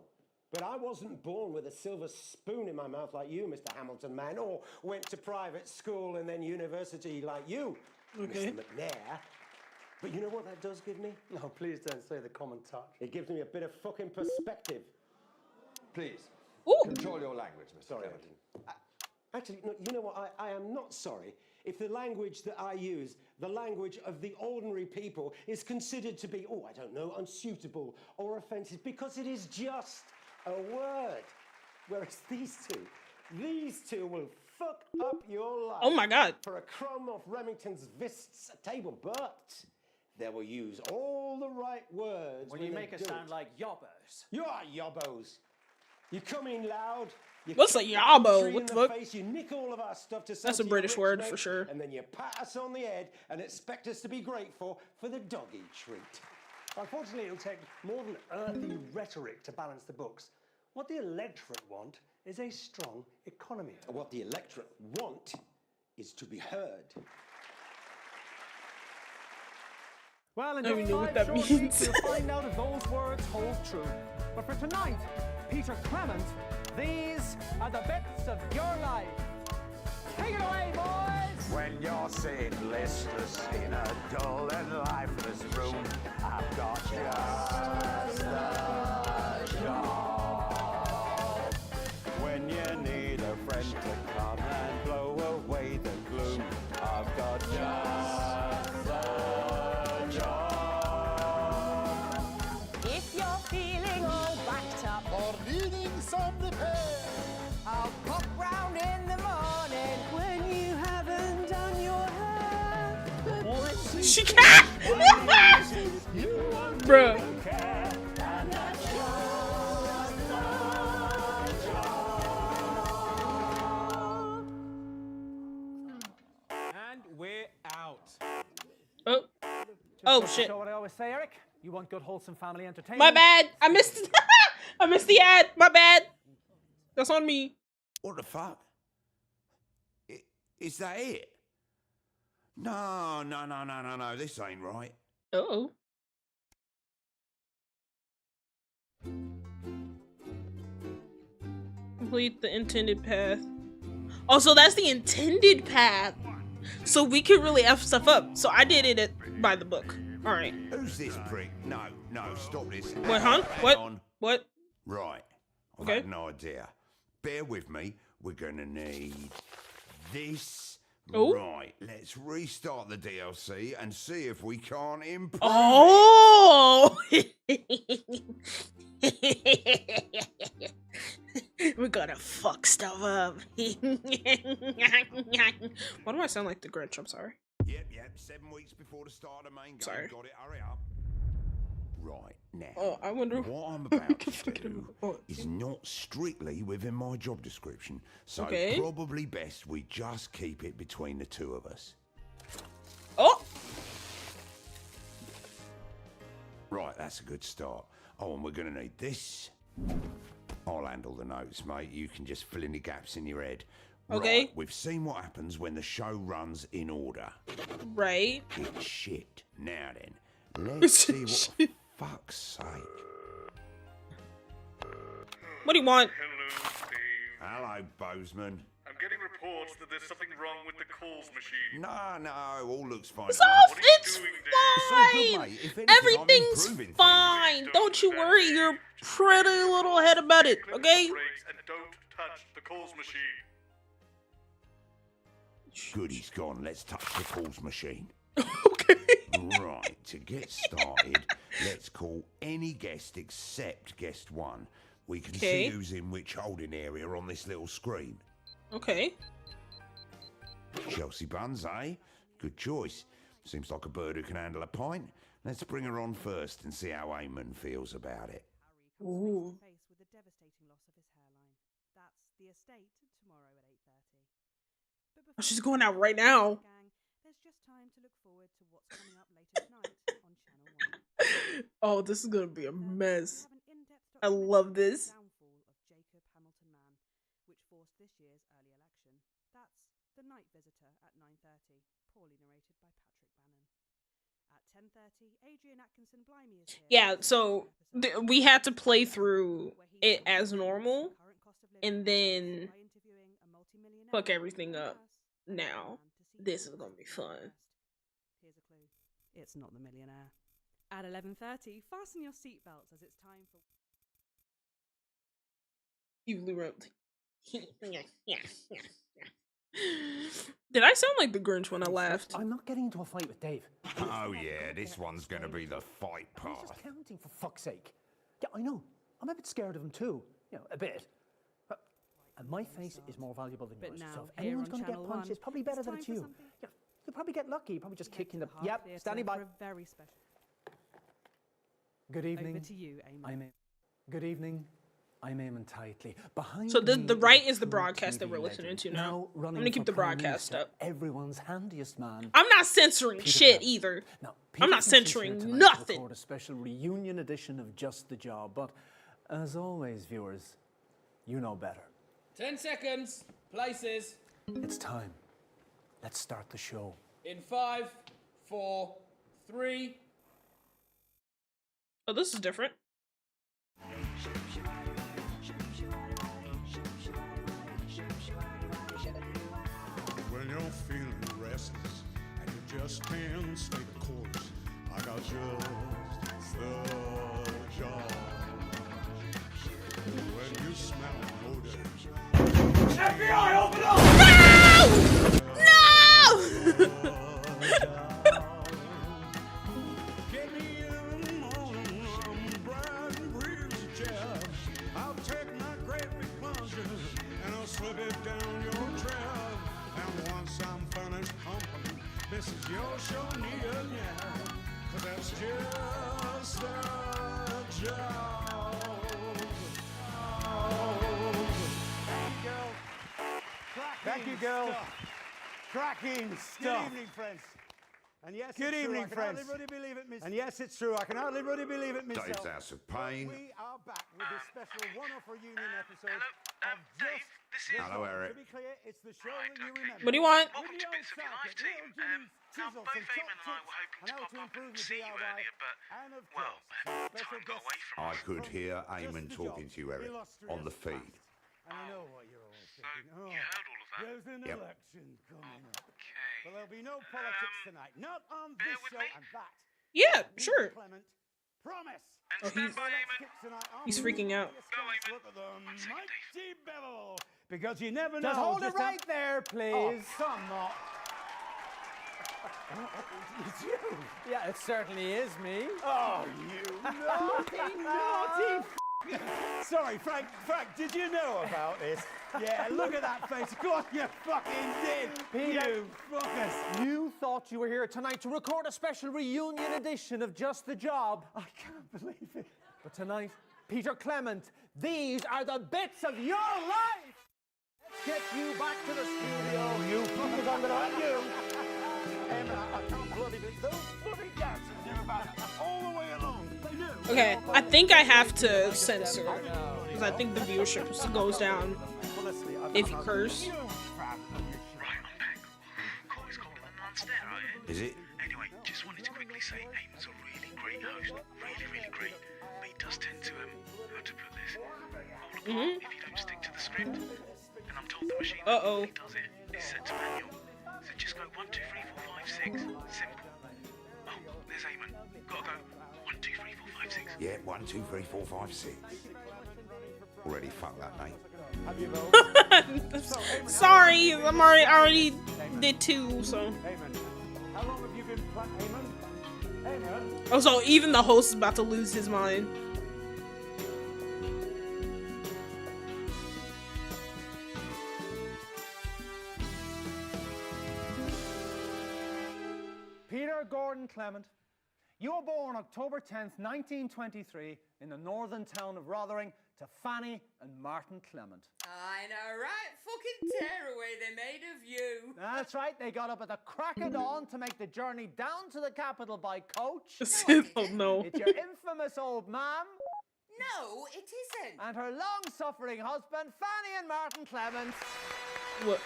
[SPEAKER 22] But I wasn't born with a silver spoon in my mouth like you, Mr. Hamilton man, or went to private school and then university like you, Mr. McNair. But you know what that does give me?
[SPEAKER 5] No, please don't say the common touch.
[SPEAKER 22] It gives me a bit of fucking perspective.
[SPEAKER 24] Please, control your language, Mr.
[SPEAKER 22] Sorry,
[SPEAKER 24] Clement.
[SPEAKER 22] Actually, no, you know what? I am not sorry if the language that I use, the language of the ordinary people, is considered to be, oh, I don't know, unsuitable or offensive, because it is just a word. Whereas these two will fuck up your life.
[SPEAKER 2] Oh my God.
[SPEAKER 22] For a crumb of Remington's Vist's table, but they will use all the right words.
[SPEAKER 12] When you make us sound like yobbos.
[SPEAKER 22] You are yobbos. You come in loud,
[SPEAKER 2] What's a yabo? What the fuck?
[SPEAKER 22] Face, you nick all of our stuff to
[SPEAKER 2] That's a British word for sure.
[SPEAKER 22] And then you pat us on the head and expect us to be grateful for the doggy treat.
[SPEAKER 5] Unfortunately, it'll take more than earthy rhetoric to balance the books. What the electorate want is a strong economy.
[SPEAKER 22] What the electorate want is to be heard.
[SPEAKER 15] Well, in
[SPEAKER 2] I don't
[SPEAKER 15] just
[SPEAKER 2] even know what
[SPEAKER 15] 5
[SPEAKER 2] that
[SPEAKER 15] short
[SPEAKER 2] means.
[SPEAKER 15] weeks, we'll find out if those words hold true. But for tonight, Peter Clement, these are the bits of your life. Take it away, boys!
[SPEAKER 11] When you're sitting listless in a dull and lifeless room, I've got just the job. When you need a friend to come and blow away the gloom, I've got just the job.
[SPEAKER 14] If you're feeling all backed up
[SPEAKER 3] or needing some repair,
[SPEAKER 14] I'll pop round in the morning when you haven't done your hair.
[SPEAKER 2] She can't! Bruh.
[SPEAKER 7] And we're out.
[SPEAKER 2] Oh.
[SPEAKER 15] Just
[SPEAKER 2] Oh,
[SPEAKER 15] goes to
[SPEAKER 2] shit.
[SPEAKER 15] show what I always say, Eric. You want good, wholesome family entertainment.
[SPEAKER 2] My bad. I missed I missed the ad. My bad. That's on me.
[SPEAKER 4] What the fuck? Is that it? No. This ain't right.
[SPEAKER 2] Uh-oh. Complete the intended path. Oh, so that's the intended path. So we could really F stuff up. So I did it by the book. All right.
[SPEAKER 4] Who's this prick? No, stop this.
[SPEAKER 2] What, huh? What?
[SPEAKER 4] On.
[SPEAKER 2] What?
[SPEAKER 4] Right. I've
[SPEAKER 2] Okay.
[SPEAKER 4] had an idea. Bear with me. We're gonna need this.
[SPEAKER 2] Ooh.
[SPEAKER 4] Right. Let's restart the DLC and see if we can't improve.
[SPEAKER 2] Oh! We're gonna fuck stuff up. Why do I sound like the Grinch? I'm sorry.
[SPEAKER 4] Yep. 7 weeks before the start of the main game.
[SPEAKER 2] Sorry.
[SPEAKER 4] Got it. Hurry up. Right now.
[SPEAKER 2] Oh, I wonder
[SPEAKER 4] what I'm about to do is not strictly within my job description, so
[SPEAKER 2] Okay.
[SPEAKER 4] probably best we just keep it between the two of us.
[SPEAKER 2] Oh!
[SPEAKER 4] Right, that's a good start. Oh, and we're gonna need this. I'll handle the notes, mate. You can just fill in the gaps in your head.
[SPEAKER 2] Okay.
[SPEAKER 4] Right, we've seen what happens when the show runs in order.
[SPEAKER 2] Right.
[SPEAKER 4] It's shit. Now then, let's see what the fuck's sake.
[SPEAKER 2] What do you want?
[SPEAKER 4] Hello, Bozeman.
[SPEAKER 1] I'm getting reports that there's something wrong with the calls machine.
[SPEAKER 4] No, all looks fine.
[SPEAKER 2] It's
[SPEAKER 4] It's all
[SPEAKER 2] fine.
[SPEAKER 4] good, mate. If anything, I'm
[SPEAKER 2] Everything's
[SPEAKER 4] improving
[SPEAKER 2] fine. Don't you worry your pretty little head about it, okay?
[SPEAKER 1] And don't touch the calls machine.
[SPEAKER 4] Good, he's gone. Let's touch the calls machine.
[SPEAKER 2] Okay.
[SPEAKER 4] Right, to get started, let's call any guest except guest 1. We can
[SPEAKER 2] Okay.
[SPEAKER 4] see who's in which holding area on this little screen.
[SPEAKER 2] Okay.
[SPEAKER 4] Chelsea Buns, eh? Good choice. Seems like a bird who can handle a pint. Let's bring her on first and see how Eamon feels about it.
[SPEAKER 2] Ooh.
[SPEAKER 13] Faced with the devastating loss of his hairline. That's the estate tomorrow at 8:30. But
[SPEAKER 2] Oh,
[SPEAKER 13] before
[SPEAKER 2] she's going out right now.
[SPEAKER 13] gang, there's just time to look forward to what's coming up later tonight on Channel 1.
[SPEAKER 2] Oh, this is gonna be a mess. I love this.
[SPEAKER 13] Downfall of Jacob Hamilton Mann, which forced this year's early election. That's The Night Visitor at 9:30, poorly narrated by Patrick Bannon. At 10:30, Adrian Atkinson Blimey is here.
[SPEAKER 2] Yeah, so we had to play through it as normal and then fuck everything up. Now, this is gonna be fun.
[SPEAKER 13] Here's a clue. It's not The Millionaire. At 11:30, fasten your seatbelts as it's time for...
[SPEAKER 2] You wrote. Did I sound like the Grinch when I laughed?
[SPEAKER 15] I'm not getting into a fight with Dave.
[SPEAKER 4] Oh yeah, this one's gonna be the fight
[SPEAKER 15] He's
[SPEAKER 4] part.
[SPEAKER 15] just counting, for fuck's sake. Yeah, I know. I'm a bit scared of him too. You know, a bit. And my face is more valuable than yours.
[SPEAKER 13] now,
[SPEAKER 15] So if
[SPEAKER 13] here
[SPEAKER 15] anyone's
[SPEAKER 13] on
[SPEAKER 15] going to get
[SPEAKER 13] Channel
[SPEAKER 15] punched,
[SPEAKER 13] 1,
[SPEAKER 15] it's probably better
[SPEAKER 13] it's
[SPEAKER 15] that it's
[SPEAKER 13] time for
[SPEAKER 15] you.
[SPEAKER 13] something-
[SPEAKER 15] Yeah, you'll probably get lucky. You'll probably just kick in the...
[SPEAKER 13] Heart
[SPEAKER 15] Yep,
[SPEAKER 13] Theatre
[SPEAKER 15] standing by.
[SPEAKER 13] for a very special...
[SPEAKER 15] Good evening.
[SPEAKER 13] Over to you, Amy.
[SPEAKER 15] I'm in. Good evening. I'm aiming tightly. Behind
[SPEAKER 2] So the
[SPEAKER 15] me
[SPEAKER 2] right
[SPEAKER 15] a
[SPEAKER 2] is the
[SPEAKER 15] true
[SPEAKER 2] broadcast that
[SPEAKER 15] TV
[SPEAKER 2] we're listening
[SPEAKER 15] legend,
[SPEAKER 2] to now. I'm
[SPEAKER 15] running
[SPEAKER 2] gonna keep
[SPEAKER 15] for
[SPEAKER 2] the
[SPEAKER 15] Prime
[SPEAKER 2] broadcast
[SPEAKER 15] Minister,
[SPEAKER 2] up.
[SPEAKER 15] everyone's handiest man.
[SPEAKER 2] I'm not censoring
[SPEAKER 15] Peter
[SPEAKER 2] shit
[SPEAKER 15] Clement.
[SPEAKER 2] either.
[SPEAKER 15] Now,
[SPEAKER 2] I'm not
[SPEAKER 15] Peter thinks he's here
[SPEAKER 2] censoring
[SPEAKER 15] tonight to
[SPEAKER 2] nothing.
[SPEAKER 15] record a special reunion edition of Just the Job, but as always, viewers, you know better.
[SPEAKER 7] 10 seconds. Places.
[SPEAKER 15] It's time. Let's start the show.
[SPEAKER 7] In 5, 4, 3.
[SPEAKER 2] Oh, this is different.
[SPEAKER 9] When you're feeling restless and you just can't stay the course, I got just the job. When you smell an odor, FBI, open up!
[SPEAKER 2] No!
[SPEAKER 9] Get me in the morning, I'm bright and breezy chair. I'll take my great big plunger and I'll slip it down your trail. And once I'm finished humping, this is your show, near, yeah. 'Cause that's just the job.
[SPEAKER 22] Thank you, girl. Cracking stuff.
[SPEAKER 16] Good evening, friends. And yes,
[SPEAKER 22] Good
[SPEAKER 16] it's
[SPEAKER 22] evening,
[SPEAKER 16] true.
[SPEAKER 22] friends.
[SPEAKER 16] I can hardly believe it myself.
[SPEAKER 22] And yes, it's true. I can hardly really believe it myself.
[SPEAKER 4] Dave's House of Pain.
[SPEAKER 16] We are back with this special one-off reunion episode of Dave, this is
[SPEAKER 4] Hello, Eric.
[SPEAKER 16] To be clear, it's the show that you remember.
[SPEAKER 2] What do you want?
[SPEAKER 16] Welcome to Bits of Your Life team. Now, both Eamon and I were hoping to pop up and see you earlier, but, well, time got away from
[SPEAKER 4] I
[SPEAKER 16] us.
[SPEAKER 4] could hear Eamon talking to you, Eric, on the feed.
[SPEAKER 16] And I know what you're all thinking. Oh,
[SPEAKER 1] you heard all of that?
[SPEAKER 16] there's an
[SPEAKER 4] Yep.
[SPEAKER 16] election coming up. But there'll be no politics tonight. Not on this show, and that.
[SPEAKER 2] Yeah,
[SPEAKER 16] Mr.
[SPEAKER 2] sure.
[SPEAKER 16] Clement, promise.
[SPEAKER 2] Oh, he's freaking out.
[SPEAKER 16] Look at the mighty bevel. Because you never know.
[SPEAKER 22] Just hold it
[SPEAKER 16] just how-
[SPEAKER 22] right there, please.
[SPEAKER 16] Oh, come on. It's you.
[SPEAKER 22] Yeah, it certainly is me.
[SPEAKER 16] Oh, you naughty, naughty. Sorry, Frank. Frank, did you know about this? Yeah, look at that face. Of course you fucking did.
[SPEAKER 15] Peter.
[SPEAKER 16] You fuckers.
[SPEAKER 15] You thought you were here tonight to record a special reunion edition of Just the Job.
[SPEAKER 16] I can't believe it.
[SPEAKER 15] But tonight, Peter Clement, these are the bits of your life! Let's get you back to the studio.
[SPEAKER 16] You fuckers, I'm gonna hurt you. I can't bloody believe those bloody dances you're about all the way along. They do.
[SPEAKER 2] Okay, I think I have to censor because I think the viewership goes down if you curse.
[SPEAKER 1] Right, I'm back. Cold is colder than non-stare, are you?
[SPEAKER 4] Is it?
[SPEAKER 1] Anyway, just wanted to quickly say Eamon's a really great host. Really, really great. But he does tend to, how to put this, fall apart if you don't stick to the script. And I'm told the machine that really does it is set to manual. So just go 1, 2, 3, 4, 5, 6. Simple. Oh, there's Eamon. Gotta go. 1, 2, 3, 4, 5, 6.
[SPEAKER 4] Yeah, 1, 2, 3, 4, 5, 6. Already fucked that, mate.
[SPEAKER 2] Sorry, I already did 2, so.
[SPEAKER 16] How long have you been playing? Eamon?
[SPEAKER 2] Oh, so even the host is about to lose his mind.
[SPEAKER 15] Peter Gordon Clement, you were born October 10th, 1923, in the northern town of Rotherham to Fanny and Martin Clement.
[SPEAKER 18] I know, right? Fucking tearaway they made of you.
[SPEAKER 15] That's right, they got up at the crack of dawn to make the journey down to the capital by coach.
[SPEAKER 2] Oh no.
[SPEAKER 15] It's your infamous old mam.
[SPEAKER 18] No, it isn't.
[SPEAKER 15] And her long-suffering husband, Fanny and Martin Clement.
[SPEAKER 2] What?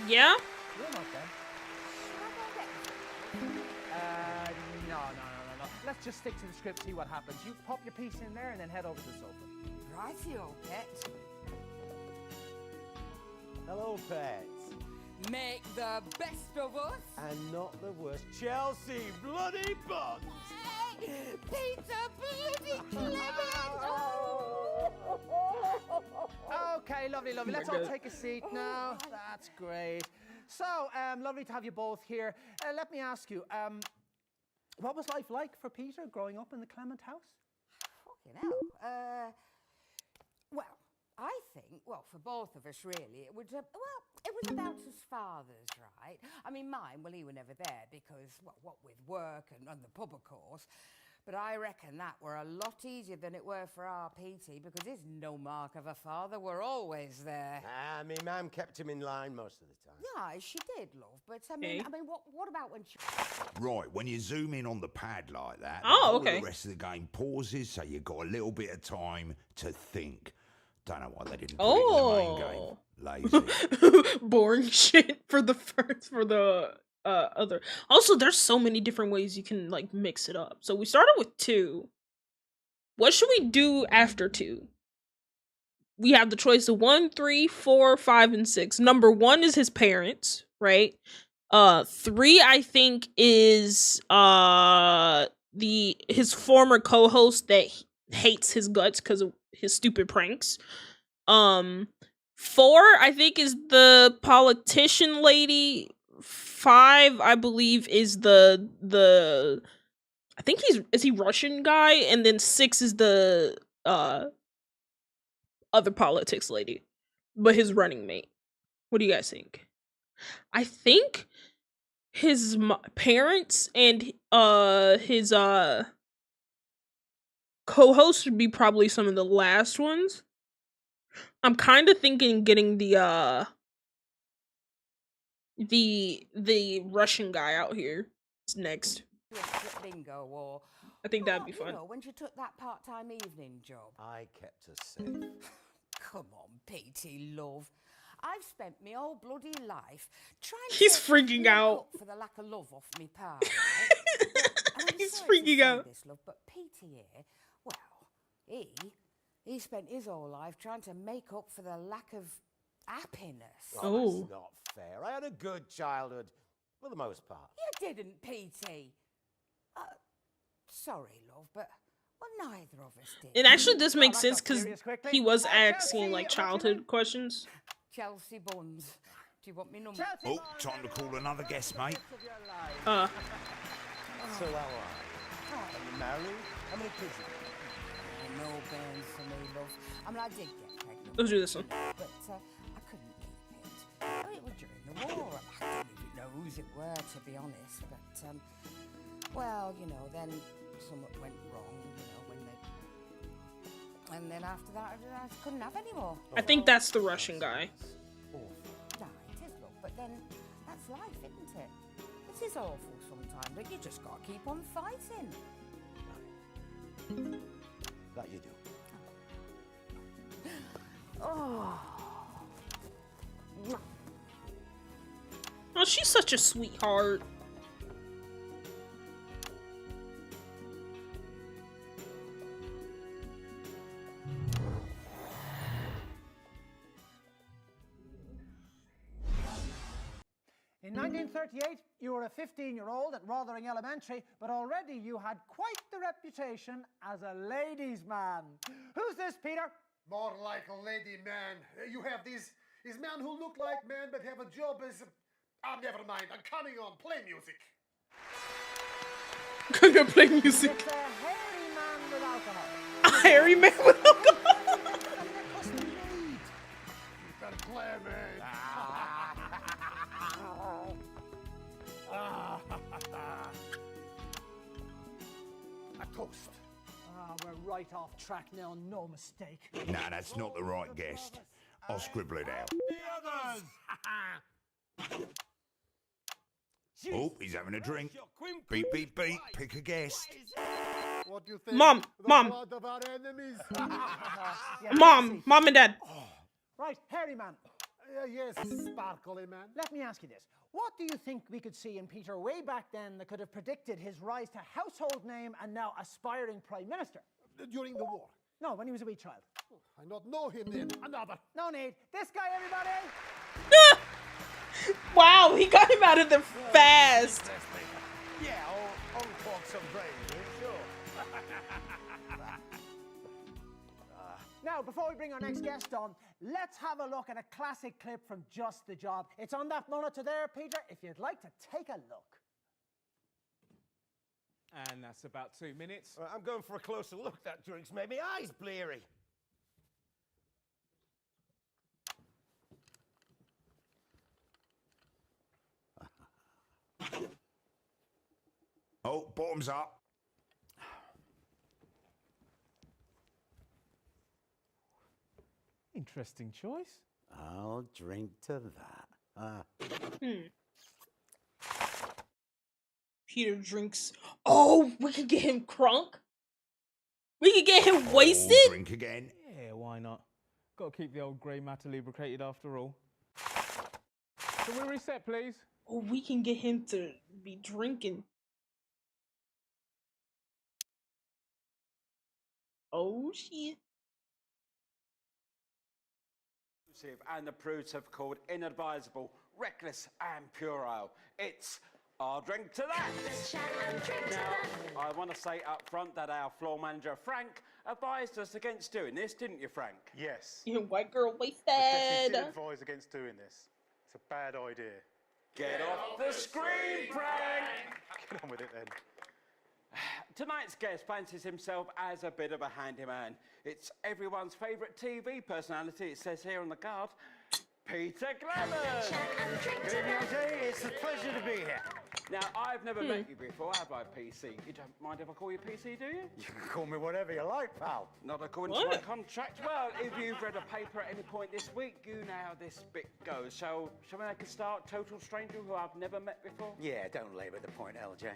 [SPEAKER 2] Yeah?
[SPEAKER 15] You're not dead. No. Let's just stick to the script, see what happens. You pop your piece in there and then head over to the sofa.
[SPEAKER 18] Rightio, pet.
[SPEAKER 22] Hello, pets.
[SPEAKER 18] Make the best of us.
[SPEAKER 22] And not the worst. Chelsea bloody Bonds.
[SPEAKER 18] Peter bloody Clement.
[SPEAKER 15] Okay, lovely. Let's all take a seat now. That's great. So, lovely to have you both here. Let me ask you, what was life like for Peter growing up in the Clement house?
[SPEAKER 18] Fucking hell. Well, I think, for both of us really, it was, it was about his father's, right? I mean, mine, he were never there because, what with work and the pub, of course. But I reckon that were a lot easier than it were for our Petey, because his no mark of a father were always there.
[SPEAKER 8] Ah, me mum kept him in line most of the time.
[SPEAKER 18] Yeah, she did, love. But I mean, what about when she...
[SPEAKER 4] Right, when you zoom in on the pad like that, the rest of the game pauses, so you've got a little bit of time to think. Don't know why they didn't put it in the main game. Lazy.
[SPEAKER 2] Boring shit for the other. Also, there's so many different ways you can like mix it up. So we started with 2. What should we do after 2? We have the choice of 1, 3, 4, 5, and 6. Number 1 is his parents, right? 3, I think, is his former co-host that hates his guts because of his stupid pranks. 4, I think, is the politician lady. 5, I believe, is the I think is he Russian guy, and then 6 is the other politics lady, but his running mate. What do you guys think? I think his parents and his co-host would be probably some of the last ones. I'm kind of thinking getting the Russian guy out here is next.
[SPEAKER 18] Bingo or...
[SPEAKER 2] I think that'd be fun.
[SPEAKER 18] You know, when she took that part-time evening job.
[SPEAKER 8] I kept her safe.
[SPEAKER 18] Come on, Petey, love. I've spent my whole bloody life trying
[SPEAKER 2] He's
[SPEAKER 18] to
[SPEAKER 2] freaking out.
[SPEAKER 18] for the lack of love off me pal. Right?
[SPEAKER 2] He's freaking out.
[SPEAKER 18] This, love, but Petey here, well, he spent his whole life trying to make up for the lack of happiness.
[SPEAKER 8] Oh, that's not fair. I had a good childhood, for the most part.
[SPEAKER 18] You didn't, Petey. Sorry, love, but well, neither of us did.
[SPEAKER 2] It actually does make sense because he was asking like childhood questions.
[SPEAKER 18] Chelsea Buns. Do you want me number?
[SPEAKER 4] Oh, time to call another guest, mate.
[SPEAKER 8] So how are you? Are you married? How many kids have you got?
[SPEAKER 18] No bairns for me, love. I mean, I did get pregnant.
[SPEAKER 2] Let's do this one.
[SPEAKER 18] But I couldn't keep it. Oh, it was during the war. I don't even know whose it were, to be honest. But, well, you know, then something went wrong, you know, when they... And then after that, I couldn't have any more.
[SPEAKER 2] I think that's the Russian guy.
[SPEAKER 18] No, it is, love, but then that's life, isn't it? It is awful sometimes, but you just got to keep on fighting.
[SPEAKER 8] That you do.
[SPEAKER 18] Oh.
[SPEAKER 2] Oh, she's such a sweetheart.
[SPEAKER 15] In 1938, you were a 15-year-old at Rothering Elementary, but already you had quite the reputation as a ladies' man. Who's this, Peter?
[SPEAKER 3] More like a lady man. You have these men who look like men but have a job as... never mind. I'm coming on. Play music.
[SPEAKER 2] Gonna play music.
[SPEAKER 15] It's a hairy man with alcohol.
[SPEAKER 2] A hairy man with alcohol.
[SPEAKER 3] You better play me. A toast.
[SPEAKER 15] We're right off track now, no mistake.
[SPEAKER 4] Nah, that's not the right guest. I'll scribble it out. Oh, he's having a drink. Beep, beep, beep. Pick a guest.
[SPEAKER 3] What do you think?
[SPEAKER 2] Mom.
[SPEAKER 3] Blood of our enemies.
[SPEAKER 2] Mom and Dad.
[SPEAKER 15] Right, hairy man.
[SPEAKER 3] Yes, sparkly man.
[SPEAKER 15] Let me ask you this. What do you think we could see in Peter way back then that could have predicted his rise to household name and now aspiring Prime Minister?
[SPEAKER 3] During the war?
[SPEAKER 15] No, when he was a wee child.
[SPEAKER 3] I not know him then. Another.
[SPEAKER 15] No need. This guy, everybody!
[SPEAKER 2] Wow, he got him out of there fast.
[SPEAKER 8] Yeah, I'll uncork some brains, sure.
[SPEAKER 15] Now, before we bring our next guest on, let's have a look at a classic clip from Just the Job. It's on that monitor there, Peter, if you'd like to take a look.
[SPEAKER 7] And that's about 2 minutes.
[SPEAKER 8] I'm going for a closer look. That drink's made me eyes bleary.
[SPEAKER 4] Oh, bottoms up.
[SPEAKER 7] Interesting choice.
[SPEAKER 8] I'll drink to that.
[SPEAKER 2] Peter drinks. Oh, we could get him crunk. We could get him wasted.
[SPEAKER 4] Drink again.
[SPEAKER 7] Yeah, why not? Got to keep the old grey matter lubricated after all. Can we reset, please?
[SPEAKER 2] Oh, we can get him to be drinking. Oh shit.
[SPEAKER 19] And the prudes have called inadvisable, reckless and puerile. It's I'll drink to that. Now, I want to say up front that our floor manager, Frank, advised us against doing this, didn't you, Frank?
[SPEAKER 20] Yes.
[SPEAKER 2] You white girl wasted.
[SPEAKER 20] I definitely did advise against doing this. It's a bad idea.
[SPEAKER 19] Get off the screen, Frank!
[SPEAKER 20] Get on with it then.
[SPEAKER 19] Tonight's guest fancies himself as a bit of a handyman. It's everyone's favourite TV personality, it says here on the card, Peter Clemens.
[SPEAKER 16] Good evening, LJ. It's a pleasure to be here.
[SPEAKER 19] Now, I've never met you before, have I, PC? You don't mind if I call you PC, do you?
[SPEAKER 16] You can call me whatever you like, pal.
[SPEAKER 19] Not according to my contract. Well, if you've read a paper at any point this week, you know how this bit goes. So, shall we make a start? Total stranger who I've never met before?
[SPEAKER 16] Yeah, don't labour the point, LJ.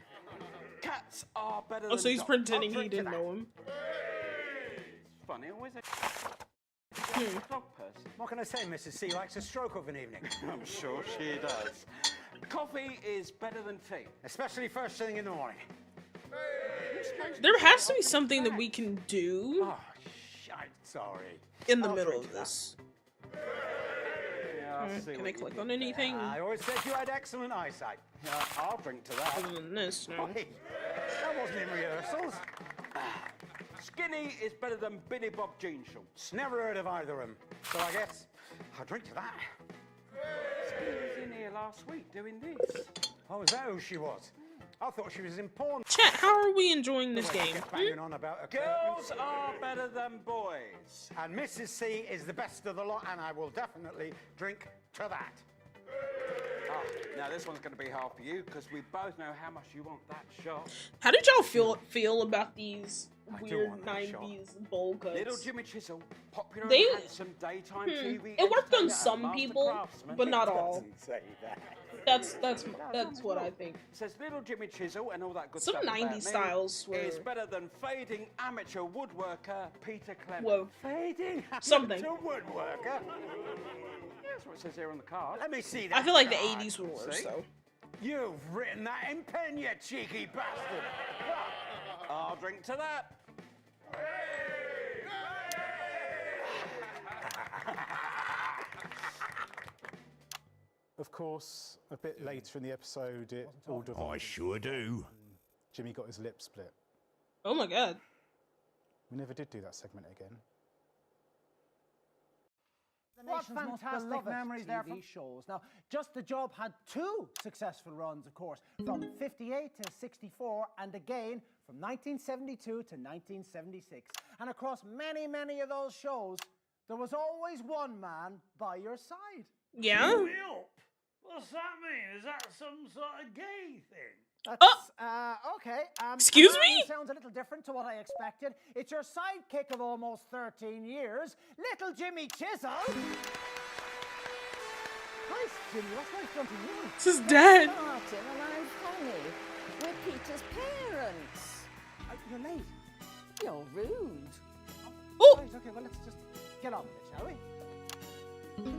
[SPEAKER 19] Cats are better
[SPEAKER 2] Oh,
[SPEAKER 19] than
[SPEAKER 2] so he's
[SPEAKER 19] dogs.
[SPEAKER 2] pretending
[SPEAKER 19] I'll
[SPEAKER 2] he
[SPEAKER 19] drink to
[SPEAKER 2] didn't
[SPEAKER 19] that.
[SPEAKER 2] know him.
[SPEAKER 19] It's funny, always a dog person.
[SPEAKER 16] What can I say? Mrs. C likes a stroke of an evening.
[SPEAKER 19] I'm sure she does. Coffee is better than tea.
[SPEAKER 16] Especially first thing in the morning.
[SPEAKER 2] There has to be something that we can do
[SPEAKER 16] Oh, shite, sorry.
[SPEAKER 2] in the middle of this.
[SPEAKER 19] Yeah, I'll see
[SPEAKER 2] Can
[SPEAKER 19] what
[SPEAKER 2] I
[SPEAKER 19] you
[SPEAKER 2] click
[SPEAKER 19] do.
[SPEAKER 2] on anything?
[SPEAKER 16] I always said you had excellent eyesight.
[SPEAKER 19] Yeah, I'll drink to that.
[SPEAKER 2] Other than this, no.
[SPEAKER 16] Hey, that wasn't in rehearsals.
[SPEAKER 19] Skinny is better than Billy Bob jean shorts.
[SPEAKER 16] Never heard of either of them. So I guess I'll drink to that.
[SPEAKER 19] Skinny was in here last week doing this.
[SPEAKER 16] Oh, is that who she was? I thought she was in porn.
[SPEAKER 2] Chat, how are we enjoying this game?
[SPEAKER 16] Banging on about her
[SPEAKER 19] Girls are better than boys.
[SPEAKER 16] And Mrs. C is the best of the lot, and I will definitely drink to that.
[SPEAKER 19] Ah, now this one's going to be hard for you because we both know how much you want that shot.
[SPEAKER 2] How did y'all feel about these
[SPEAKER 16] do
[SPEAKER 2] weird
[SPEAKER 16] want that shot.
[SPEAKER 2] 90s bowl cuts?
[SPEAKER 19] Little Jimmy Chisel, popular
[SPEAKER 2] They-
[SPEAKER 19] and handsome daytime TV.
[SPEAKER 2] It worked on
[SPEAKER 19] entertainer
[SPEAKER 2] some
[SPEAKER 19] and master
[SPEAKER 2] people,
[SPEAKER 19] craftsman.
[SPEAKER 2] but not
[SPEAKER 19] It
[SPEAKER 2] all.
[SPEAKER 19] doesn't say that.
[SPEAKER 2] That's what I think.
[SPEAKER 19] It says little Jimmy Chisel and all that good
[SPEAKER 2] Some
[SPEAKER 19] stuff. about
[SPEAKER 2] 90s
[SPEAKER 19] me
[SPEAKER 2] styles were-
[SPEAKER 19] is better than fading amateur woodworker Peter Clemens.
[SPEAKER 2] Whoa.
[SPEAKER 16] Fading
[SPEAKER 2] Something.
[SPEAKER 16] amateur woodworker.
[SPEAKER 19] That's what it says here on the card.
[SPEAKER 16] Let me see that.
[SPEAKER 2] I feel like the
[SPEAKER 16] card.
[SPEAKER 2] 80s were worse,
[SPEAKER 19] See?
[SPEAKER 2] though.
[SPEAKER 16] You've written that in pen, you cheeky bastard.
[SPEAKER 19] I'll drink to that.
[SPEAKER 20] Of course, a bit later in the episode, it all devolved.
[SPEAKER 4] I sure do.
[SPEAKER 20] Jimmy got his lip split.
[SPEAKER 2] Oh my god.
[SPEAKER 20] We never did do that segment again.
[SPEAKER 6] What fantastic memories there from shows. Now, Just the Job had 2 successful runs, of course, from 58 to 64, and again from 1972 to 1976. And across many, many of those shows, there was always one man by your side.
[SPEAKER 2] Yeah?
[SPEAKER 9] What's that mean? Is that some sort of gay thing?
[SPEAKER 6] That's, okay.
[SPEAKER 2] Excuse
[SPEAKER 6] that
[SPEAKER 2] me?
[SPEAKER 6] sounds a little different to what I expected. It's your sidekick of almost 13 years, little Jimmy Chisel. Hi, Jimmy. What's life done to you?
[SPEAKER 2] This is dead.
[SPEAKER 14] Martin and I'm Fanny. We're Peter's parents.
[SPEAKER 6] You're late.
[SPEAKER 14] You're rude.
[SPEAKER 2] Oh!
[SPEAKER 6] Right, okay, well, let's just get on with it, shall we?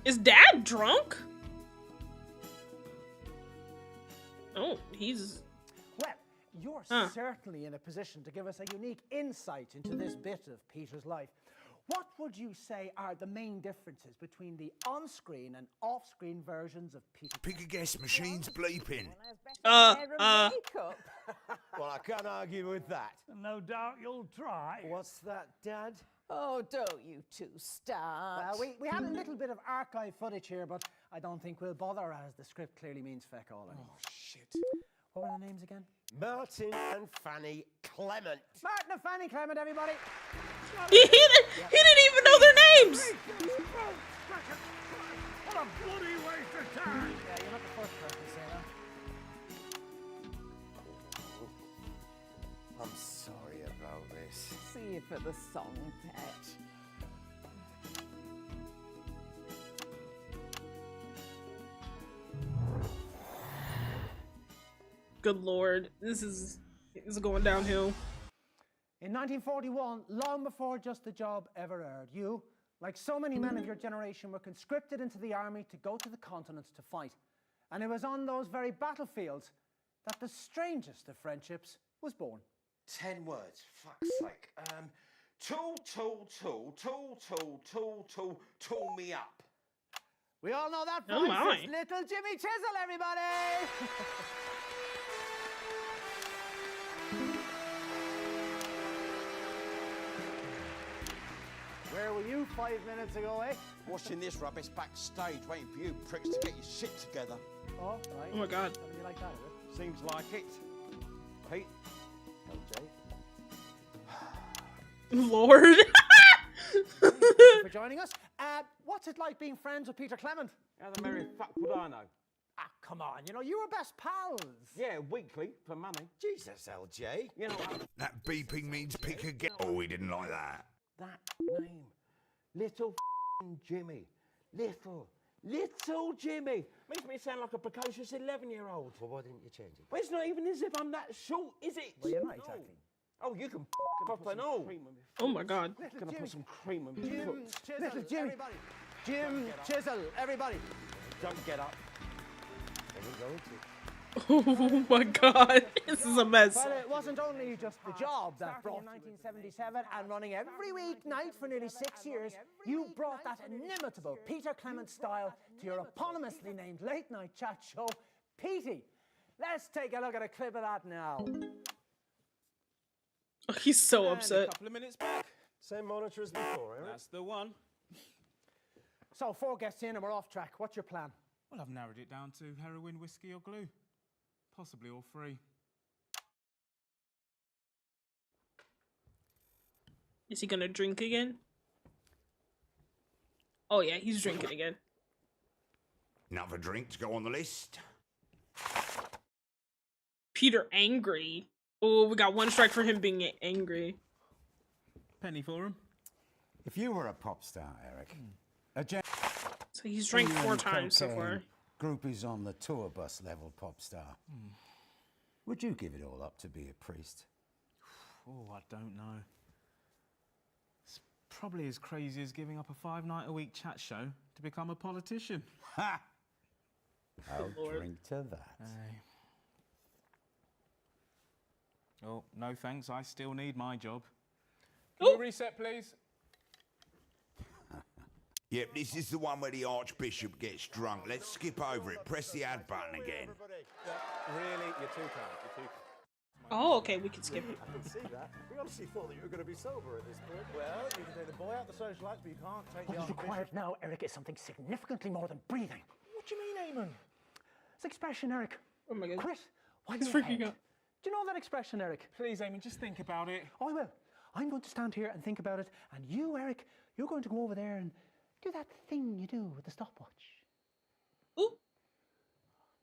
[SPEAKER 2] Is Dad drunk? Oh, he's...
[SPEAKER 6] Well, you're certainly in a position to give us a unique insight into this bit of Peter's life. What would you say are the main differences between the on-screen and off-screen versions of Peter?
[SPEAKER 4] Pick a guess, machine's bleeping.
[SPEAKER 14] Makeup.
[SPEAKER 8] Well, I can't argue with that.
[SPEAKER 9] No doubt you'll try.
[SPEAKER 8] What's that, Dad?
[SPEAKER 14] Oh, don't you two start.
[SPEAKER 6] We had a little bit of archive footage here, but I don't think we'll bother as the script clearly means feck all anymore.
[SPEAKER 20] Oh, shit.
[SPEAKER 6] What were the names again?
[SPEAKER 8] Martin and Fanny Clement.
[SPEAKER 6] Martin and Fanny Clement, everybody.
[SPEAKER 2] He didn't even know their names!
[SPEAKER 9] What a bloody waste of time!
[SPEAKER 6] Yeah, you're not the first person to say that.
[SPEAKER 14] for the song, pet.
[SPEAKER 2] Good lord, this is going downhill.
[SPEAKER 15] In 1941, long before just the job ever aired, you, like so many men of your generation, were conscripted into the army to go to the continents to fight. And it was on those very battlefields that the strangest of friendships was born.
[SPEAKER 24] 10 words, fuck's sake. Tool me up.
[SPEAKER 15] We all know that
[SPEAKER 2] Oh
[SPEAKER 15] voice.
[SPEAKER 2] my.
[SPEAKER 15] It's little Jimmy Chisel, everybody! Where were you 5 minutes ago, eh?
[SPEAKER 24] Watching this rubbish backstage, waiting for you pricks to get your shit together.
[SPEAKER 15] Oh, right.
[SPEAKER 2] Oh my god.
[SPEAKER 15] Something you like that, is it?
[SPEAKER 24] Seems like it. Pete.
[SPEAKER 15] LJ.
[SPEAKER 2] Lord.
[SPEAKER 15] Thank you for joining us. What's it like being friends with Peter Clement?
[SPEAKER 19] How the merry fuck would I know?
[SPEAKER 15] Ah, come on, you know, you were best pals.
[SPEAKER 19] Yeah, weekly for money.
[SPEAKER 24] Jesus, LJ.
[SPEAKER 19] You know,
[SPEAKER 4] That beeping means pick again. Oh, he didn't like that.
[SPEAKER 19] that name. Little Jimmy. Little Jimmy. Makes me sound like a precocious 11-year-old.
[SPEAKER 24] Well, why didn't you change it?
[SPEAKER 19] Well, it's not even as if I'm that short, is it?
[SPEAKER 15] Well, you're not exactly.
[SPEAKER 19] Oh, you can off and all.
[SPEAKER 2] Oh my god.
[SPEAKER 19] Gonna put some cream on my
[SPEAKER 15] Jim
[SPEAKER 19] foot.
[SPEAKER 15] Chisel, Little Jimmy. everybody. Jim Chisel, everybody.
[SPEAKER 19] Don't get up.
[SPEAKER 2] Oh my god. This is a mess.
[SPEAKER 15] Well, it wasn't only just the job that brought you in 1977 and running every weeknight for nearly 6 years, you brought that inimitable Peter Clement style to your eponymously named late-night chat show, Petey. Let's take a look at a clip of that now.
[SPEAKER 2] Oh, he's so
[SPEAKER 7] And a
[SPEAKER 2] upset.
[SPEAKER 7] couple of minutes back.
[SPEAKER 16] Same monitor as before, Eric?
[SPEAKER 7] That's the one.
[SPEAKER 15] So, 4 guests in and we're off track. What's your plan?
[SPEAKER 7] Well, I've narrowed it down to heroin, whiskey, or glue. Possibly all three.
[SPEAKER 2] Is he gonna drink again? Oh yeah, he's drinking again.
[SPEAKER 4] Another drink to go on the list.
[SPEAKER 2] Peter angry. Oh, we got 1 strike for him being angry.
[SPEAKER 7] Penny for him.
[SPEAKER 10] If you were a pop star, Eric,
[SPEAKER 2] So he's drank 4 times so far.
[SPEAKER 10] Groupies on the tour bus level pop star. Would you give it all up to be a priest?
[SPEAKER 7] Oh, I don't know. It's probably as crazy as giving up a 5-night-a-week chat show to become a politician.
[SPEAKER 10] Ha! I'll drink to that.
[SPEAKER 7] Oh, no thanks. I still need my job. Can we reset, please?
[SPEAKER 4] Yep, this is the one where the Archbishop gets drunk. Let's skip over it. Press the add button again.
[SPEAKER 16] Really, you're too kind. You're too kind.
[SPEAKER 2] Oh, okay, we can skip it.
[SPEAKER 16] I can see that. We honestly thought that you were going to be sober at this point. Well, you can take the boy out the socialites, but you can't take
[SPEAKER 15] What
[SPEAKER 16] the
[SPEAKER 15] is required now, Eric, is something significantly more than breathing.
[SPEAKER 16] What do you mean, Eamon?
[SPEAKER 15] It's expression, Eric.
[SPEAKER 2] Oh my god.
[SPEAKER 15] Quit. Why
[SPEAKER 2] He's
[SPEAKER 15] your
[SPEAKER 2] freaking
[SPEAKER 15] head?
[SPEAKER 2] out.
[SPEAKER 15] Do you know that expression, Eric?
[SPEAKER 7] Please, Eamon, just think about it.
[SPEAKER 15] Oh, I will. I'm going to stand here and think about it, and you, Eric, you're going to go over there and do that thing you do with the stopwatch.
[SPEAKER 2] Ooh.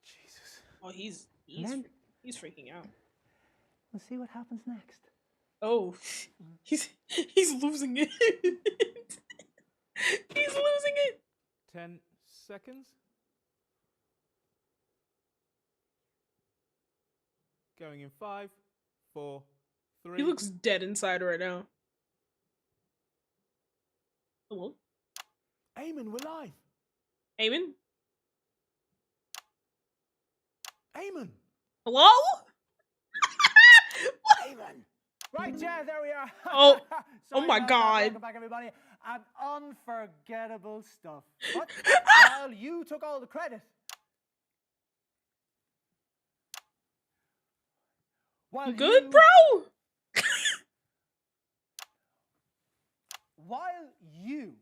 [SPEAKER 7] Jesus.
[SPEAKER 2] Oh, he's freaking out.
[SPEAKER 15] We'll see what happens next.
[SPEAKER 2] Oh, he's losing it. He's losing it.
[SPEAKER 7] 10 seconds. Going in 5, 4, 3.
[SPEAKER 2] He looks dead inside right now. Hello?
[SPEAKER 16] Eamon, we're live.
[SPEAKER 2] Eamon?
[SPEAKER 16] Eamon.
[SPEAKER 2] Hello?
[SPEAKER 15] Eamon. Right, yeah, there we are.
[SPEAKER 2] Oh,
[SPEAKER 15] Sorry
[SPEAKER 2] oh my
[SPEAKER 15] about that.
[SPEAKER 2] god.
[SPEAKER 15] Welcome back, everybody. Unforgettable stuff. But, well, you took all the credit. While
[SPEAKER 2] Good, bro?
[SPEAKER 15] While you...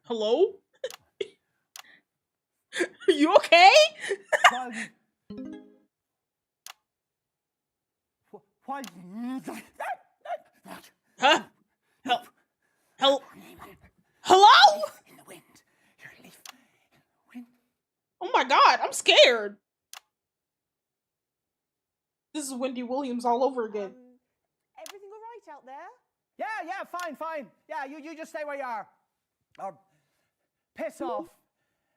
[SPEAKER 2] Hello? You okay?
[SPEAKER 15] While you... While you...
[SPEAKER 2] Huh? Help. Hello?
[SPEAKER 15] In the wind. You're a leaf. In the wind.
[SPEAKER 2] Oh my god, I'm scared. This is Wendy Williams all over again.
[SPEAKER 15] fine. Yeah, you just stay where you are. Or piss off,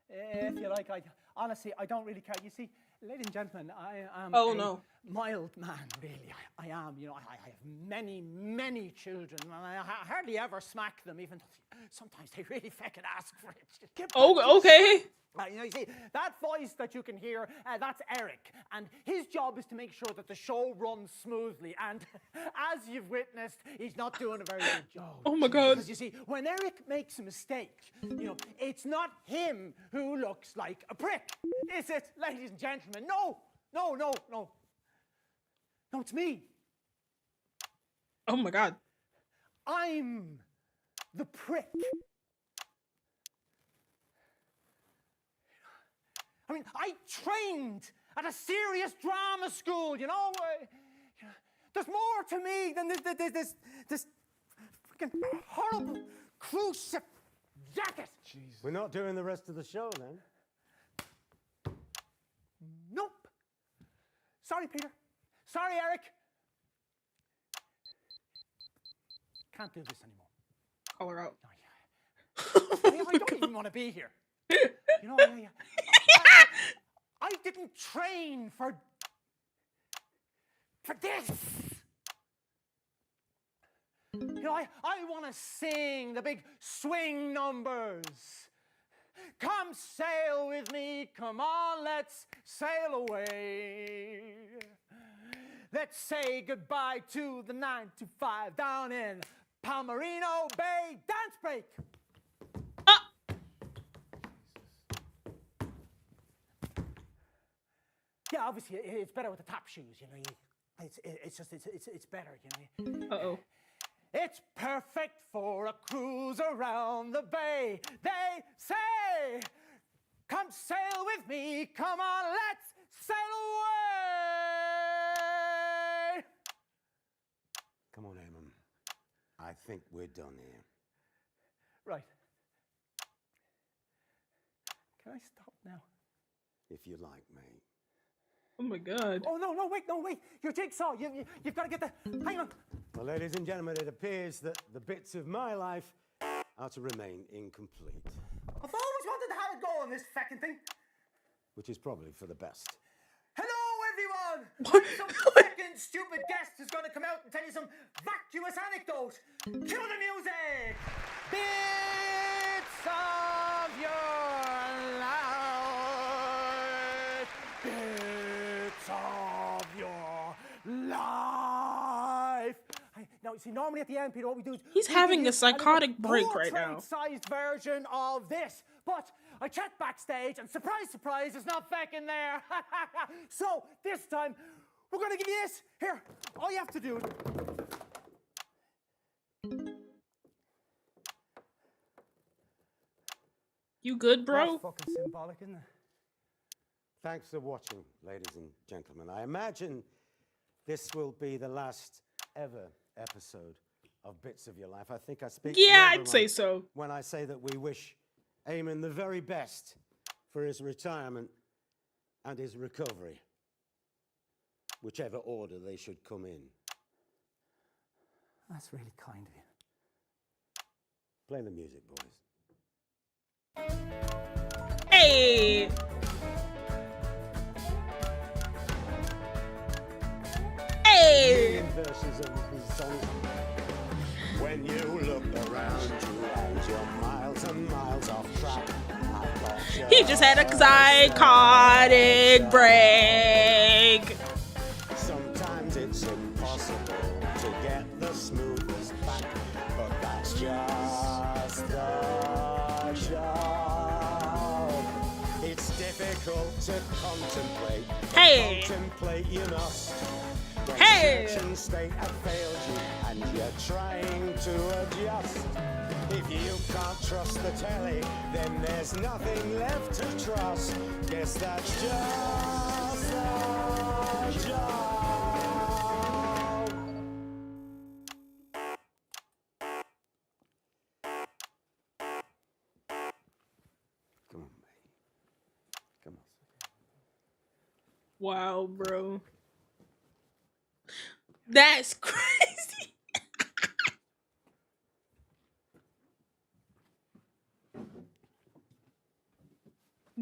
[SPEAKER 15] if you like. Honestly, I don't really care. You see, ladies and gentlemen, I am a mild man, really. I am. You know, I have many children, and I hardly ever smack them, even though sometimes they really fucking ask for it.
[SPEAKER 2] Okay.
[SPEAKER 15] You know, you see, that voice that you can hear, that's Eric. And his job is to make sure that the show runs smoothly. And as you've witnessed, he's not doing a very good job.
[SPEAKER 2] Oh my God.
[SPEAKER 15] Because you see, when Eric makes a mistake, you know, it's not him who looks like a prick. Is it, ladies and gentlemen? No, it's me.
[SPEAKER 2] Oh my God.
[SPEAKER 15] I'm the prick. I mean, I trained at a serious drama school, you know. There's more to me than this freaking horrible cruise ship jacket.
[SPEAKER 22] Jesus. We're not doing the rest of the show then.
[SPEAKER 15] Nope. Sorry, Peter. Sorry, Eric. Can't do this anymore.
[SPEAKER 2] Call her out.
[SPEAKER 15] I don't even want to be here. You know, I didn't train for this. You know, I want to sing the big swing numbers. Come sail with me, come on, let's sail away. Let's say goodbye to the 9 to 5 down in Palmerino Bay. Dance break. Yeah, obviously it's better with the top shoes, you know. It's better, you know.
[SPEAKER 2] Uh-oh.
[SPEAKER 15] It's perfect for a cruise around the bay. They say, come sail with me, come on, let's sail away.
[SPEAKER 10] Come on, Eamon. I think we're done here.
[SPEAKER 15] Right. Can I stop now?
[SPEAKER 10] If you like, mate.
[SPEAKER 2] Oh my God.
[SPEAKER 15] Oh, no, wait. Your jigsaw. You've got to get the... Hang on.
[SPEAKER 10] Well, ladies and gentlemen, it appears that the bits of my life are to remain incomplete.
[SPEAKER 15] I've always wanted to have it go on this fucking thing.
[SPEAKER 10] Which is probably for the best.
[SPEAKER 15] Hello, everyone. Some fucking stupid guest is going to come out and tell you some vacuous anecdote. Cue the music. Bits of your life. Bits of your life. Now, you see, normally at the end, Peter, what we do is...
[SPEAKER 2] He's having a psychotic break right now.
[SPEAKER 15] Portrait-sized version of this. But I checked backstage, and surprise, surprise, it's not fucking there. So, this time, we're going to give you this. Here, all you have to do...
[SPEAKER 2] You good, bro?
[SPEAKER 15] That's fucking symbolic, isn't it?
[SPEAKER 10] Thanks for watching, ladies and gentlemen. I imagine this will be the last ever episode of Bits of Your Life. I think I speak for
[SPEAKER 2] I'd say so.
[SPEAKER 10] When I say that we wish Eamon the very best for his retirement and his recovery, whichever order they should come in.
[SPEAKER 15] That's really kind of you.
[SPEAKER 10] Play the music, boys.
[SPEAKER 2] Hey! Hey!
[SPEAKER 10] Verses of these songs. When you look around you and you're miles and miles off track,
[SPEAKER 2] he just had a psychotic break.
[SPEAKER 10] Sometimes it's impossible to get the smoothest back, but that's just the job. It's difficult to contemplate.
[SPEAKER 2] Hey!
[SPEAKER 10] Contemplate you must. When
[SPEAKER 2] hey!
[SPEAKER 10] Church and state have failed you and you're trying to adjust. If you can't trust the telly, then there's nothing left to trust. Guess that's just the job. Come on, mate. Come on.
[SPEAKER 2] Wow, bro. That's crazy.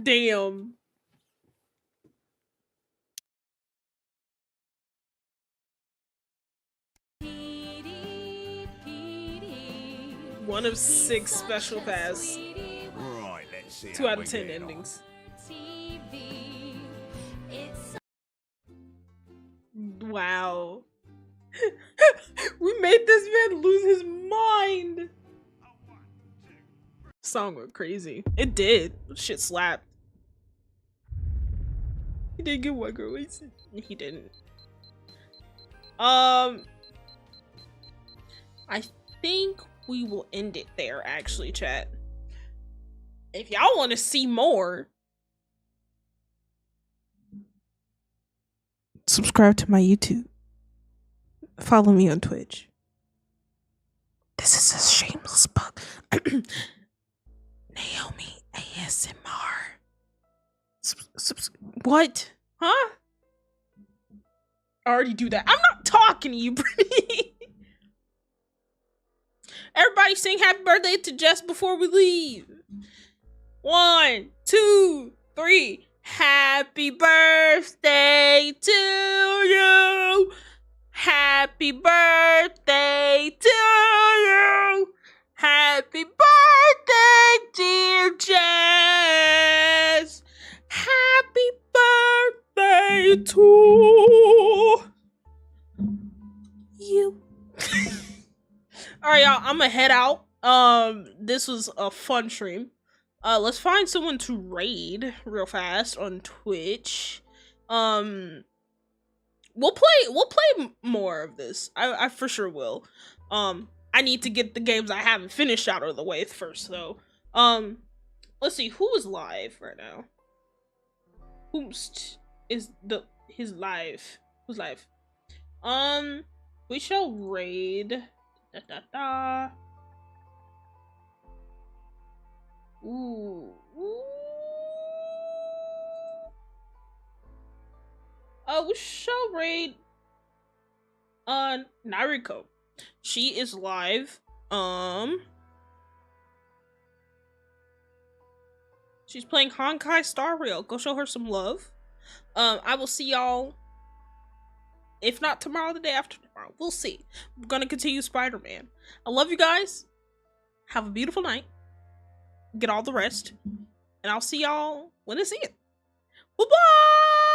[SPEAKER 2] Damn. One of 6 special pass.
[SPEAKER 4] Right, let's see.
[SPEAKER 2] 2 out of 10 endings. Wow. We made this man lose his mind. Song went crazy. It did. Shit slapped. He didn't get one girl. He didn't. I think we will end it there, actually, chat. If y'all want to see more, subscribe to my YouTube. Follow me on Twitch. This is a shameless plug. Naomi ASMR. What? Huh? I already do that. I'm not talking to you, Brittany. Everybody sing happy birthday to Jess before we leave. 1, 2, 3. Happy birthday to you. Happy birthday to you. Happy birthday, dear Jess. Happy birthday to you. Alright, y'all, I'm gonna head out. This was a fun stream. Let's find someone to raid real fast on Twitch. We'll play more of this. I for sure will. I need to get the games I haven't finished out of the way first, though. Let's see, who is live right now? Who's his live? Who's live? We shall raid. Ooh. We shall raid Nariko. She is live. She's playing Honkai Star Rail. Go show her some love. I will see y'all, if not tomorrow, the day after tomorrow. We'll see. I'm gonna continue Spider-Man. I love you guys. Have a beautiful night. Get all the rest. And I'll see y'all when I see it. Bye-bye!